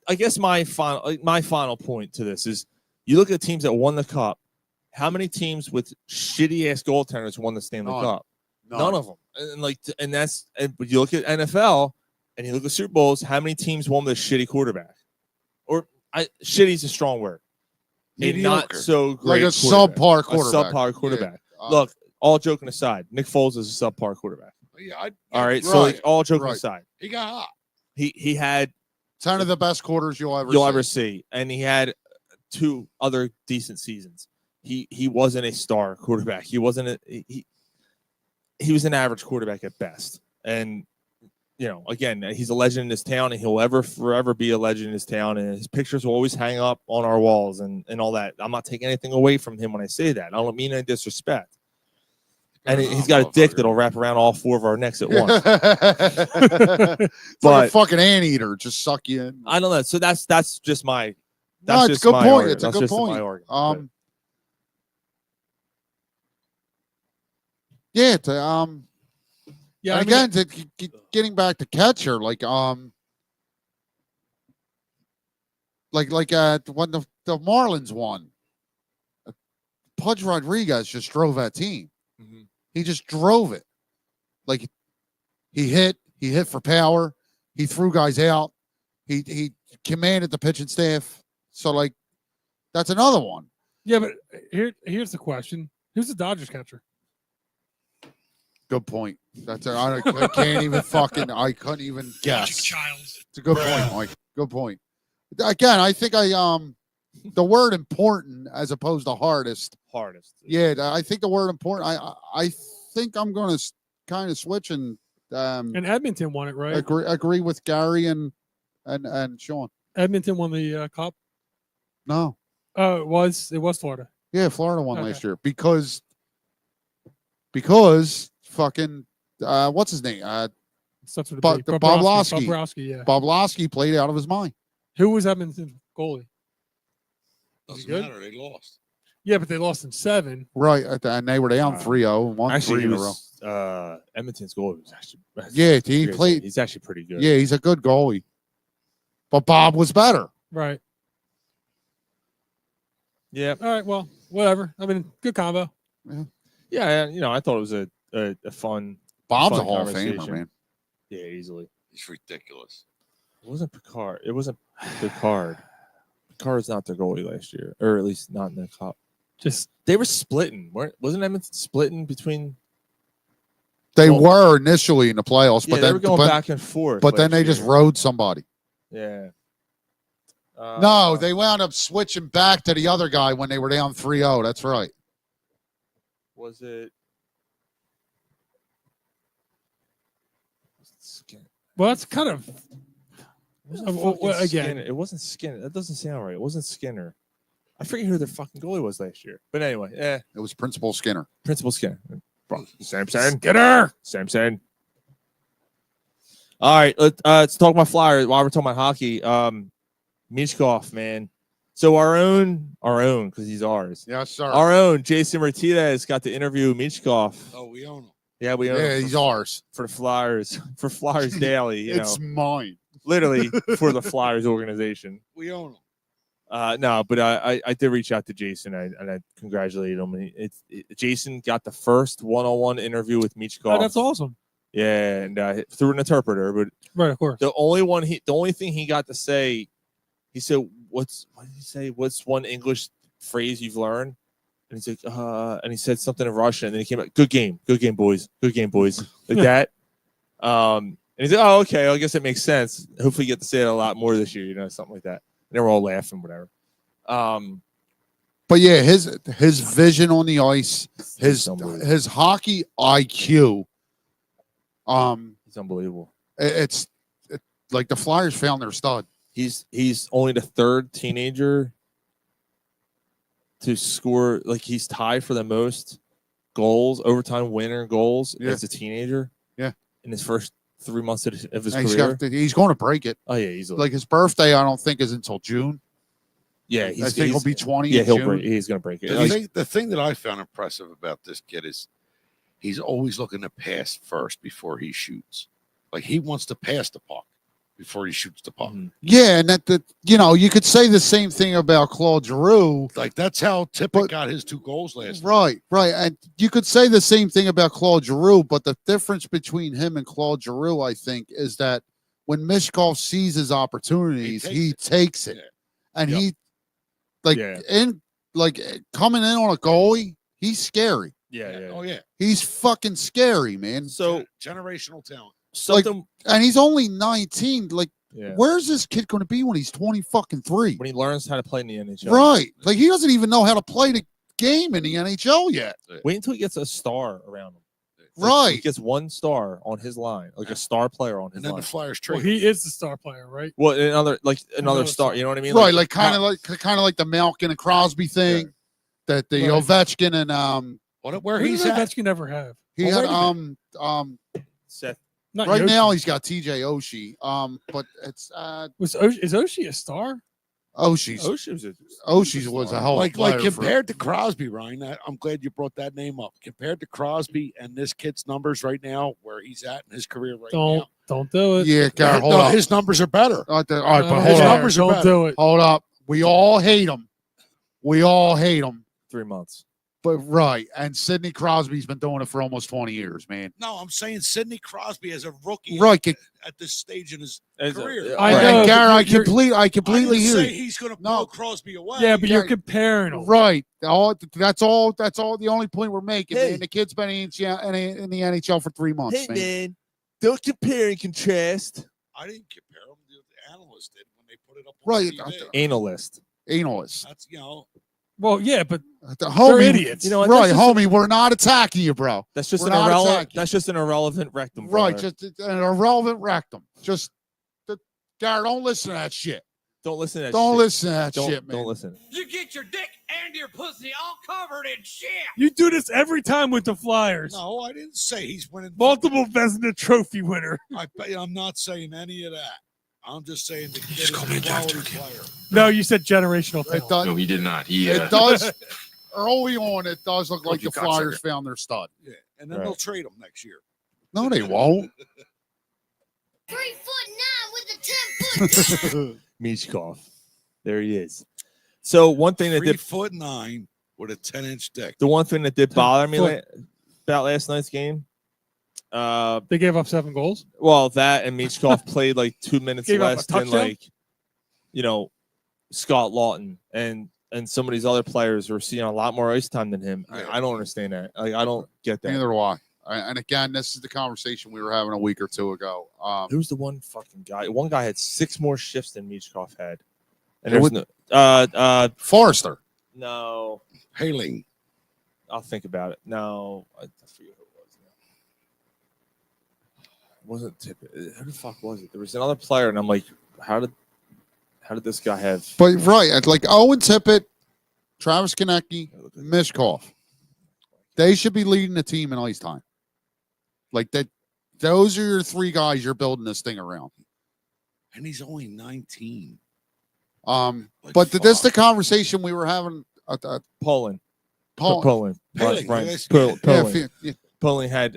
I guess my final point to this is: you look at teams that won the cup. How many teams with shitty ass goaltenders won the Stanley None. Cup? None of them. But you look at NFL and you look at Super Bowls. How many teams won with a shitty quarterback? Shitty is a strong word. A not Mediocre. so Like great a subpar quarterback. A subpar quarterback. Yeah. Look, all joking aside, Nick Foles is a subpar quarterback. Yeah, All right, so like Right, all joking right. aside, he got hot. he had 10 of the best quarters you'll ever see. see. And he had 2 other decent seasons. He wasn't a star quarterback. He wasn't he was an average quarterback at best. And again, he's a legend in his town, and he'll forever be a legend in his town. And his pictures will always hang up on our walls and all that. I'm not taking anything away from him when I say that. I don't mean any disrespect. And he's got a dick that'll wrap around all 4 of our necks at once. It's like But- a fucking anteater, just suck you in. I don't know. So that's just my. No, it's a good my point. argument. It's a That's good just my point. argument. Yeah, yeah, and again, getting back to catcher, like when the Marlins won, Pudge Rodriguez just drove that team. Mhm. He just drove it. Like he hit for power. He threw guys out. He commanded the pitching staff. So like that's another one. yeah, but here's the question: who's the Dodgers catcher? Good point. I can't even I couldn't even guess. It's a good point, Mike. Good point. Again, I think the word important as opposed to hardest. Yeah, I think the word important. I think I'm going to kind of switch and And Edmonton won it, right? agree with Gary and Sean. Edmonton won the Cup. No, Oh, it was Florida. yeah, Florida won Okay. last year because fucking what's his name? Starts with a Bob- B. the Bobrovsky. Bobrovsky. Bobrovsky, yeah. Bobrovsky played out of his mind. Who was Edmonton's goalie? Doesn't good? matter. They lost. Yeah, but they lost in 7. Right, and they were down 3-0 and won Actually, 3 he in a row. was Edmonton's goal was actually Yeah, he played. He's actually pretty good. Yeah, he's a good goalie. But Bob was better. Right. Yeah. All right. Well, whatever. I mean, good combo. Yeah. I thought it was a fun. Bob's fun a Hall of Famer, conversation. man. Yeah, easily. It's ridiculous. It wasn't Picard. It wasn't Picard. Picard's not their goalie last year, or at least not in the cup. Just They were splitting. Wasn't Edmonton splitting between? They Well- were initially in the playoffs, Yeah, but they then were going but, back and forth. but then last they just year. rode somebody. Yeah. No, they wound up switching back to the other guy when they were down 3-0. That's right. Was it? Skinner? well, that's kind of It wasn't well, fucking again- Skinner. It wasn't Skinner. That doesn't sound right. It wasn't Skinner. I forget who their fucking goalie was last year. But anyway, It was Principal Skinner. Principal Skinner. Samson. Skinner. Samson. All right, let's talk about Flyers while we're talking about hockey. Michkov, man. So our own, because he's ours. Yes, sir. Our own Jason Martinez got to interview Michkov. Oh, we own them. Yeah, we own Yeah, him he's for, ours. for the Flyers, for Flyers Daily. You It's know, mine. literally for the Flyers organization. We own them. No, but I did reach out to Jason and I congratulated him. Jason got the first one-on-one interview with Michkov. Oh, that's awesome. Yeah, and through an interpreter. But Right, of course. the only thing he got to say, he said, what did he say? What's one English phrase you've learned? And he's like, and he said something in Russian, and then he came out, good game, boys, like that. And he's like, oh, okay, I guess it makes sense. Hopefully, you get to say it a lot more this year, something like that. And they were all laughing, whatever. But yeah, his vision on the ice, his hockey IQ, it's unbelievable. It's like the Flyers found their stud. He's only the third teenager to score. Like, he's tied for the most goals, overtime winner goals as a teenager. Yeah, in his first 3 months of his career. He's going to break it. Oh yeah, easily. Like his birthday, I don't think is until June. Yeah, I think he'll be 20. Yeah, in June. he's going to break it. The thing that I found impressive about this kid is he's always looking to pass first before he shoots. Like, he wants to pass the puck before he shoots the puck. Mm-hmm. Yeah, and you could say the same thing about Claude Giroux. Like, that's how Tippett got his 2 goals last night. Right. And you could say the same thing about Claude Giroux, but the difference between him and Claude Giroux, I think, is that when Mishkov sees his opportunities, he takes it. And he coming in on a goalie, he's scary. Yeah. Oh yeah. He's fucking scary, man. So generational talent. And he's only 19. Like, yeah. Where's this kid going to be when he's 20-3? When he learns how to play in the NHL. Right. Like, he doesn't even know how to play the game in the NHL yet. Wait until he gets a star around him. Right. He gets 1 star on his line, like a star player on his and then line. the Flyers trade. Well, he is the star player, right? Well, another star. You know what I mean? Right. Like kind of like the Malkin and Crosby thing, that the Ovechkin and where Who he's did at. Ovechkin ever have? He Well, had Seth. Not right Yoshi. now he's got TJ Oshie. But it's is Oshie a star? Oshie's was a hell of a player compared to Crosby, Ryan. I'm glad you brought that name up. Compared to Crosby and this kid's numbers right now, where he's at in his career right now. Don't do it. Yeah, Garrett, hold up. His numbers are better. All right, but hold his up. numbers are Don't better. do it. Hold up. We all hate him. 3 months. But right, and Sidney Crosby's been doing it for almost 20 years, man. No, I'm saying Sidney Crosby as a rookie Right. at this stage in his As a- career. I Right. know, And Garrett, I but completely I hear didn't say you. he's going to blow Crosby away. Yeah, but you're comparing them. Right. That's all the only point we're making, Hey. man. The kid's been in the NHL for 3 months, man. Don't compare and contrast. I didn't compare him. The analysts did when they put it up on Right. TV. Analyst. Analyst. That's, Well, yeah, but The homie, they're idiots. You know what? Right, That's just- homie, we're not attacking you, bro. That's just We're an not irrelevant. attacking. That's just an irrelevant rectum. Right, brother. just an irrelevant rectum. Garrett, don't listen to that shit. Don't listen to that. Don't shit. listen to that Don't, shit, man. Don't listen. You get your dick and your pussy all covered in shit. you do this every time with the Flyers. No, I didn't say he's winning. Multiple Vezina Trophy winner. I'm not saying any of that. I'm just saying the kid is a quality player. No, you said generational It talent. does, he did not. it does early on, it does look like you the Flyers cocksucker. found their stud. Yeah, and then they'll trade him next year. No, they won't. 3'9" with a 10-foot. Michkov. There he is. So one thing that 3'9" with a 10-inch dick. the one thing that did bother me foot. about last night's game, They gave up 7 goals. well, that and Michkov played like 2 minutes Gave up a less than touchdown? Scott Lawton and some of these other players were seeing a lot more ice time than him. Yeah. I don't understand that. Like, I don't get that. Neither do I. And again, this is the conversation we were having a week or two ago. Who's the one fucking guy? One guy had 6 more shifts than Michkov had. And Who there's would- no Forrester. no. Hailing. I'll think about it. No, I forget who it was now. It wasn't Tippett. Who the fuck was it? There was another player, and I'm like, how did this guy have? But right, it's like Owen Tippett, Travis Konecny, Mishkov. They should be leading the team in ice time. Like that. Those are your 3 guys you're building this thing around. And he's only 19. But Like, this the fuck. conversation we were having. Poland. Paul, Poland. Hailing, Brian. yes. Poland. yeah, yeah, Poland had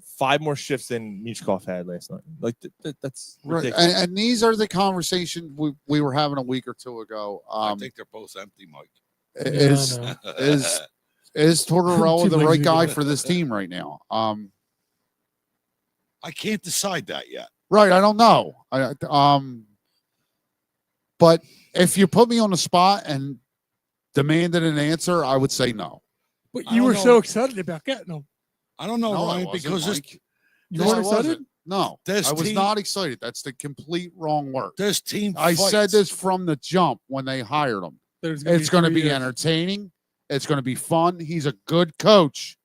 5 more shifts than Michkov had last night. Like that's right. ridiculous. And these are the conversations we were having a week or two ago. I think they're both empty, Mike. Is Yeah, I know. is Tortorella Too the lazy right to guy do for this team right now? I can't decide that yet. Right, I don't know. But if you put me on the spot and demanded an answer, I would say no. But I you don't were know. so excited about getting them. I don't know, No, I Ryan, wasn't, because Mike. You No, weren't I excited? wasn't. No, This I was team- not excited. That's the complete wrong word. this team I said fights. this from the jump when they hired him. There's It's going to 3 be years. entertaining. It's going to be fun. He's a good coach,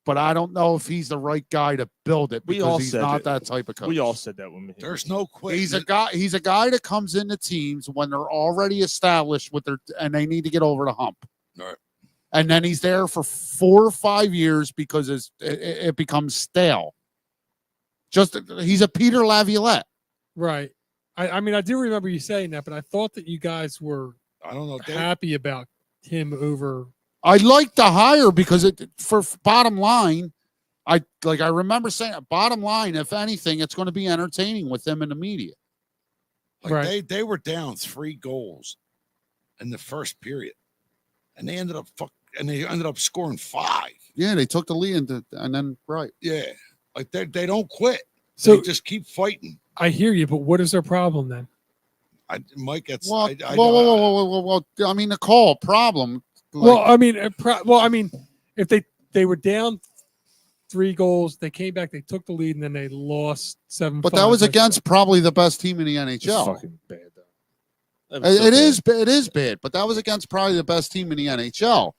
but I don't know if he's the right guy to build it We all because he's said not that. that type of coach. We all said that when we. There's no question. He's a guy that comes into teams when they're already established with and they need to get over the hump. Right. And then he's there for 4 or 5 years because it becomes stale. He's a Peter Laviolette. Right. I mean, I do remember you saying that, but I thought that you guys were I don't know. happy about him over. I like the hire because for bottom line, I remember saying bottom line, if anything, it's going to be entertaining with them in the media. Like Right. they were down 3 goals in the first period, and they ended up scoring 5. Yeah, they took the lead and then right. Yeah, like they don't quit. So They just keep fighting. I hear you, but what is their problem then? Mike, it's Well, I, whoa. I mean, the call problem. Well, I mean, if they were down 3 goals, they came back, they took the lead, and then they lost 7. But that was against probably the best team in the It's NHL. fucking bad though. That was so It is bad, but that was against probably the best team in the NHL.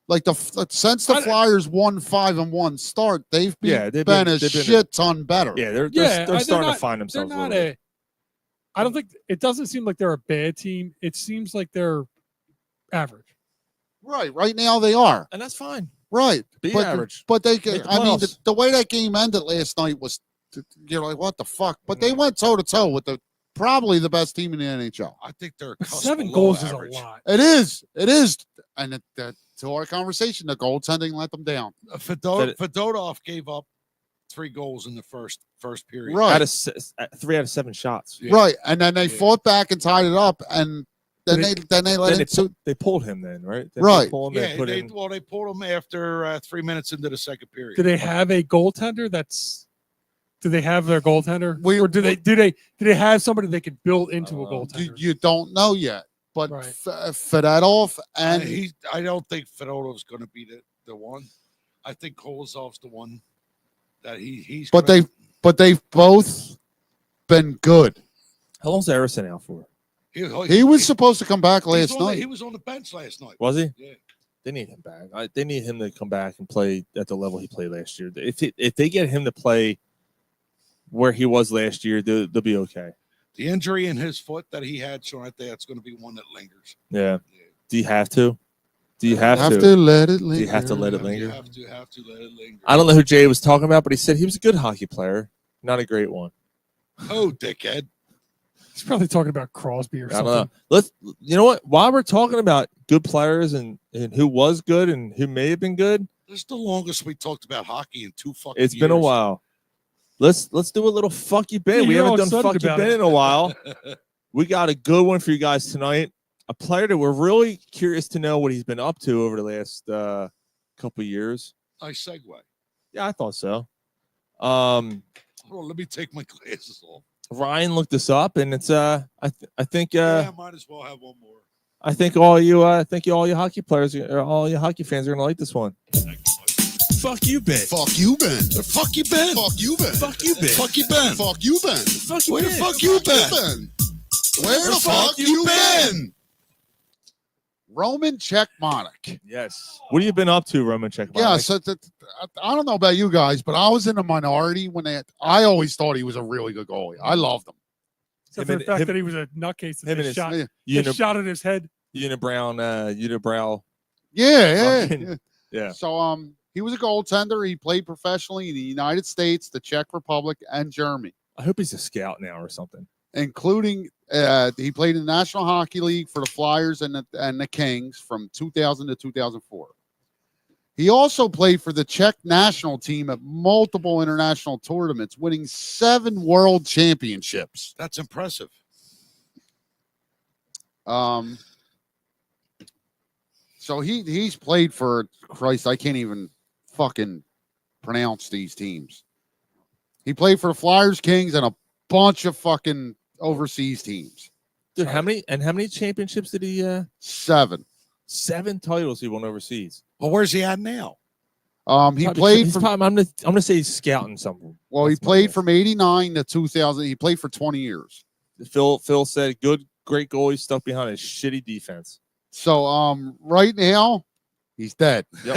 Like since the Flyers won 5-1 start, they've been they've been a shit ton better. Yeah, they're they're starting not- to find They're themselves. not a little bit. I don't think it doesn't seem like they're a bad team. It seems like they're average. Right. Right now they are. And that's fine. Right. Be but, average. But they Make can. the I mean, playoffs. the way that game ended last night was, you're like, what the fuck? But they went toe to toe with probably the best team in the NHL. I think they're But cusp 7 below goals average. is a lot. It is, and to our conversation, the goaltending let them down. Fedotov gave up 3 goals in the first period. Right. Out of 3 out of 7 shots. Yeah. Right, and then they Yeah. fought back and tied it up, and then they let Then it. they pulled him then, right? Didn't they Right. pull him, they Yeah, put they in- pulled him after 3 minutes into the second period. Do they have a goaltender do they have their goaltender? We- Or do they have somebody they could build into a goaltender? You don't know yet, but Right. Fedotov and I don't think Fedotov's going to be the one. I think Kolozov's the one that he's. but gonna- they've both been good. How long's Harrison out for? He was supposed to come back last night. He was on the bench last night. Was he? Yeah. They need him back. They need him to come back and play at the level he played last year. If they get him to play where he was last year, they'll be okay. The injury in his foot that he had, so I think that's going to be one that lingers. Yeah. Do you have to? Do you have, have to? to let it Do linger. you have to let it linger? You have to let it linger. I don't know who Jay was talking about, but he said he was a good hockey player, not a great one. Oh, dickhead! He's probably talking about Crosby or I don't something. know. You know what? While we're talking about good players and who was good and who may have been good, This is the longest we talked about hockey in 2 fucking it's been a years. while. Let's do a little fuck you Ben. Yeah, We you're haven't all done excited fuck you about Ben it. in a while. We got a good one for you guys tonight. A player that we're really curious to know what he's been up to over the last couple of years. Nice segue. Yeah, I thought so. Hold on, let me take my glasses off. Ryan looked this up, and it's I think Yeah, might as well have one more. I think all you hockey players or all you hockey fans are gonna like this one. Fuck you, Ben. Fuck you, Ben. Fuck you, Ben. Fuck you, Ben. Fuck you, Ben. Fuck you, Ben. Fuck you, Ben. Fuck you, Where the Ben. fuck you been? Where the fuck you been? Roman Czechmanek. Yes. What have you been up to, Roman Czechmanek? Yeah, so I don't know about you guys, but I was in the minority when I always thought he was a really good goalie. I loved him. Except Him for the and- fact that he was a nutcase him and that his- shot, Yeah, they shot at his head. Unibrow. yeah. Fucking- yeah. So he was a goaltender. He played professionally in the United States, the Czech Republic, and Germany, I hope he's a scout now or something. including he played in the National Hockey League for the Flyers and the Kings from 2000 to 2004. He also played for the Czech national team at multiple international tournaments, winning 7 world championships. That's impressive. So he's played for Christ. I can't even fucking pronounce these teams. He played for the Flyers, Kings, and a bunch of fucking overseas teams. Dude, how many championships did he? 7. 7 titles he won overseas. Well, where's he at now? He Probably- played he's from probably- I'm gonna say he's scouting something. well, he That's my played guess. from 89 to 2000. He played for 20 years. Phil said great goalie stuck behind a shitty defense. So right now he's dead. Yep.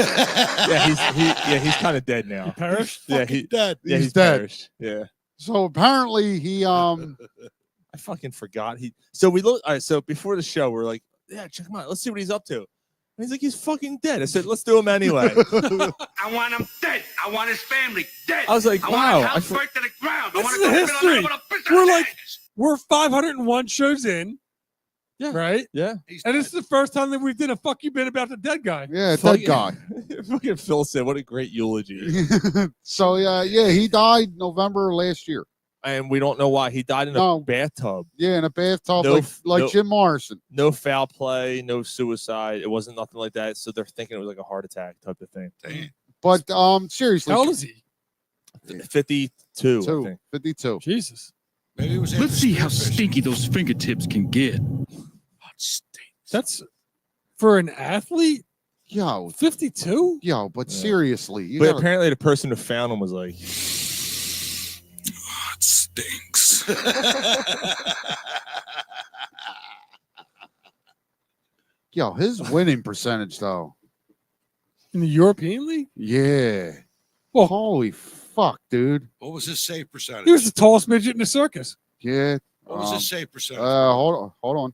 he's kind of dead now. Perished. Yeah, Fucking dead. Yeah, He's he's dead. perished. Yeah. So apparently he I fucking forgot. So we look. All right. So before the show, we're like, yeah, check him out. Let's see what he's up to. And he's like, he's fucking dead. I said, let's do him anyway. I want him dead. I want his family dead. I was like, I wow. want his I house for- burnt to the ground. I This want is to the go history. I'm gonna piss on We're his like- ass. We're 501 shows in. Yeah. Right. yeah. He's And dead. this is the first time that we did a fuck you bit about the dead guy. yeah, Fucking- dead guy. Fucking Phil said, what a great eulogy. So yeah, he died November last year. And we don't know why he died in a No. bathtub. Yeah, in a bathtub No, like no. Jim Morrison. No foul play, no suicide. It wasn't nothing like that. So they're thinking it was like a heart attack type of thing. Damn. But seriously, How old is he? 52. I think. 52. Jesus. Maybe it was Let's see how spearfishing. stinky those fingertips can get. That's for an athlete. Yo, 52. but Yeah. seriously, you But gotta- apparently the person who found him was like, It stinks. yo, his winning percentage though. In the European League. Yeah. Well- Holy fuck, dude. What was his save percentage? He was the tallest midget in the circus. Yeah. What was his save percentage? Hold on.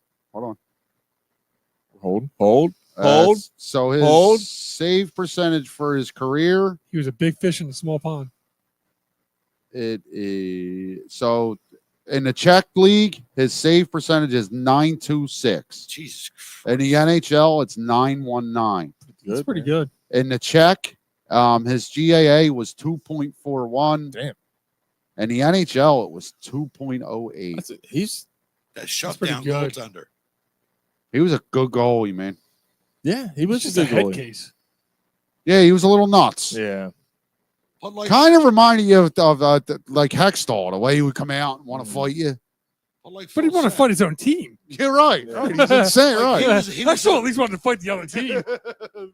hold. Hold. So his Hold. save percentage for his career, He was a big fish in a small pond. it is so in the Czech league, his save percentage is 926. Jesus Christ. In the NHL, it's 919. That's pretty man. good. In the Czech, his GAA was 2.41. Damn. In the NHL, it was 2.08. That's it. He's That shut pretty down good. goaltender. He was a good goalie, man. yeah, he was It's just just a head goalie. case. Yeah, he was a little nuts. Yeah. But like, Kind of reminded you of like Hextall, the way he would come out and want to fight you. But he wanted to fight his own team. You're right. Yeah. He's insane, Like, right? he was Axel at least wanted to fight the other team.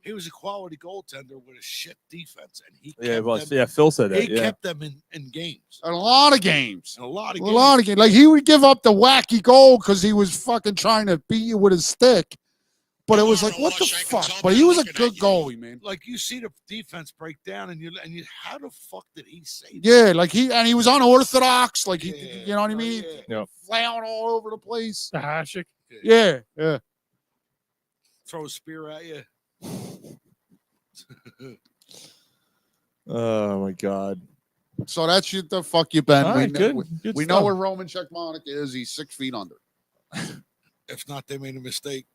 He was a quality goaltender with a shit defense, and he Yeah, it kept was. them, Yeah, Phil said that. he Yeah. kept them in games. A lot of games. In a lot of A games. lot of games. Like he would give up the wacky goal because he was fucking trying to beat you with his stick. But it was like, what the fuck? But he was a good goalie, man. Like you see the defense break down, and you how the fuck did he save? Yeah, like he was unorthodox. Like he, Yeah. you know what I Oh, mean? yeah. Yep. Flailing all over the place. The Hashik. Yeah. Throw a spear at you. Oh my God. So that's the fuck you been. All we right, know, good. Good we know stuff. where Roman Checkmonic is. He's 6 feet under. If not, they made a mistake.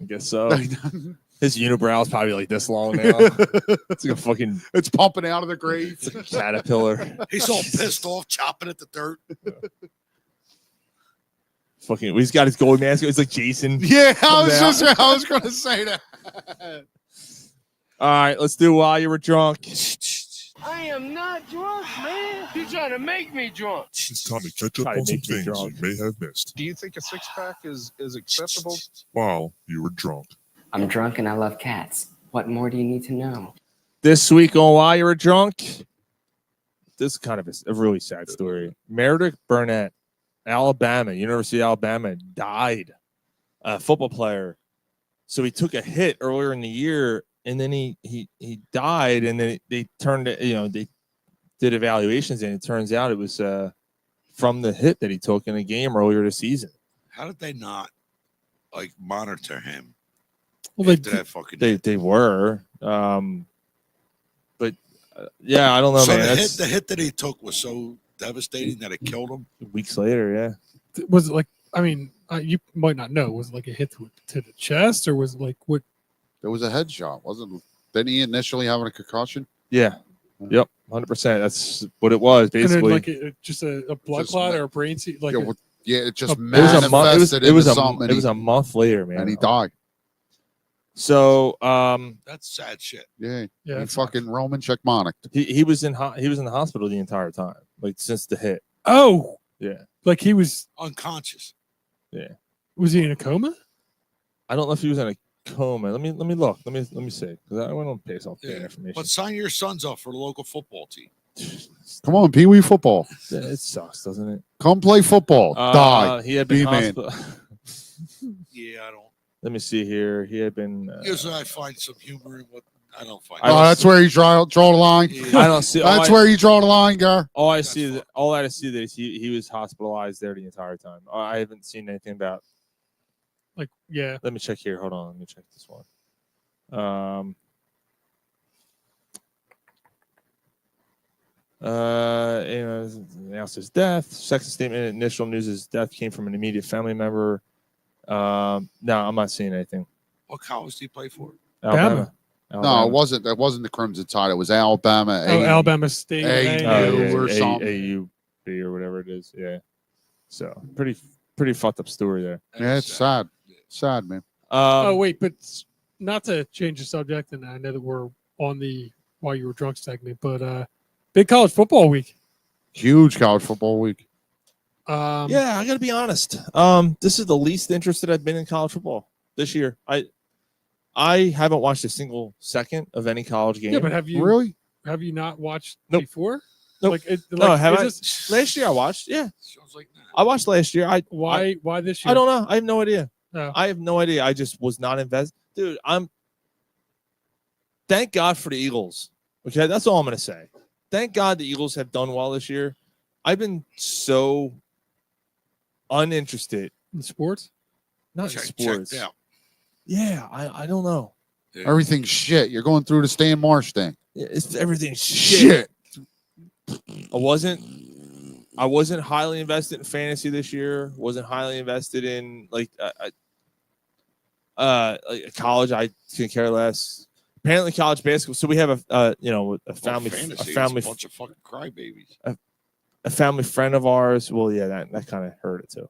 I guess so. His unibrow is probably like this long now. It's like a fucking It's pumping out of the grave. it's like a caterpillar. He's all pissed off, chopping at the dirt. Fucking, he's got his goalie mask. It's like Jason. Yeah, Comes out. I was gonna say that. All right, let's do while you were drunk. I am not drunk, man. You trying to make me drunk. It's time to catch up Try to on some make me things drunk. you may have missed Do you think a six pack is acceptable? while you were drunk. I'm drunk and I love cats. What more do you need to know? This week on While You Were Drunk, this is kind of a really sad story. Meredith Burnett, Alabama, University of Alabama, died. A football player. So he took a hit earlier in the year, and then he died, and then they turned it, they did evaluations, and it turns out it was from the hit that he took in a game earlier this season. How did they not like monitor him? Well, they After that fucking They were, but yeah, I don't know, so man. the That's hit that he took was so devastating that it killed him. weeks later, yeah. was it like. I mean, you might not know. Was it like a hit to the chest, or was it like what? It was a headshot, wasn't it? Didn't he initially having a concussion? Yeah. Yep. 100%. That's what it was, And then basically. like just a blood Just clot ma- or a brain like Yeah, a- well, yeah, it just It it was a month. manifested It was into a something. it was a month later, man. and he died. So That's sad shit. Yeah, yeah. he that's fucking Roman Checkmonic. he was in the hospital the entire time. like since the hit. Oh, Yeah. like he was Unconscious. Yeah. Was he in a coma? I don't know if he was in a coma. Let me look. Let me see because I went on pace off Yeah. information. But sign your sons up for the local football team. Come on, Pee Wee football. Yeah, it sucks, doesn't it? Come play football. Die. He had been B-man. Yeah, I don't. Let me see here. He had been. Usually, I find some humor in what I don't find. Oh, that's where you draw the line. I don't see. That's where you draw the line, Gar. All I see is he was hospitalized there the entire time. I haven't seen anything about. Like, yeah. Let me check here. Hold on. Let me check this one. Announced his death. Second statement. Initial news: his death came from an immediate family member. No, I'm not seeing anything. What college do you play for? Alabama. No, it wasn't. That wasn't the Crimson Tide. It was Alabama. Oh, Alabama State. or something. AUB or whatever it is. Yeah. So pretty fucked up story there. Yeah, it's sad. Sad, man. Oh wait, but not to change the subject, and I know that we're on the while you were drunk segment, but big college football week. Huge college football week. Yeah, I got to be honest. This is the least interested I've been in college football this year. I haven't watched a single second of any college game. Yeah, but have you really? Have you not watched Nope. before? Nope. No, have I? Last year I watched. Yeah, I watched last year. Why this year? I don't know. I have no idea. No. I have no idea. I just was not invested, dude. Thank God for the Eagles. Okay, that's all I'm gonna say. Thank God the Eagles have done well this year. I've been so uninterested in sports. Not in sports. Yeah, I don't know. Everything's shit. You're going through the Stan Marsh thing. Yeah, it's everything's shit. I wasn't highly invested in fantasy this year. Wasn't highly invested in like college. I can care less. Apparently, college basketball. So we have a family, fantasy, a family, it's a bunch of fucking crybabies. a family friend of ours. Well, yeah, that kind of hurt it too.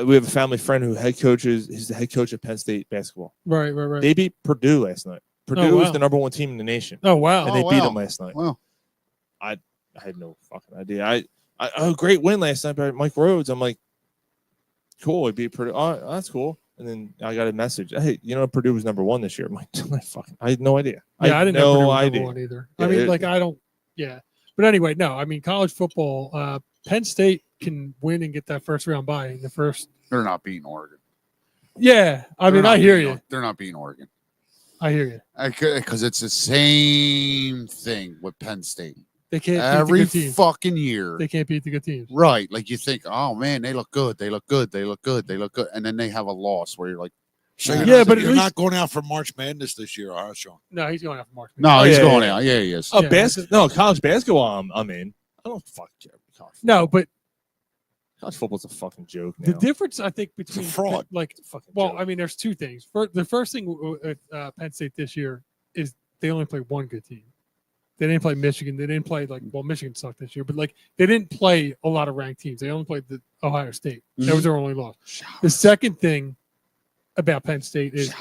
We have a family friend who he's the head coach of Penn State basketball. Right. They beat Purdue last night. Purdue was the number one team in the nation. Oh wow! And they beat them last night. Wow. I had no fucking idea. Great win last night by Mike Rhodes. I'm like, cool. He beat Purdue. Oh, that's cool. And then I got a message. Hey, Purdue was number one this year. I'm like, I had no idea. Yeah, I didn't know Purdue was idea number one either. Yeah, I mean, I don't. Yeah, but anyway, no. I mean, college football. Penn State can win and get that first round bye in the first. They're not beating Oregon. Yeah, I mean, I hear you. They're not beating Oregon. I hear you. Because it's the same thing with Penn State. They can't every beat the good teams. fucking year. They can't beat the good teams. Right. Like you think, oh man, they look good. They look good. They look good. They look good. And then they have a loss where you're like, So but you're not going out for March Madness this year, are you, Sean? No, he's going out for March. no, he's going out. Yeah, he is. Oh, no, college basketball. I'm in. I don't fucking care. No, but college football's a fucking joke. the Now. difference, I think, between fraud. I mean, there's two things. The first thing with Penn State this year is they only play one good team. They didn't play Michigan. They didn't play Michigan sucked this year, but they didn't play a lot of ranked teams. They only played the Ohio State. That was their only loss. The second thing about Penn State is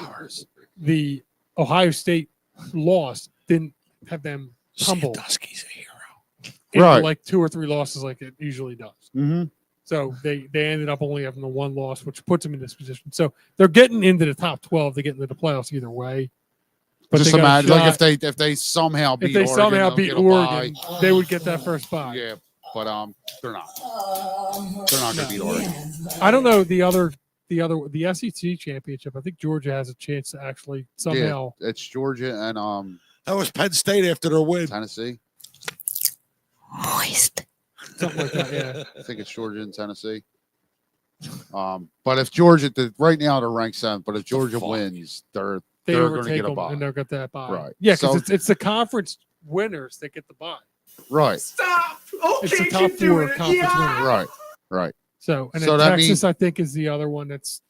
the Ohio State loss didn't have them tumble. Sandusky's a hero. Into like 2 or 3 losses like it usually does. Mm-hmm. So they ended up only having the one loss, which puts them in this position. So they're getting into the top 12. They get into the playoffs either way. But just they got a imagine, shot. if they somehow beat If they Oregon, somehow they'll beat get a bye. Oregon, they would get that first bye. Yeah, but they're not. They're not going to beat Oregon. I don't know the SEC championship. I think Georgia has a chance to actually somehow. Yeah, it's Georgia and that was Penn State after their win. Tennessee. Moist. Something like that. Yeah. I think it's Georgia and Tennessee. But if Georgia, right now they're ranked 7th. But if Georgia wins, They they're going to overtake get a them bye. and they'll get that bye. Right. Yeah, because So- it's the conference winners that get the bye. Right. Stop. It's the top 4 conference winners. Right. So and So then that Texas, means- I think, is the other one that's.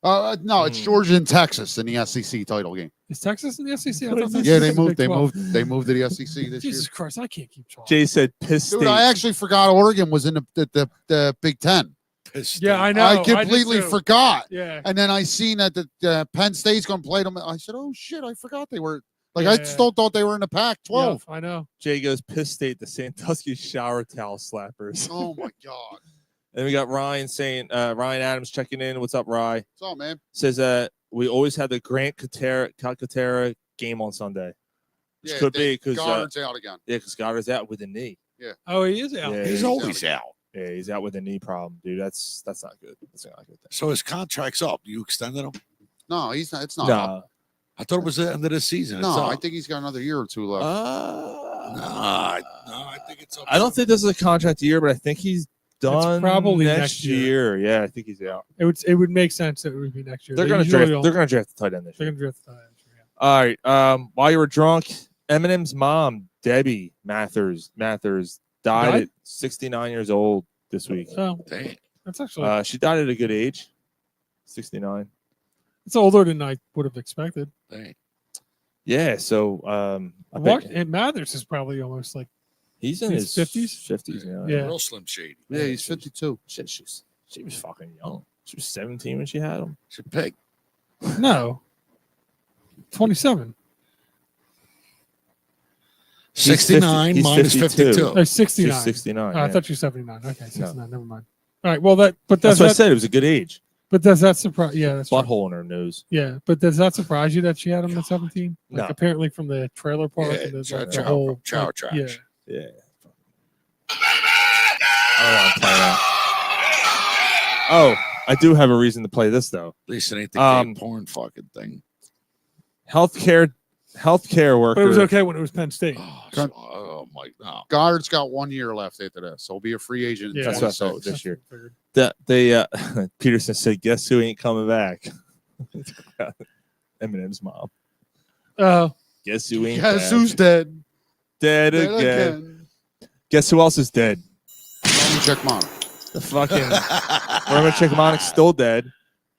No, it's Georgia and Texas in the SEC title game. Is Texas in the SEC? I What thought is Texas Yeah, was they in the moved. Big 12. They moved to the SEC this Jesus year. Christ, I can't keep track. Jay said Piss Dude, State. I actually forgot Oregon was in the Big Ten. Yeah, I know. I did completely too. forgot. Yeah. And then I seen that the Penn State's going to play them. I said, "Oh shit, I forgot they were." Like I still thought they were in the Pac-12. Yeah, I know. Jay goes Piss State, the Sandusky shower towel slappers. Oh my god. And we got Ryan saying, Ryan Adams checking in. What's up, Rye? What's up, man? Says we always had the Grant Calcaterra game on Sunday. Which Yeah, could be because Goddard's out again. Yeah, because Goddard's out with a knee. Yeah. Oh, he is out. Yeah, He's always out. Yeah, he's out with a knee problem, dude. That's not good. That's not a good thing. So his contract's up. You extended him? No, he's not. It's not. No. up. I thought it was the end of the season. No, It's I up. think he's got another year or two left. I think it's up. I don't think this is a contract year, but I think he's done probably next next year. Yeah, I think he's out. It would make sense that it would be next year. They're They gonna usually draft. don't. They're gonna draft the tight end this They're year. gonna draft the tight end. All right. While you were drunk, Eminem's mom, Debbie Mathers, died Died? at 69 years old this week. Oh, Dang. that's actually She died at a good age, 69. it's older than I would have expected. Dang. Yeah. So I What? bet And Mathers is probably almost like he's in his his 50s? 50s now. Yeah. Real Slim Shady. Yeah, he's 52. Shit, she was fucking young. She was 17 when she had him. She's a pig. no 27. 69 he's minus 52. 52. Oh, 69. She's 69. Oh, I yeah. thought you were 79. Okay, 69. Never mind. All right. Well, That's does what I that, said. It was a good age. but does that surprise? Yeah, that's right. Butthole in her nose. Yeah, but does that surprise you that she had him at 17? Like No. apparently from the trailer park Yeah, and the, chow- like, the chow- whole chow like, trash. Yeah. Yeah. I don't want to play that. Oh, I do have a reason to play this though. At least it ain't the Um, gay porn fucking thing. Healthcare worker. But it was okay when it was Penn State. Oh my God. Goddard's got 1 year left after this. So he'll be a free agent. In Yeah. That's what I thought 26. this year. Figured. That they Peterson said, "Guess who ain't coming back?" Eminem's mom. Oh, Guess who ain't Guess back? who's dead? dead Dead again. again. Guess who else is dead? Check mom. The fucking Roman Chickamautic's still dead,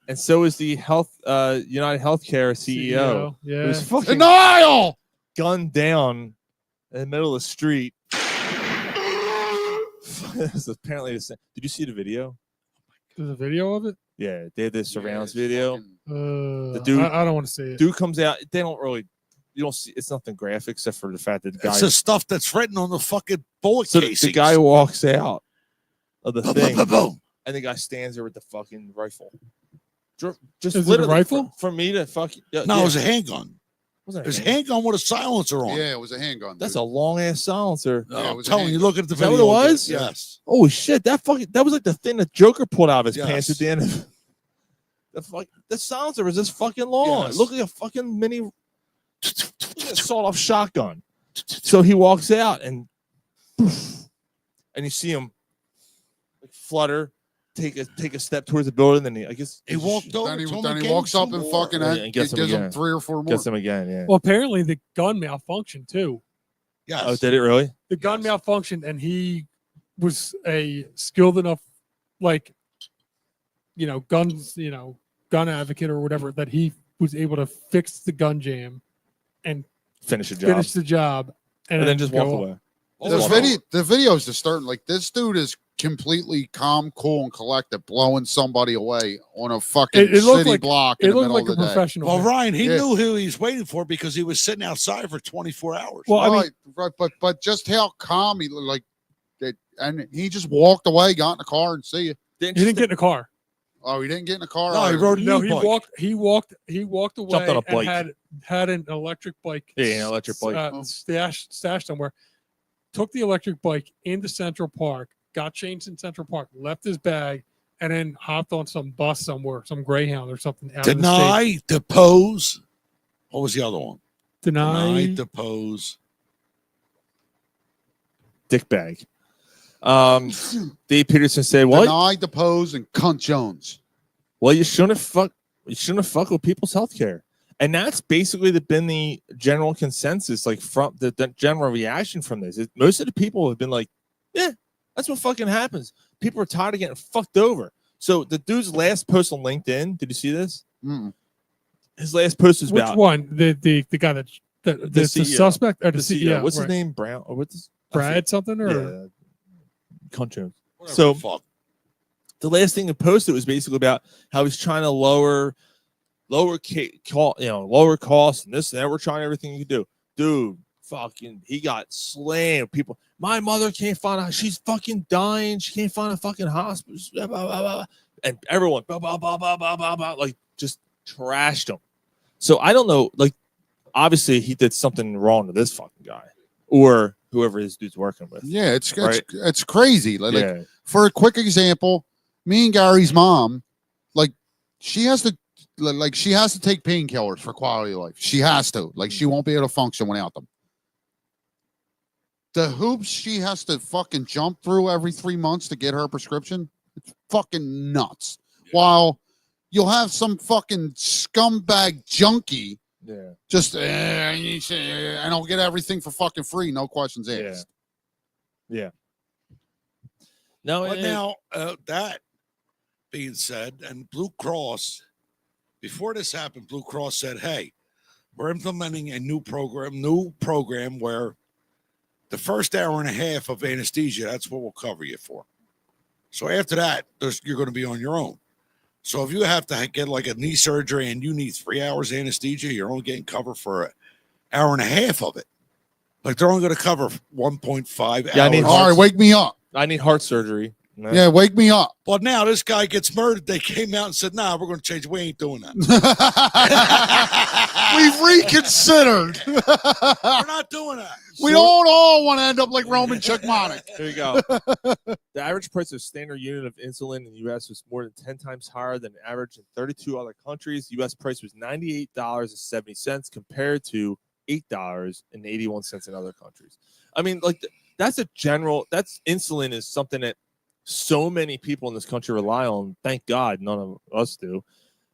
and so is the United Healthcare CEO. Yeah. Who's fucking Denial. gunned down in the middle of the street. This is apparently the same. Did you see the video? There's a video of it. Yeah, they had this surveillance video. The dude- I don't want to see it. Dude comes out. They don't really. You don't see. It's nothing graphic except for the fact that the guy. It's the stuff that's written on the fucking bullet So casings. the guy walks out of the Boom, thing, boom, boom, boom. and the guy stands there with the fucking rifle. Just Is it a literally rifle? for me to fucking. No, it was a handgun. Wasn't It was a handgun. handgun with a silencer on. Yeah, it was a handgun. That's dude. a long ass silencer. No, Yeah, it I'm was a telling you, handgun. look at the Is that video. what it was? Yes. Oh shit! That was like the thing the Joker pulled out of his Yes. pants at the end of the silencer was this fucking long. Yes. It looked like a fucking mini sawed-off shotgun. So he walks out and you see him like flutter, take a step towards the building, and I guess He walked over. Then he, told then him he to walks give him up and some more. fucking Yeah, gives and gets him him again. 3 or 4 more. gets him again. Yeah. Well, apparently the gun malfunctioned too. Yes. Oh, did it really? The gun Yes. malfunctioned, and he was a skilled enough, like, gun advocate or whatever, that he was able to fix the gun jam and Finish the job, finish the job, and then just walk go away. The video's disturbing. Like this dude is completely calm, cool, and collected, blowing somebody away on a fucking It looked city like- block in It the looked middle like of a the day. professional. Well, man. Ryan, he Yeah. knew who he was waiting for because he was sitting outside for 24 hours. Well, I mean, right, but just how calm he like that, and he just walked away, got in the car, and see you. he didn't get in the car. Oh, he didn't get in the car. No, he rode a No, new he bike. walked away Jumped on a bike. and had an electric bike. Yeah, an electric bike. Stashed somewhere. Took the electric bike into Central Park, got changed in Central Park, left his bag, and then hopped on some bus somewhere, some Greyhound or something. Out of the state. Deny, depose. What was the other one? Deny. depose. Dick bag. Dave Peterson said, "What? Deny, depose, and cunt Jones." Well, you shouldn't fuck with people's health care." And that's basically been the general consensus, like from the general reaction from this. Most of the people have been like, yeah, that's what fucking happens. People are tired of getting fucked over. So the dude's last post on LinkedIn, did you see this? Mm. His last post was Which about the guy that the CEO. suspect or the the CEO. CEO. What's right. his name? Brown? Or what's his? Brad something or Yeah. Cunt Jones. Whatever So the fuck. the last thing he posted was basically about how he's trying to lower lower costs and this and that. We're trying everything you can do, dude. Fucking, he got slammed. People, my mother can't find out. She's fucking dying. She can't find a fucking hospital. Blah, blah, blah, blah. And everyone, blah, blah, blah, blah, blah, blah, blah, like just trashed him. So I don't know. Like, obviously, he did something wrong to this fucking guy or whoever this dude's working with. Yeah, it's right? it's crazy. Like, Yeah. for a quick example, me and Gary's mom, like she has to take painkillers for quality of life. She has to. Like, she won't be able to function without them. The hoops she has to fucking jump through every 3 months to get her prescription, it's fucking nuts. While you'll have some fucking scumbag junkie just and I'll get everything for fucking free, no questions asked. Yeah. No, But now, that being said, and Blue Cross, before this happened, Blue Cross said, hey, we're implementing a new program where the first hour and a half of anesthesia, that's what we'll cover you for. So after that, you're going to be on your own. So if you have to get like a knee surgery and you need 3 hours anesthesia, you're only getting covered for an hour and a half of it. Like, they're only going to cover 1.5 hours. All right, wake me up. I need heart surgery. Yeah, wake me up. But now this guy gets murdered. They came out and said, nah, we're going to change. We ain't doing that. We've reconsidered. We're not doing that. We don't all want to end up like Roman Chukmanik. There you go. The average price of standard unit of insulin in the U.S. was more than 10 times higher than the average in 32 other countries. The U.S. price was $98.70 compared to $8.81 in other countries. I mean, like, that's insulin is something that so many people in this country rely on. Thank God none of us do.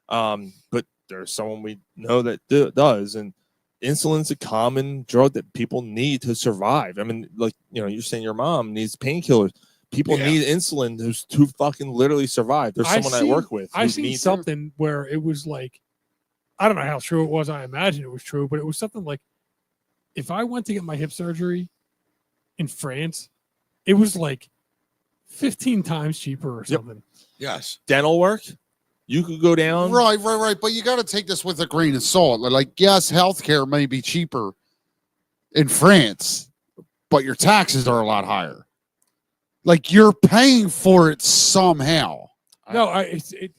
But there's someone we know that does. And insulin's a common drug that people need to survive. I mean, like, you're saying your mom needs painkillers. People need insulin to fucking literally survive. There's someone I work with. I seen something where it was like, I don't know how true it was. I imagine it was true, but it was something like, if I went to get my hip surgery in France, it was like 15 times cheaper or something. Yes. Dental work, you could go down. Right. But you got to take this with a grain of salt. Like, yes, healthcare may be cheaper in France, but your taxes are a lot higher. Like, you're paying for it somehow. No,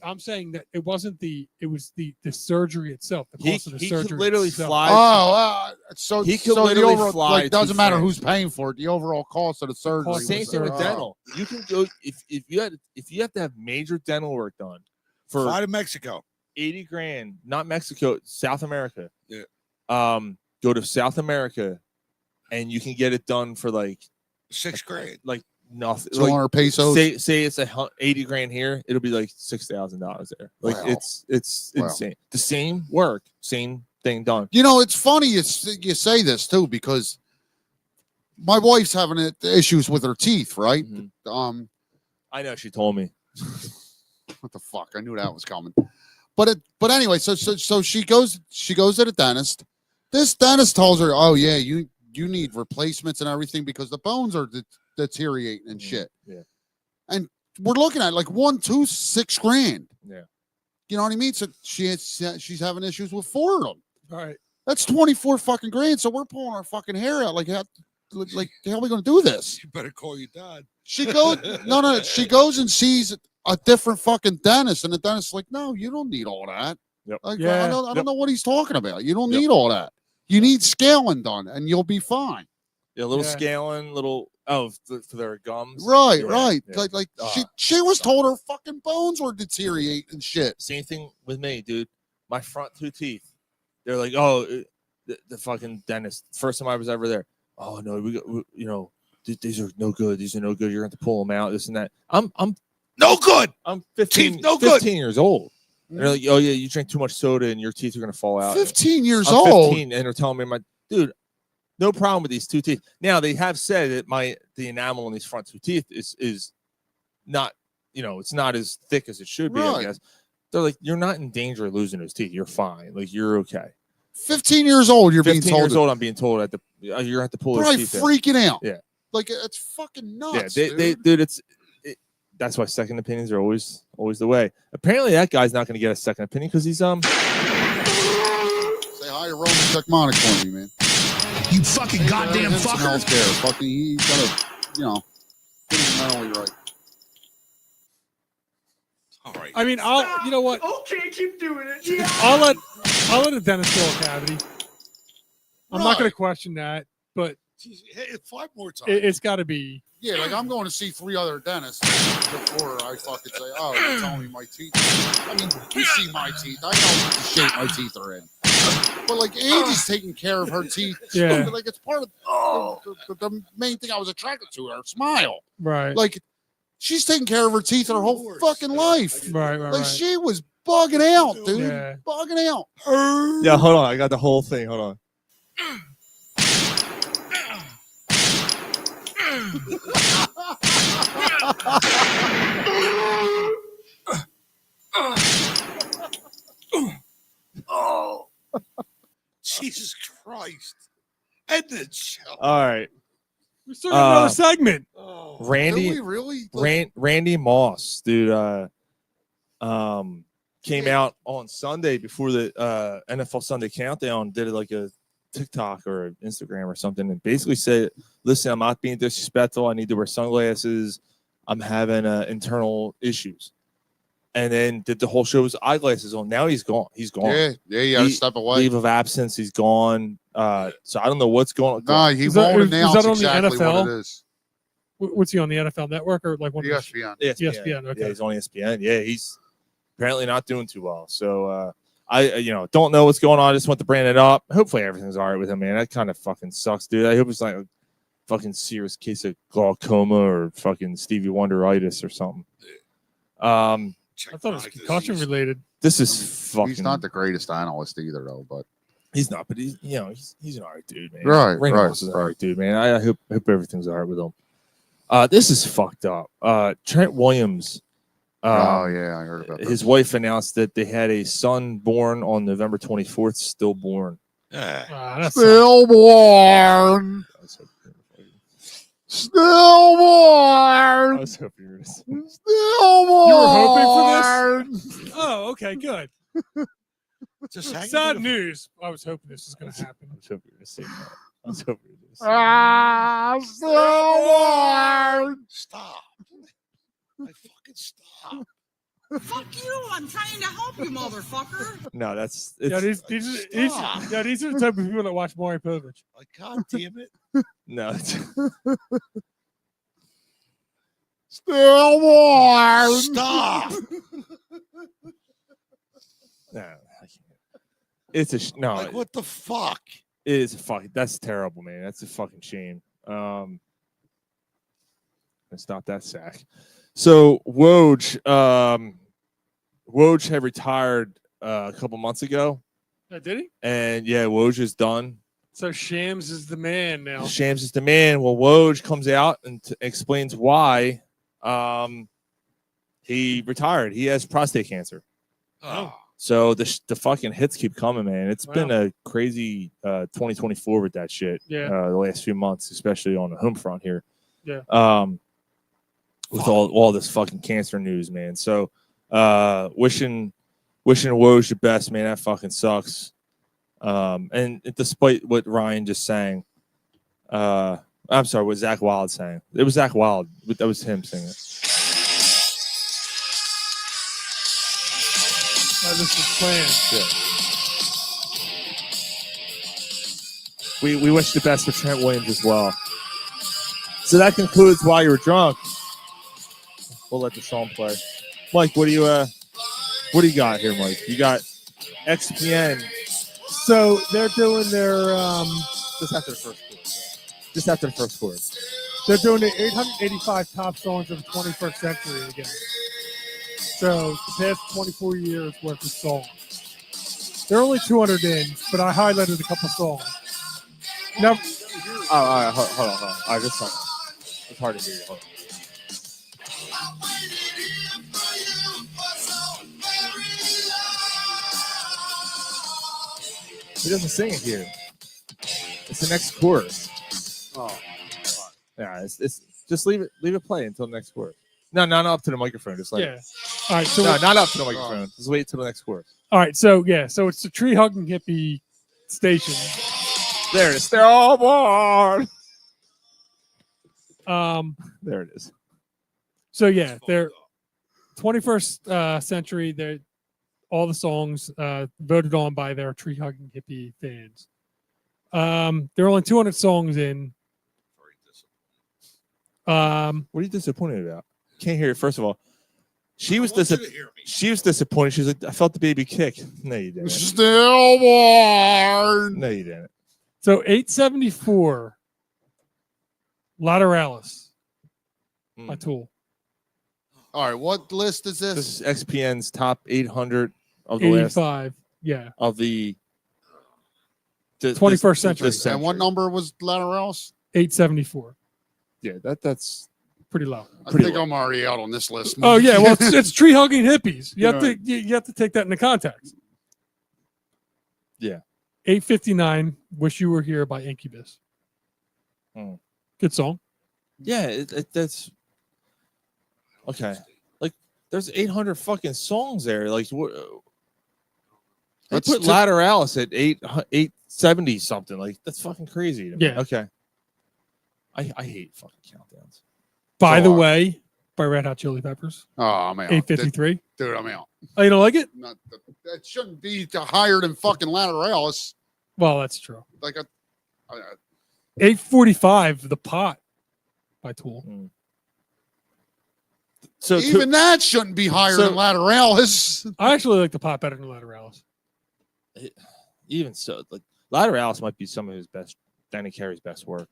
I'm saying that it wasn't it was the surgery itself. The cost of the surgery. Could literally itself. fly. So he could so literally the overall, fly. like, doesn't matter France. who's paying for it. The overall cost of the surgery. Same thing with dental. You can go if you have to have major dental work done for fly to Mexico. $80,000, not Mexico, South America. Yeah. Go to South America, and you can get it done for like $6,000. Like nothing. 200 pesos. Say it's $80,000 here. It'll be like $6,000 there. Like, Wow. it's Wow. insane. The same work, same thing done. It's funny you say this too, because my wife's having issues with her teeth, right? Mm-hmm. I know, she told me. What the fuck? I knew that was coming. But anyway, so she goes to the dentist. This dentist tells her, "Oh yeah, you need replacements and everything because the bones are deteriorating and shit." Yeah. And we're looking at like 1, 2, $6,000. Yeah. You know what I mean? So she's having issues with 4 of them. All right. That's 24 fucking grand. So we're pulling our fucking hair out. Like the hell are we going to do this? You better call your dad. She goes, no. She goes and sees a different fucking dentist, and the dentist's like, "No, you don't need all that." Yep. Like, Yeah. I don't know what he's talking about. You don't need all that. You need scaling done, and you'll be fine. Yeah, little Yeah. scaling, for their gums. Right, Yeah, right. yeah. Like she was told her fucking bones were deteriorating and shit. Same thing with me, dude. My front 2 teeth. They're like, oh, the fucking dentist. First time I was ever there. Oh no, these are no good. These are no good. You're going to have to pull them out. This and that. I'm no good. I'm 15. Teeth no good. 15 years old. And they're like, oh yeah, you drink too much soda and your teeth are going to fall out. 15 years I'm old. 15, and they're telling me, dude, no problem with these 2 teeth. Now they have said that the enamel in these front 2 teeth is not, it's not as thick as it should be. I Right. guess they're like, you're not in danger of losing those teeth. You're fine. Like, you're okay. 15 years old. You're being 15 told. years old. I'm being told you're going to have to pull those Probably teeth out. freaking out. Yeah. Like, it's fucking Yeah, nuts. dude, that's why second opinions are always the way. Apparently, that guy's not going to get a second opinion because he's hire Roman Sekmonic for me, man. You fucking goddamn Some fucker. healthcare. Fucking, he's got to, get him mentally right. All right. I mean, you know what? Okay, keep doing it. Yeah. I'll let a dentist fill a cavity. I'm not going Right. to question that, but Jeez, hit it 5 more times. it's got to be. Yeah, like I'm going to see 3 other dentists before I fucking say, oh, you're telling me my teeth. I mean, you see my teeth. I know what the shape my teeth are in. But like Angie's taking care of her teeth. Yeah. Like it's part of the main thing I was attracted to, her smile. Right. Like she's taking care of her teeth her whole fucking life. Right. Like she was bugging out, dude. Yeah. Bugging out. Yeah, hold on. I got the whole thing. Hold on. Oh, Jesus Christ. End the show. All right. We still got another segment. Oh, Randy, Did we really? Randy Moss, dude, came out on Sunday before the NFL Sunday Countdown, did like a TikTok or an Instagram or something, and basically said, "Listen, I'm not being disrespectful. I need to wear sunglasses. I'm having internal issues." And then did the whole show with eyeglasses on. Now he's gone. He's gone. Yeah, you gotta step away. Leave of absence. He's gone. So I don't know what's going on. No, he Is that- won't is that announce on the exactly what NFL? it is. What's he on the NFL Network or like one? of the- ESPN. ESPN. Okay. Yeah, he's on ESPN. Yeah, he's apparently not doing too well. So I don't know what's going on. I just want to bring it up. Hopefully everything's all right with him, man. That kind of fucking sucks, dude. I hope it's like a fucking serious case of glaucoma or fucking Stevie Wonderitis or something. I thought it was concussion related. This is fucking. He's not the greatest analyst either, though. But He's not, but he's he's an alright dude, man. Right, Randy right, Moss is an alright dude, man. I hope everything's alright with him. This is fucked up. Trent Williams. oh yeah, I heard about His that. wife announced that they had a son born on November 24th, stillborn. That's Stillborn. Stillborn. I was hoping you were gonna say. Stillborn. You were hoping for this? Oh, okay, good. Just hang Sad it. news. I was hoping this was going to happen. I was hoping you were gonna say that. I was hoping you were gonna say Ah, stillborn. Stop. I fucking stop. Fuck you! I'm trying to help you, motherfucker. that. No, that's Yeah, it's, these are the type of people that watch Maury Povich. Like, God damn it. no. It's, Stillborn. Stop. no, I can't. It's a no. Like, what the fuck? It is a fuck. That's terrible, man. That's a fucking shame. And stop that sack. So Woj had retired a couple months ago, Did he? and yeah, Woj is done. So Shams is the man now. Shams is the man. Well, Woj comes out and explains why he retired. He has prostate cancer. Oh. So the fucking hits keep coming, man. It's Wow. been a crazy 2024 with that shit. Yeah. The last few months, especially on the home front here. Yeah. With all this fucking cancer news, man. So wishing Woj the best, man. That fucking sucks. And despite what Ryan just sang, I'm sorry, what Zach Wild sang. It was Zach Wild. That was him singing. This is planned. Yeah. We wish the best for Trent Williams as well. So that concludes While You Were Drunk. We'll let the song play. Mike, what do you got here, Mike? You got XPN. So they're doing their Just after the first quarter. Just after the first quarter. they're doing the 885 top songs of the 21st century again. So the past 24 years worth of songs. They're only 200 in, but I highlighted a couple songs. Now, Oh, all right, hold on. All right, this song. It's hard to hear you. Hold on. He doesn't sing it here. It's the next chorus. Oh, Yeah, it's just leave it play until the next chorus. No, not up to the microphone. Just like yeah. All right. So no, not up to the microphone. Just wait till the next chorus. all right. So yeah. So it's the tree hugging hippie station. There it is. They're all born. There it is. So yeah, they're 21st century. They're all the songs voted on by their tree hugging hippie fans. There are only 200 songs in. What are you disappointed about? Can't hear it. First of all, she was disappointed. She's like, I felt the baby kick. No, you didn't. Still born. No, you didn't. So 874, Lateralis by Tool. All right, what list is this? This is XPN's top 800 of the last 85, yeah. of the 21st century. this And what number was Lateralis? 874. Yeah, that's pretty low. I think I'm already out on this list. Oh yeah, well it's tree hugging hippies. You have to you have to take that into context. Yeah. 859, Wish You Were Here by Incubus. Good song. Yeah, that's okay. Like, there's 800 fucking songs there. Like, what? They Let's put t- Lateralis at 870 something. Like, that's fucking crazy. To me. Yeah. Okay. I hate fucking countdowns. By the way, by Red Hot Chili Peppers. Oh, I'm out. 853. Dude, I'm out. Oh, you don't like it? That shouldn't be higher than fucking Lateralis. Well, that's true. Like 845, The Pot by Tool. So even that shouldn't be higher than Lateralis. I actually like The Pot better than Lateralis. Even so, like, Lateralis might be some of his best, Danny Carey's best work.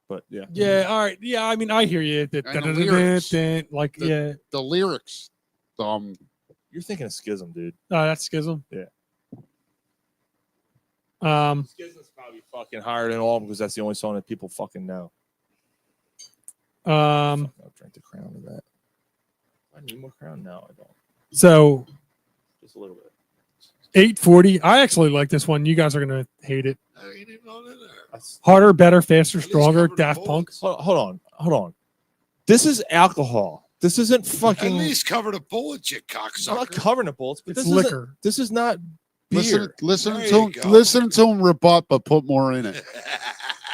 But yeah. Yeah, all right. Yeah, I mean, I hear you. And the lyrics. Like, yeah. The lyrics. You're thinking of Schism, dude. That's Schism. Yeah. Schism's probably fucking higher than all of them because that's the only song that people fucking know. I'll drink the crown of that. I need more crown? No, I don't. So Just a little bit. 840. I actually like this one. You guys are gonna hate it. Harder, better, faster, stronger. Daft Punk. Hold on. This is alcohol. This isn't fucking. At least cover the bullets, you cocksucker. I'm not covering the bullets, but It's this isn't- liquor. This is not beer. Listen There to you him. go. Listen to him rebut, but put more in it.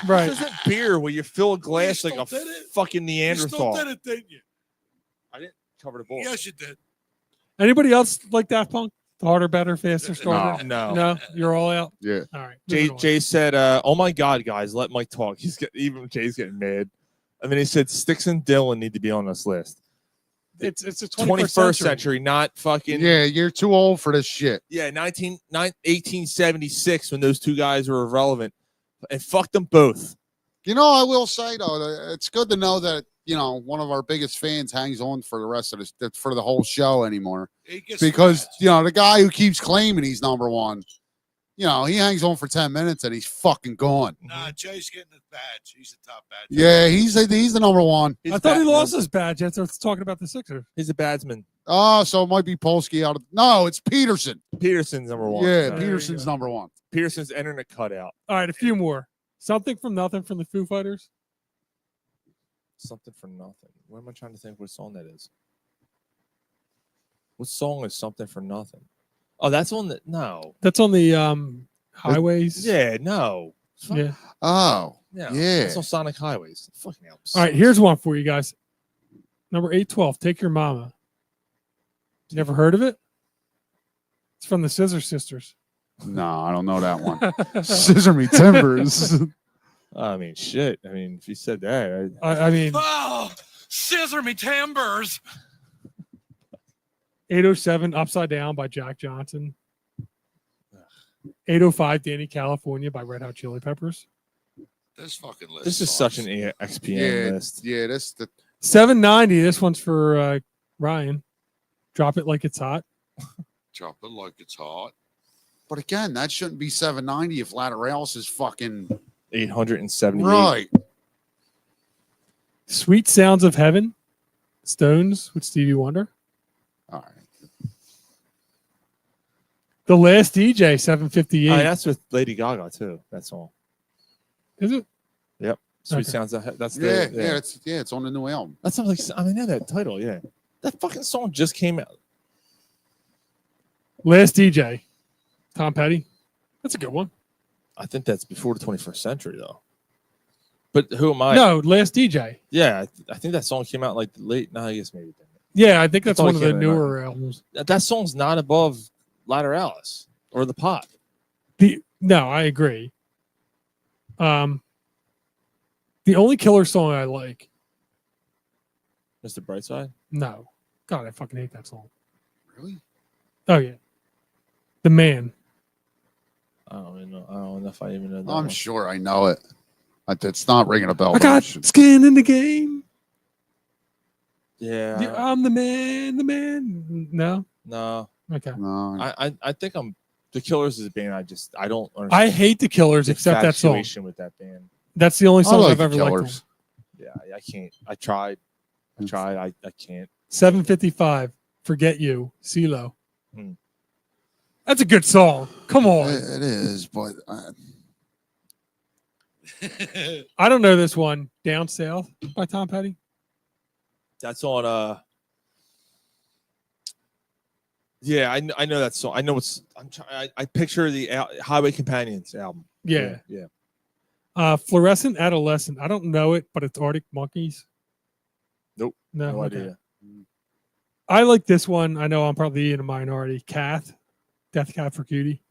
Right. This isn't beer where you fill a glass like still a did it. fucking You still Neanderthal. did it, didn't you? I didn't cover the bullets. Yes, you did. Anybody else like Daft Punk? Harder, better, faster, stronger. No. You're all out. Yeah. All right. Jay said, "Oh my God, guys, let Mike talk." Even Jay's getting mad. I mean, he said Sticks and Dylan need to be on this list. It's a 21st century, not fucking Yeah, you're too old for this shit. yeah 1876 when those two guys were irrelevant, and fuck them both. You know, I will say though, that it's good to know that one of our biggest fans hangs on for the rest of this, for the whole show anymore. He gets Because mad. the guy who keeps claiming he's number one, he hangs on for 10 minutes and he's fucking gone. Nah, Jay's getting the badge. He's the top badge. Yeah, he's the number one. I thought he lost his badge. That's what's talking about the Sixers. He's a batsman. Oh, so it might be Polsky out of. No, it's Peterson. Peterson's number one. Yeah, So, Peterson's number one. Peterson's entering a cutout. All right, a few more. Something from Nothing from the Foo Fighters. Something for nothing. What am I trying to think? What song that is? What song is Something for Nothing? Oh, that's on the no. That's on the Highways. Yeah, no. Yeah. Oh, Yeah, yeah. That's on Sonic Highways. Fucking hell. All right, here's one for you guys. Number 812, Take Your Mama. You never heard of it? It's from the Scissor Sisters. No, I don't know that one. Scissor me timbers. I mean, shit. I mean, if you said that, I mean, Oh, scissor me timbers. 807, Upside Down by Jack Johnson. 805, Danny California by Red Hot Chili Peppers. This fucking list. this is such an XPN list. Yeah, that's the 790, this one's for Ryan. Drop It Like It's Hot. Drop it like it's hot. But again, that shouldn't be 790 if Lateralis is fucking 878. right. Sweet Sounds of Heaven. Stones with Stevie Wonder. All right. The Last DJ, 758. Oh, that's with Lady Gaga too. That song. Is it? Yep. Sweet Okay. Sounds. That's Yeah, the it's on the new album. That sounds like I know that title. Yeah, that fucking song just came out. Last DJ, Tom Petty. That's a good one. I think that's before the 21st century, though. But who am I? No, Last DJ. Yeah, I think that song came out like late. No, I guess maybe. Yeah, I think that's thought one it of the came in newer albums. That song's not above Lateralis or The Pot. No, I agree. The only Killer song I like. Mr. Brightside? No. God, I fucking hate that song. Really? Oh yeah. The Man. I don't even know. I don't know if I even know that. I'm one. sure I know it. It's not ringing a bell. I but got should- skin in the game. Yeah. I'm the man. The man. No. No. Okay. No, I think I'm. The Killers is a band I don't understand. I hate the Killers the except that song. infatuation with that band. That's the only I song like I've the ever liked. Killers. From. Yeah, I can't. I tried. I can't. 755. Forget You. CeeLo. Hmm. That's a good song. Come on. It is, but I don't know this one. Down South by Tom Petty. That's on. Yeah, I know that song. I know it's. I picture the Highway Companions album. Yeah. Yeah. Fluorescent Adolescent. I don't know it, but it's Arctic Monkeys. Nope. No, No okay. idea. I like this one. I know I'm probably in a minority. Kath, Death Cab for Cutie.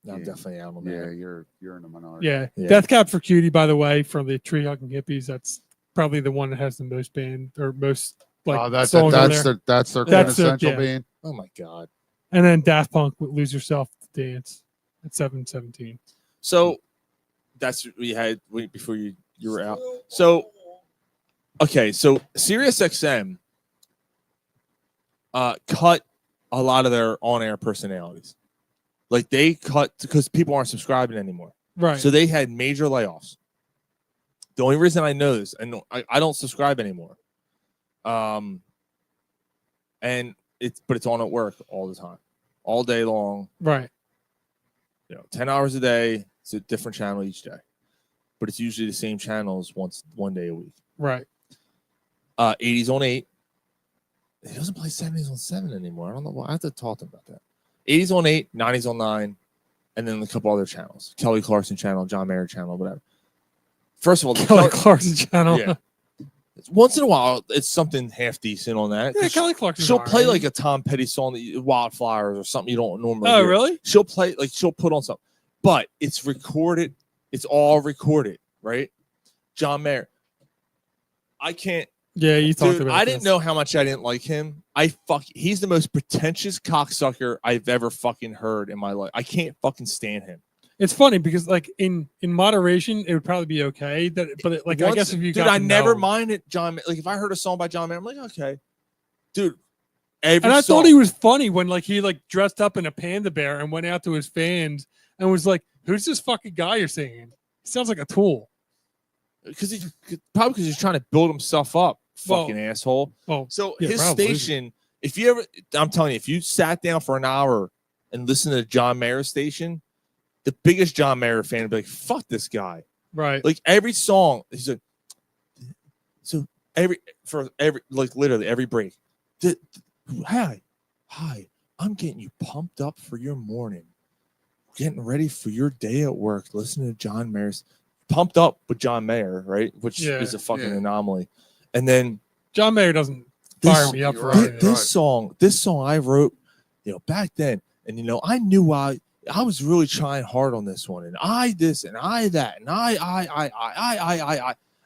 No, I'm definitely out on that. yeah, you're in a minority. Yeah. Yeah. Death Cab for Cutie, by the way, from the Tree Hugging Hippies. That's probably the one that has the most band or most like Oh, that's songs on that's there. their That's their- quintessential yeah. band. Oh my god. And then Daft Punk with Lose Yourself to Dance at 7:17. So that's what we had before you were out. So okay, so SiriusXM cut a lot of their on-air personalities. Like they cut because people aren't subscribing anymore. Right. So they had major layoffs. The only reason I know this, and I don't subscribe anymore. And it's on at work all the time, all day long. Right. 10 hours a day. It's a different channel each day, but it's usually the same channels one day a week. Right. 80s on 8. He doesn't play 70s on 7 anymore. I don't know why. I have to talk to him about that. 80s on 8, 90s on 9, and then a couple other channels. Kelly Clarkson channel, John Mayer channel, whatever. First of all, the Kelly Clarkson channel. Yeah. Once in a while, it's something half decent on that. Yeah, Kelly Clarkson. She'll play like a Tom Petty song, Wildflowers, or something you don't normally Oh, hear. really? She'll play, she'll put on something. But it's recorded. It's all recorded, right? John Mayer. I can't. Yeah, you talked Dude, about I this. didn't know how much I didn't like him. He's the most pretentious cocksucker I've ever fucking heard in my life. I can't fucking stand him. It's funny because like in moderation, it would probably be okay. I guess if you dude, got I to never know. minded John. Like if I heard a song by John Mayer, I'm like, okay, dude. Every And I song, thought he was funny when like he like dressed up in a panda bear and went out to his fans and was like, "Who's this fucking guy you're singing? He sounds like a tool." because he's trying to build himself up. Fucking asshole. Well, so yeah, his probably. station. If you ever, I'm telling you, if you sat down for an hour and listened to John Mayer's station, the biggest John Mayer fan would be like, "Fuck this guy." Right. Like every song, he's like, so literally every break. Hi, I'm getting you pumped up for your morning, getting ready for your day at work, listening to John Mayer's pumped up with John Mayer, right? Which Yeah, is a fucking yeah. anomaly. And then John Mayer doesn't fire me up for anything. this song I wrote, back then, and I knew I was really trying hard on this one, and I this and I that, and I,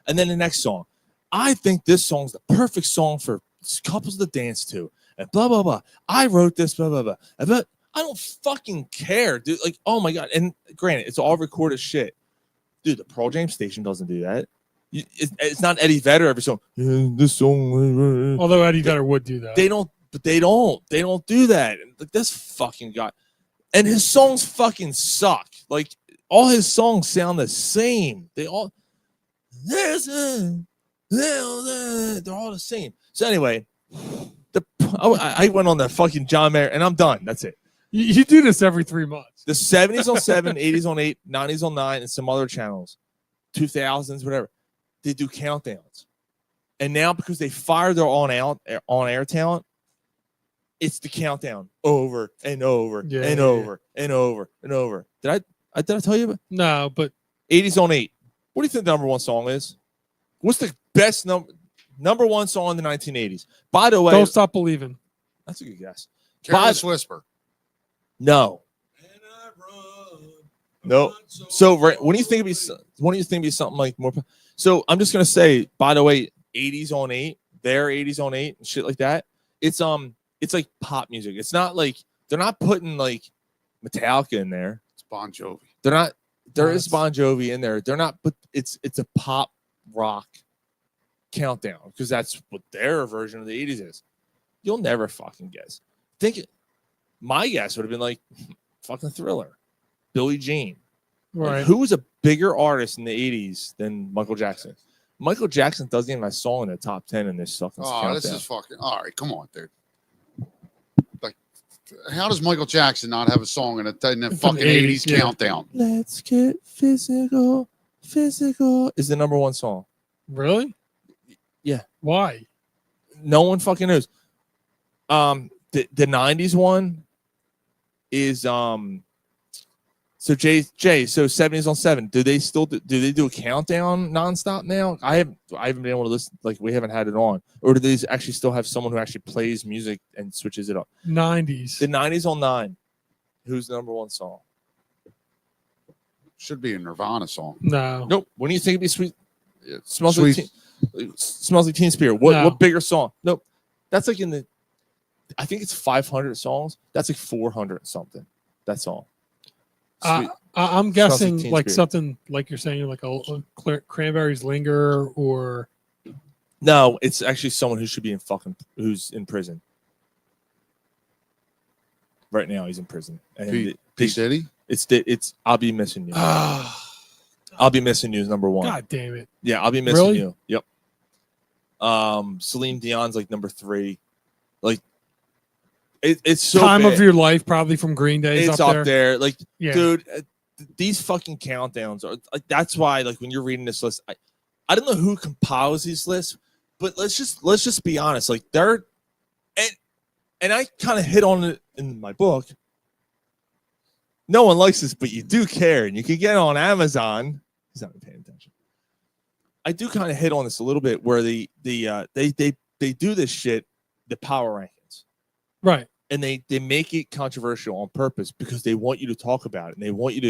and then the next song, I think this song's the perfect song for couples to dance to, and blah blah blah. I wrote this, blah blah blah. But I don't fucking care, dude. Like, oh my god. And granted, it's all recorded shit, dude. The Pearl Jam station doesn't do that. It's not Eddie Vedder every song. This song. Although Eddie Vedder would do that. They don't do that. Like this fucking guy, and his songs fucking suck. Like all his songs sound the same. They're all the same. So anyway, I went on the fucking John Mayer, and I'm done. That's it. You do this every 3 months. The 70s on 7, 80s on 8, 90s on 9, and some other channels, 2000s, whatever. They do countdowns. And now because they fired their on-air talent, it's the countdown over and over and over and over and over. Did I tell you? No, but 80s on 8. What do you think the number one song is? What's the best number one song in the 1980s? By the way, Don't Stop Believing. That's a good guess. Careless Whisper. No. No. So when do you think it'd be something like more? So I'm just gonna say, by the way, 80s on 8, their 80s on 8 and shit like that. It's like pop music. It's not like they're not putting like Metallica in there. It's Bon Jovi. They're not. There is Bon Jovi in there. They're not. But it's a pop rock countdown because that's what their version of the 80s is. You'll never fucking guess. My guess would have been like fucking Thriller, Billie Jean. Right. Like, who was a bigger artist in the 80s than Michael Jackson? Michael Jackson doesn't even have a song in the top 10 in this fucking countdown. This is fucking all right. Come on, dude. Like, how does Michael Jackson not have a song in the fucking 80s countdown? Let's get physical. Physical is the number one song. Really? Yeah. Why? No one fucking knows. The 90s one is so Jay, so 70s on 7. Do they still do they do a countdown nonstop now? I haven't been able to listen, like we haven't had it on. Or do they actually still have someone who actually plays music and switches it up? 90s. The 90s on 9. Who's the number one song? Should be a Nirvana song. No. Nope. When do you think it'd be sweet? It smells Sweet. like Teen Spirit. What No. what bigger song? Nope. That's like in the I think it's 500 songs. That's like 400 something. That song. Sweet. I'm Smells guessing Teen like Spirit. something like you're saying, like a Cranberries Linger or No, it's actually someone who should be who's in prison. Right now he's in prison. And P. Diddy? It's I'll Be Missing You. I'll Be Missing You is number one. God damn it. Yeah, I'll Be Missing Really? You. Yep. Celine Dion's like number 3. Like it's so Time bad. of Your Life, probably from Green Day. It's up there. Like, Yeah. dude, these fucking countdowns are like that's why like when you're reading this list, I don't know who compiles these lists, but let's just be honest. Like they're and I kind of hit on it in my book. No one likes this, but you do care, and you can get it on Amazon. He's not even paying attention. I do kind of hit on this a little bit where they do this shit, the power rankings. Right. And they make it controversial on purpose because they want you to talk about it and they want you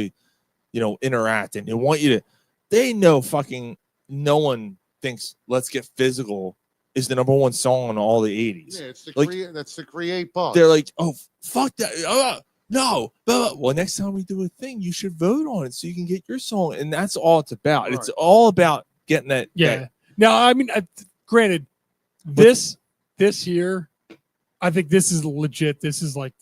to, interact and they want you to. They know fucking no one thinks "Let's Get Physical" is the number one song on all the 80s. Yeah, it's Like, to create buzz. they're like, oh fuck that, no. Well, next time we do a thing, you should vote on it so you can get your song, and that's all it's about. Right. It's all about getting that. Yeah. that- Now, I mean, granted, this year, I think this is legit. This is like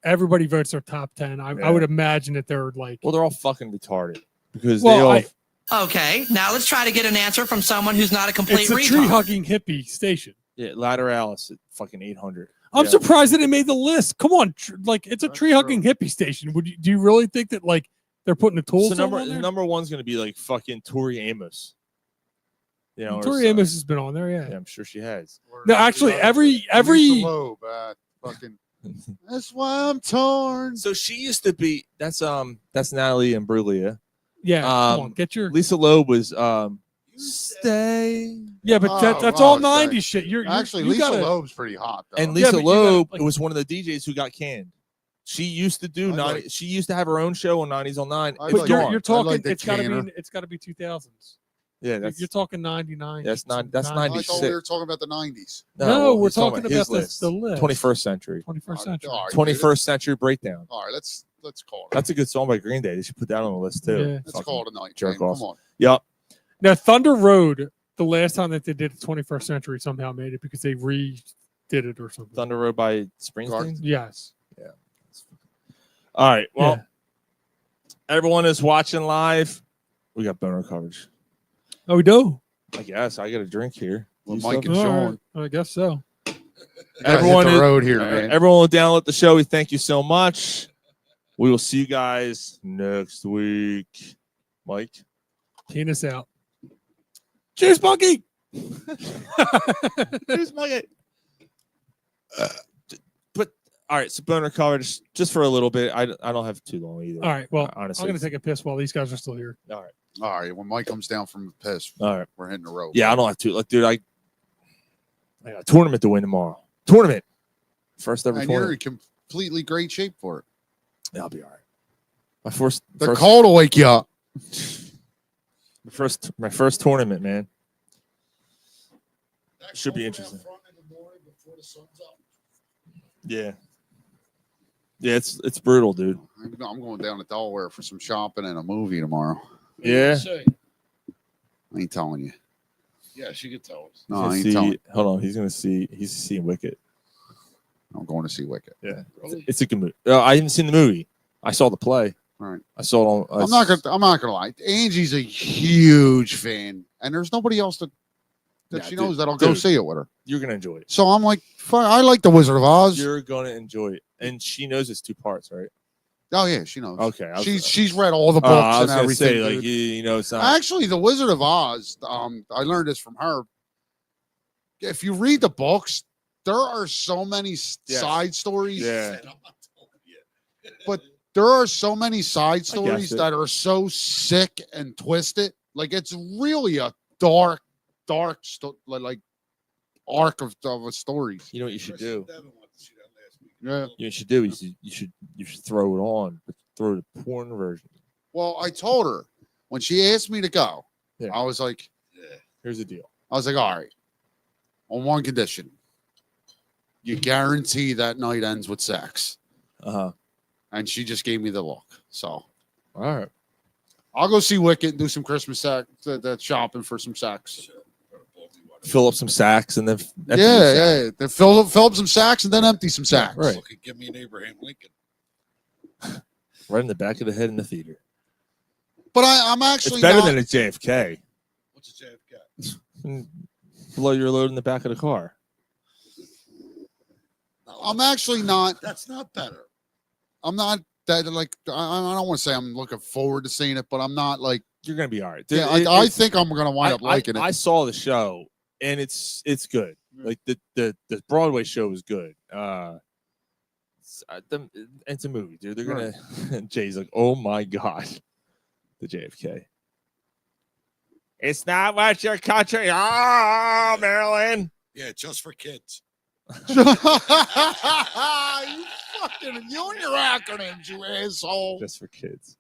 everybody votes their top 10. I Yeah. would imagine that they're like, well, they're all fucking retarded because Well, they all. Okay, now let's try to get an answer from someone who's not a complete it's a retard. tree hugging hippie station. Yeah, Lateralis at fucking 800. I'm Yeah. surprised that it made the list. Come on, it's a That's tree hugging hippie station. Do you really think that like they're putting the tools So on there? number one's gonna be like fucking Tori Amos. Or Tori Amos has been on there, yeah. Yeah, I'm sure she has. No, actually, every Lisa Loeb, fucking. That's why I'm torn. So she used to be. That's Natalie Imbruglia. yeah. Come on, get your Lisa Loeb was Stay. yeah, but that's Oh, all oh, 90s shit. You're Actually, you Lisa gotta, Loeb's pretty hot though. And Yeah, Lisa but you gotta, Loeb like- was one of the DJs who got canned. She used to do I 90. like- she used to have her own show on 90s on 9. I It's but like- gone. you're I talking. like the It's gotta canner. be. It's gotta be 2000s. Yeah, that's You're talking 99. That's not- that's I 96. thought we were talking about the 90s. No, we're he's talking about his the list. list. 21st century. 21st century. All right, 21st century breakdown. All right, let's call it. That's a good song by Green Day. They should put that on the list too. Yeah. Let's call it a night. jerk man. off. Come on. Yep. Now, Thunder Road, the last time that they did the 21st century somehow made it because they redid it or something. Thunder Road by Springsteen. Yes. All right. Well, Yeah. everyone is watching live. We got boner coverage. Oh, we do. I guess I got a drink here. Well, You Mike still- and All Sean. right. I guess so. Everyone hit the is- road here, man. Everyone will download the show. We thank you so much. We will see you guys next week. Mike. Penis out. Cheers, Monkey. Here's Mike. But All right, so boner coverage just for a little bit. I don't have too long either. All right. Well, honestly, I'm going to take a piss while these guys are still here. All right. All right. When Mike comes down from the piss, All right. we're hitting the road. Yeah, I don't have to. Like, dude, I got a tournament to win tomorrow. Tournament. First ever And you're tournament. in completely great shape for it. Yeah, I'll be all right. My first The cold will wake you up. my first tournament, man. Should be interesting. Yeah. Yeah, it's brutal, dude. I'm going down to Delaware for some shopping and a movie tomorrow. Yeah. I ain't telling you. Yeah, she could tell us. No, I ain't telling you. Hold on, he's seeing Wicked. I'm going to see Wicked. Yeah. It's a good movie. I haven't seen the movie. I saw the play. All right. I saw it on I'm not gonna lie. Angie's a huge fan, and there's nobody else that Yeah, she dude, knows that'll go dude. see it with her. You're gonna enjoy it. So I'm like, fuck, I like the Wizard of Oz. You're gonna enjoy it. And she knows it's 2 parts, right? Oh yeah, she knows. Okay. She's read all the books I was and gonna everything. say, like, dude. you know, it's not Actually, the Wizard of Oz. I learned this from her. If you read the books, there are so many side stories. Yeah. But there are so many side I stories guess it. that are so sick and twisted. Like it's really a dark like arc of a story. You know what you should do? Yeah. You should do is you should throw it on, but throw the porn version. Well, I told her when she asked me to go, Yeah. I was like, Here's the deal. all right, on one condition. You guarantee that night ends with sex. Uh-huh. And she just gave me the look. So All right. I'll go see Wicked and do some Christmas that shopping for some sex. Fill up some sacks and then empty the sack. Yeah. Then fill up some sacks and then empty some sacks. Right. Look, give me an Abraham Lincoln. Right in the back of the head in the theater. But I'm actually It's better not, than a JFK. What's a JFK? Blow your load in the back of the car. I'm actually not. That's not better. I'm not that like. I don't want to say I'm looking forward to seeing it, but I'm not like. You're gonna be all right. Yeah, I think I'm gonna wind up liking it. I saw the show and it's good. Like the Broadway show is good. It's a movie, dude. They're gonna. Jay's like, oh my god, the JFK. It's not what your country. Oh, Maryland. Yeah, just for kids. You and your acronyms, you asshole. Just for kids.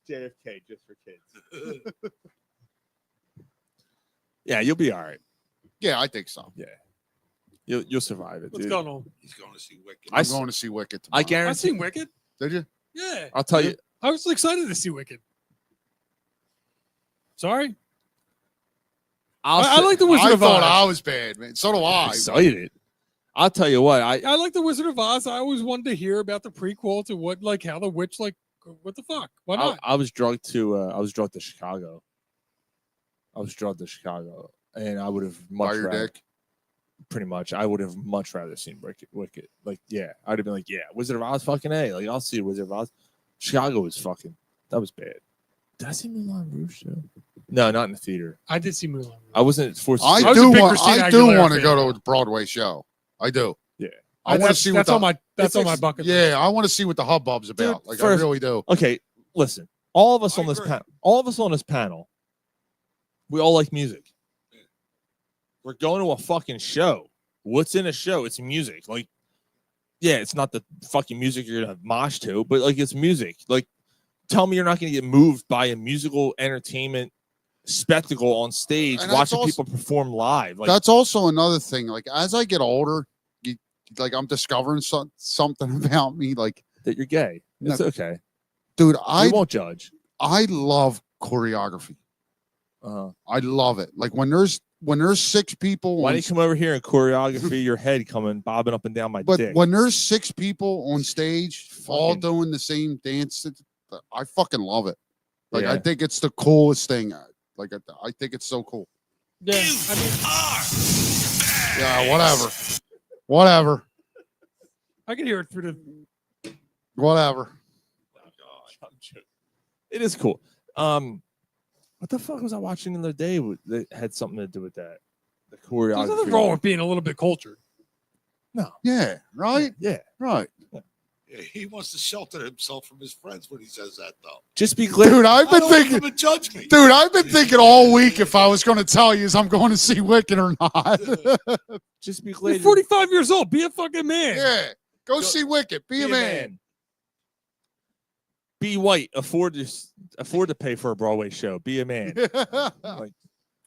JFK, just for kids. Yeah, you'll be all right. Yeah, I think so. Yeah, you'll survive it. What's dude. going on? He's going to see Wicked. I'm going to see Wicked tomorrow. I I guarantee. seen Wicked. Did you? Yeah. I'll tell you. I was excited to see Wicked. Sorry. I like the Wizard I of thought Oz. I was bad, man. So do I. Excited. I'll tell you what. I like the Wizard of Oz. I always wanted to hear about the prequel to what, like, how the witch, like, what the fuck? Why not? I was drugged to Chicago. And I would have much By your rather, dick. pretty much. I would have much rather seen Wicked. Like, yeah, I'd have been like, yeah, Wizard of Oz, fucking A. Like, I'll see Wizard of Oz. Chicago was fucking. That was bad. Did I see Moulin Rouge too? No, not in the theater. I did see Mulan. I wasn't forced. To I see was do a big want. Christina I do Aguilera want to fan. go to a Broadway show. I do. Yeah. I want to That's- see that's what on my that's it's on my ex- bucket list. Yeah, I want to see what the hubbub's about. Dude, Like first- I really do. Okay, listen. All of us I on this agree. panel, we all like music. We're going to a fucking show. What's in a show? It's music. Like, yeah, it's not the fucking music you're gonna mosh to, but like it's music. Like, tell me you're not gonna get moved by a musical entertainment spectacle on stage, And that's watching also- people perform live. Like, That's also another thing. Like as I get older, like I'm discovering something about me. Like, that you're gay. No. It's okay. dude, I won't judge. I love choreography. Uh-huh. I love it. Like when there's 6 people. Why on don't you come over here and choreography your head coming bobbing up and down my But dick? when there's 6 people on stage, all Fucking- doing the same dance, I fucking love it. Like I Yeah. think it's the coolest thing. Like I think it's so cool. Yeah. I mean, Yeah, whatever, I can hear it through the. whatever. It is cool. What the fuck was I watching the other day that had something to do with that? The choreography. There's nothing wrong with being a little bit cultured. No. Yeah, right, Yeah. right. Yeah, he wants to shelter himself from his friends when he says that, though. Just be clear. Dude, I've I been don't want thinking. him to judge me. Dude, I've been thinking all week if I was going to tell you is I'm going to see Wicked or not. Just be You're clear. 45 years old. Be a fucking man. Yeah, go see Wicked. Be a man. Be white. Afford to pay for a Broadway show. Be a man. Like,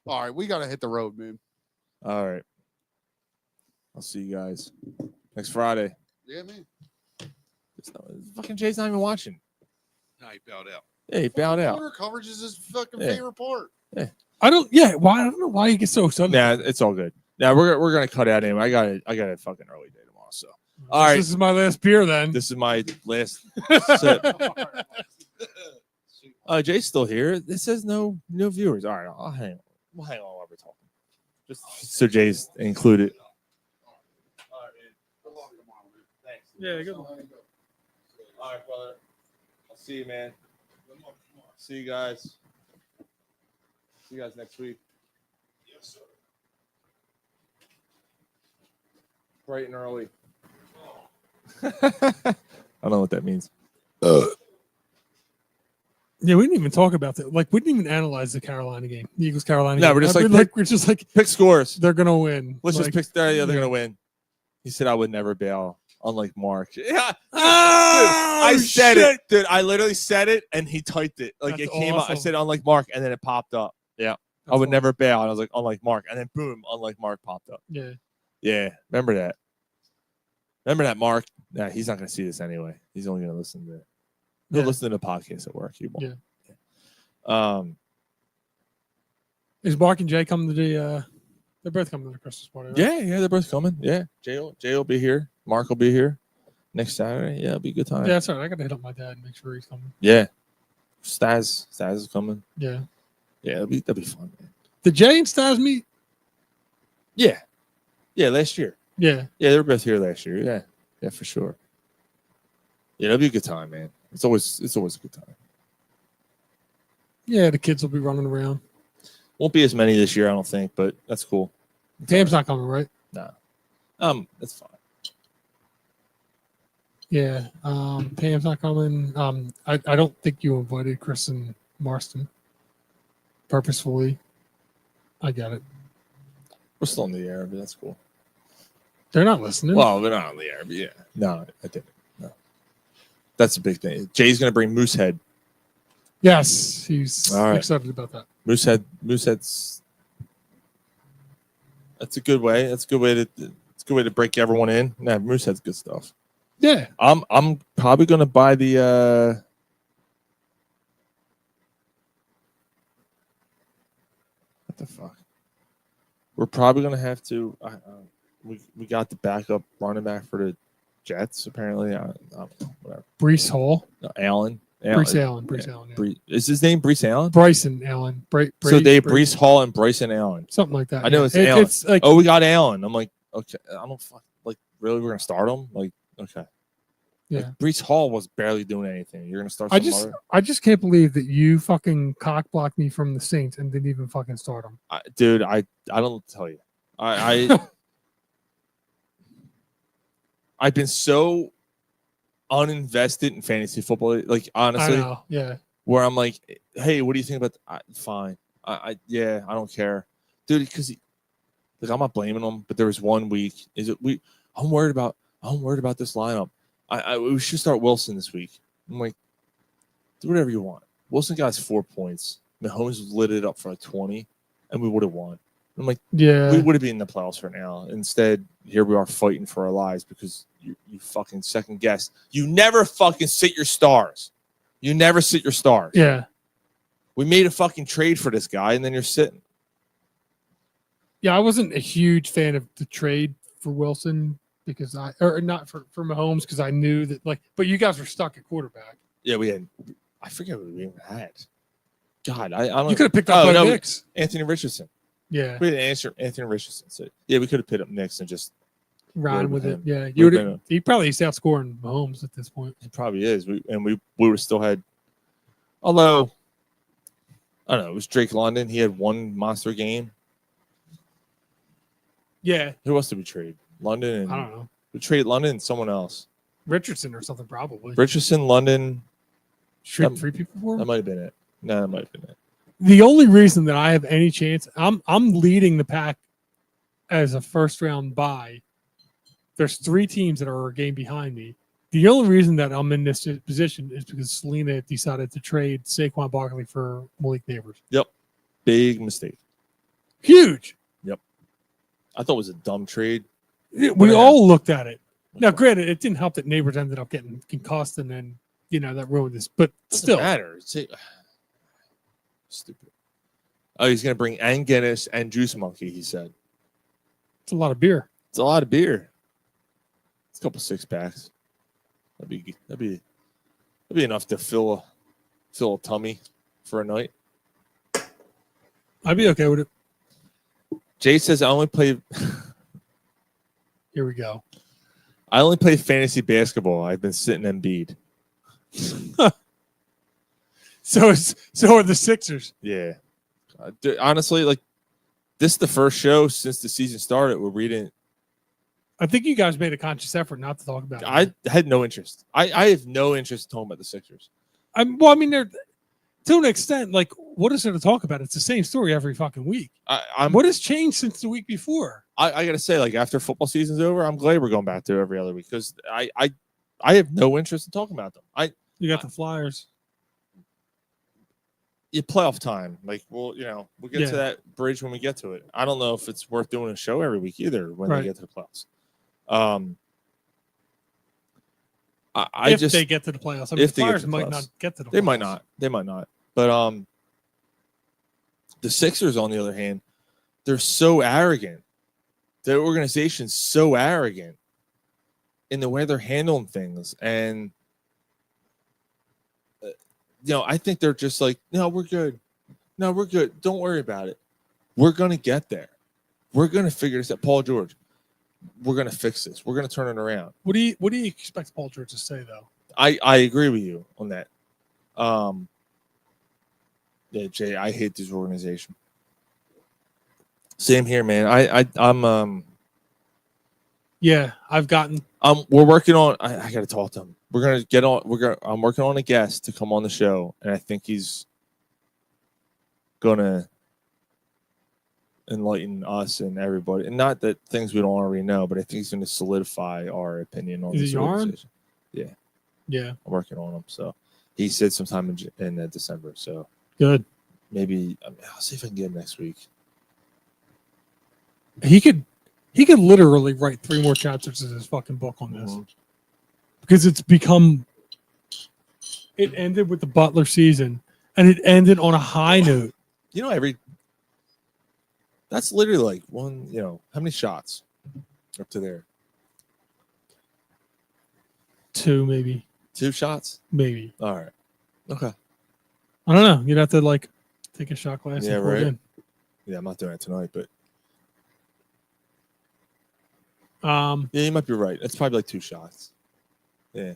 All right, we got to hit the road, man. all right. I'll see you guys next Friday. Yeah, man. Fucking Jay's not even watching. No, he bowed out. Yeah, he bowed out. Corner coverage is his fucking Yeah. favorite part. I don't. Yeah. Why? I don't know why you get so excited. Nah, it's all good. Now we're gonna cut out anyway. I got a fucking early day tomorrow. So all right, This is my last beer then. this is my last sip. Jay's still here. It says no viewers. All right, I'll hang on. We'll hang on while we're talking. Just so Jay's included. Yeah. Good. All right, brother. I'll see you, man. See you guys. See you guys next week. Yes, sir. Bright and early. I don't know what that means. Yeah, we didn't even talk about that. Like, we didn't even analyze the Carolina game, the Eagles Carolina. No, game. we're just I mean, like, we're just like pick scores. they're gonna win. Let's Like, just pick. They're yeah. gonna win. He said I would never bail, unlike Mark. Yeah, Oh, I said shit. it, dude. I literally said it, and he typed it. Like That's it came up. I awesome. said unlike Mark, and then it popped up. Yeah, I would never bail. And I was like unlike Mark, and then boom, unlike Mark popped up. Yeah. Yeah, remember that. Remember that, Mark. Nah, he's not gonna see this anyway. He's only gonna listen to. He'll Yeah. listen to the podcast at work. He won't. Yeah. Yeah. Is Mark and Jay coming to the? They're both coming to the Christmas party. Right? Yeah, they're both coming. Yeah, Jay will be here. Mark will be here next Saturday. Yeah, it'll be a good time. Yeah, that's all right. I got to hit up my dad and make sure he's coming. Yeah. Staz is coming. Yeah. Yeah, that'll be fun, man. Did Jay and Stas meet? Yeah. Yeah, last year. Yeah. Yeah, they were both here last year. Yeah. Yeah, for sure. Yeah, it'll be a good time, man. It's always a good time. Yeah, the kids will be running around. Won't be as many this year, I don't think, but that's cool. Tam's not coming, right? No. That's fine. Yeah. Pam's not coming. I don't think you invited Chris and Marston purposefully. I get it. We're still in the air, but that's cool. They're not listening. Well, we're not on the air, but yeah. No, I didn't. No. That's a big thing. Jay's gonna bring Moosehead. Yes, he's All right. excited about that. Moosehead's that's a good way. It's a good way to break everyone in. Nah, Moosehead's good stuff. Yeah. I'm probably gonna buy the what the fuck? We're probably gonna have to we got the backup running back for the Jets, apparently. I don't know, whatever. Brees Hall. No, Allen. Brees Allen. Brees Allen. Yeah. Is his name Brees Allen? Bryson Allen. So they Brees Hall and Bryson Allen. Something like that. I know yeah. it's Allen. It's like, we got Allen. I'm like, okay, I don't fuck like really. We're gonna start him. Like, okay, yeah. Like, Brees Hall was barely doing anything. You're gonna start. Some I just can't believe that you fucking cock blocked me from the Saints and didn't even fucking start them. Dude, I don't tell you. I I've been so uninvested in fantasy football. Like honestly, I know. Yeah. Where I'm like, hey, what do you think about? Fine. I don't care, dude. Because like I'm not blaming them, but there was 1 week. I'm worried about this lineup. We should start Wilson this week. I'm like, do whatever you want. Wilson got us 4 points. Mahomes lit it up for like 20, and we would have won. I'm like, yeah, we would have been in the playoffs right now. Instead, here we are fighting for our lives because you fucking second guess. You never fucking sit your stars. You never sit your stars. Yeah. We made a fucking trade for this guy, and then you're sitting. Yeah, I wasn't a huge fan of the trade for Wilson because not for Mahomes because I knew that but you guys were stuck at quarterback. Yeah, we had. I forget what we even had. God, I don't. You could have picked up Knicks. Anthony Richardson. Yeah, we had an answer, Anthony Richardson. So yeah, we could have picked up Knicks and just ran with it. him. Yeah, you would. He probably is outscoring Mahomes at this point. He probably is. We would have still had. Although, I don't know. It was Drake London. He had one monster game. Yeah. Who else did we trade? London and I don't know. We traded London and someone else. Richardson or something, probably. Richardson, London. Shoot, 3 people for him? That might have been it. No, that might have been it. The only reason that I have any chance, I'm leading the pack as a first round bye. There's 3 teams that are a game behind me. The only reason that I'm in this position is because Selena decided to trade Saquon Barkley for Malik Neighbors. Yep. Big mistake. Huge. Yep. I thought it was a dumb trade. We all looked at it. Now, granted, it didn't help that Neighbors ended up getting concussed, and then that ruined this. But still, matter. Stupid. Oh, he's gonna bring Ann Guinness and Juice Monkey. He said it's a lot of beer. It's a lot of beer. It's a couple 6-packs. That'd be enough to fill a tummy for a night. I'd be okay with it. Jay says I only play. Here we go. I only play fantasy basketball. I've been sitting Embiid. So are the Sixers. Yeah. Honestly, like this is the first show since the season started where we didn't. I think you guys made a conscious effort not to talk about it. I had no interest. I have no interest in talking about the Sixers. They're to an extent, like, what is there to talk about? It's the same story every fucking week. What has changed since the week before? I gotta say, like, after football season's over, I'm glad we're going back to every other week because I have no interest in talking about them. You got the Flyers. Playoff time. Like, we'll get to that bridge when we get to it. I don't know if it's worth doing a show every week either when they get to the playoffs. If they get to the playoffs. I mean, the Flyers might not get to the playoffs. They might not. But the Sixers, on the other hand, they're so arrogant. Their organization's so arrogant in the way they're handling things. And, I think they're just like, no, we're good. No, we're good. Don't worry about it. We're going to get there. We're going to figure this out. Paul George, we're going to fix this. We're going to turn it around. What do you expect Paul George to say, though? I agree with you on that. Yeah, Jay, I hate this organization. Same here, man. I'm Yeah, I've gotten. We're working on. I got to talk to him. We're gonna get on. I'm working on a guest to come on the show, and I think he's gonna enlighten us and everybody. And not that things we don't already know, but I think he's gonna solidify our opinion on this organization. Yeah, yeah. I'm working on him. So he said sometime in December. So good. Maybe I'll see if I can get him next week. He could literally write 3 more chapters of his fucking book on this because it's become. It ended with the Butler season, and it ended on a high note. That's literally like one. How many shots up to there? 2, maybe. 2 shots, maybe. All right. Okay. I don't know. You'd have to take a shot glass. Yeah, and pour it right. in. Yeah, I'm not doing it tonight, but. Yeah, you might be right. It's probably like 2 shots. Yeah,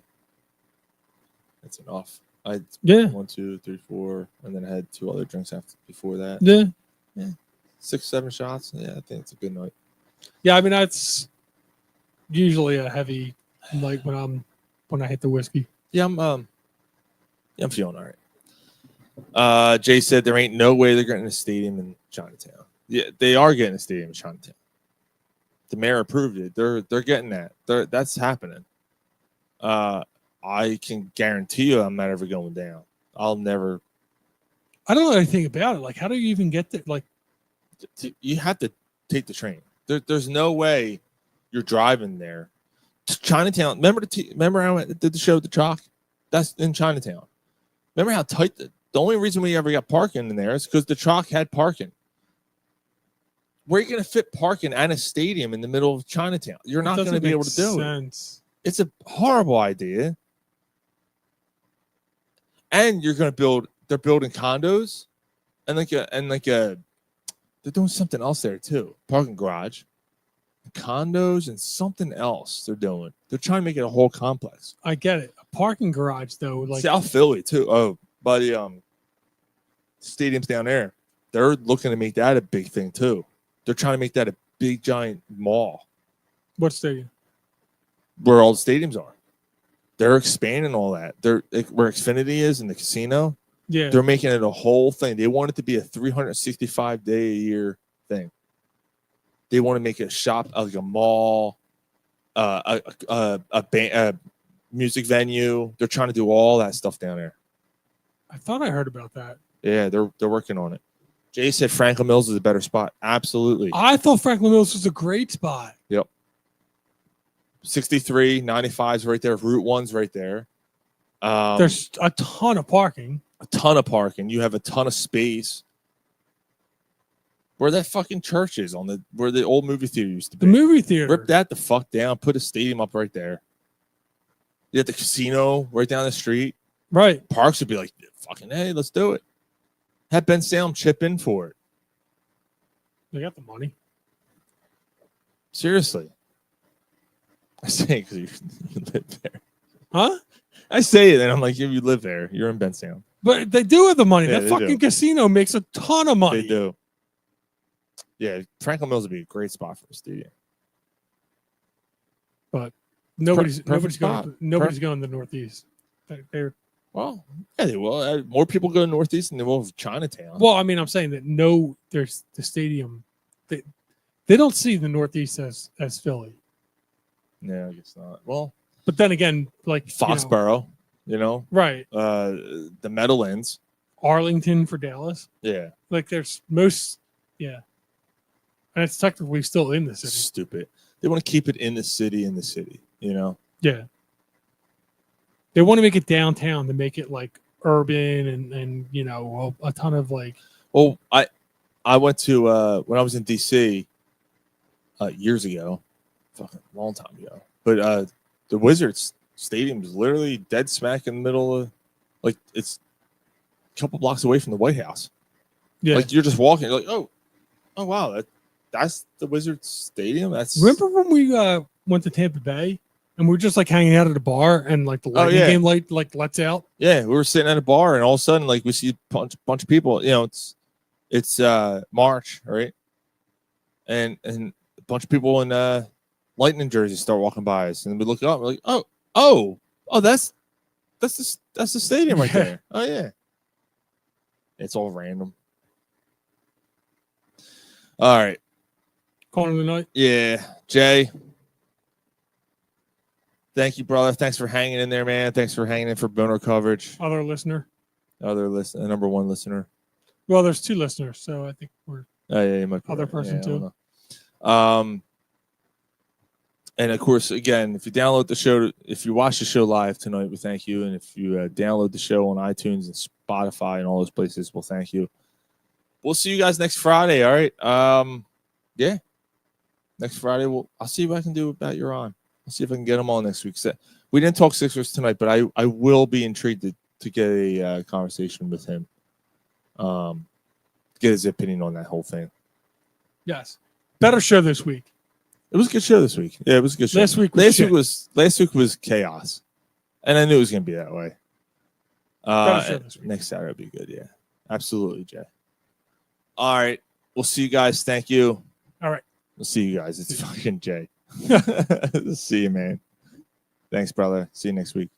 that's enough. 1, 2, 3, 4, and then I had 2 other drinks before that. Yeah, 6, 7 shots. Yeah, I think it's a good night. Yeah, I mean that's usually a heavy night when I hit the whiskey. Yeah, I'm feeling all right. Jay said there ain't no way they're getting a stadium in Chinatown. Yeah, they are getting a stadium in Chinatown. The mayor approved it. They're getting that. That's happening. I can guarantee you I'm not ever going down. I'll never. I don't know anything about it. Like, how do you even get there? Like, you have to take the train. There's no way you're driving there. To Chinatown. Remember how I did the show at the Chalk? That's in Chinatown. Remember how tight the only reason we ever got parking in there is because the Chalk had parking. Where are you going to fit parking and a stadium in the middle of Chinatown? You're not going to be able to do it. It's a horrible idea. And you're going to they're building condos and they're doing something else there too. Parking garage, condos, and something else they're doing. They're trying to make it a whole complex. I get it. A parking garage though, like South Philly too. Oh, buddy, stadiums down there. They're looking to make that a big thing too. They're trying to make that a big giant mall. What stadium? Where all the stadiums are. They're expanding all that. They're like, where Xfinity is in the casino. Yeah. They're making it a whole thing. They want it to be a 365-day-a-year thing. They want to make it a shop, like a mall, a music venue. They're trying to do all that stuff down there. I thought I heard about that. Yeah, they're working on it. Jay said Franklin Mills is a better spot. Absolutely. I thought Franklin Mills was a great spot. Yep. 63, 95 is right there. Route 1's right there. There's a ton of parking. A ton of parking. You have a ton of space. Where that fucking church is where the old movie theater used to be. The movie theater. Rip that the fuck down. Put a stadium up right there. You have the casino right down the street. Right. Parks would be like, fucking hey, let's do it. Have Ben Salem chip in for it. They got the money. Seriously. I say because you live there. Huh? I say it, and I'm like, if you live there, you're in Ben Salem. But they do have the money. Yeah, that they fucking do. casino makes a ton of money. They do. Yeah, Franklin Mills would be a great spot for a stadium. But nobody's Perfect spot. going to the Northeast. They're Well, yeah, they will. More people go to Northeast than they will to Chinatown. well. I mean, I'm saying that there's the stadium. They don't see the Northeast as Philly. No, I guess not. Well, But then again, like Foxborough, right? The Meadowlands, Arlington for Dallas. yeah, Like there's most, yeah, and it's technically still in the city. stupid. They want to keep it in the city, Yeah, they want to make it downtown to make it like urban and a ton of like. Well, I went to when I was in DC years ago, fucking long time ago. But the Wizards Stadium is literally dead smack in the middle of, like, it's a couple blocks away from the White House. Yeah, Like you're just walking, you're like, oh wow, that's the Wizards Stadium. That's remember when we went to Tampa Bay and we were just like hanging out at a bar and like the Lightning yeah. game light like lets out. Yeah, we were sitting at a bar and all of a sudden, like, we see a bunch of people. It's March, right? And a bunch of people in Lightning jerseys start walking by us, and we look up. We're like, oh, that's the stadium right there. Oh yeah, it's all random. All right, Calling the night. yeah, Jay. Thank you, brother. Thanks for hanging in there, man. Thanks for hanging in for Boner coverage. Other listener. Number one listener. Well, there's two listeners, so I think we're Oh yeah, you might be other right. person Yeah, I don't too. know. And of course, again, if you download the show, if you watch the show live tonight, we thank you. And if you download the show on iTunes and Spotify and all those places, we'll thank you. We'll see you guys next Friday. All right. Yeah. Next Friday, I'll see what I can do about your on. I'll see if I can get them on next week. We didn't talk Sixers tonight, but I will be intrigued to get a conversation with him. Get his opinion on that whole thing. Yes. Better show this week. It was a good show this week. Yeah, it was a good show. Last week was chaos, and I knew it was going to be that way. Better show this week. Next Saturday will be good. Yeah, absolutely, Jay. All right, we'll see you guys. Thank you. All right, we'll see you guys. It's fucking Jay. See you, man. Thanks, brother. See you next week.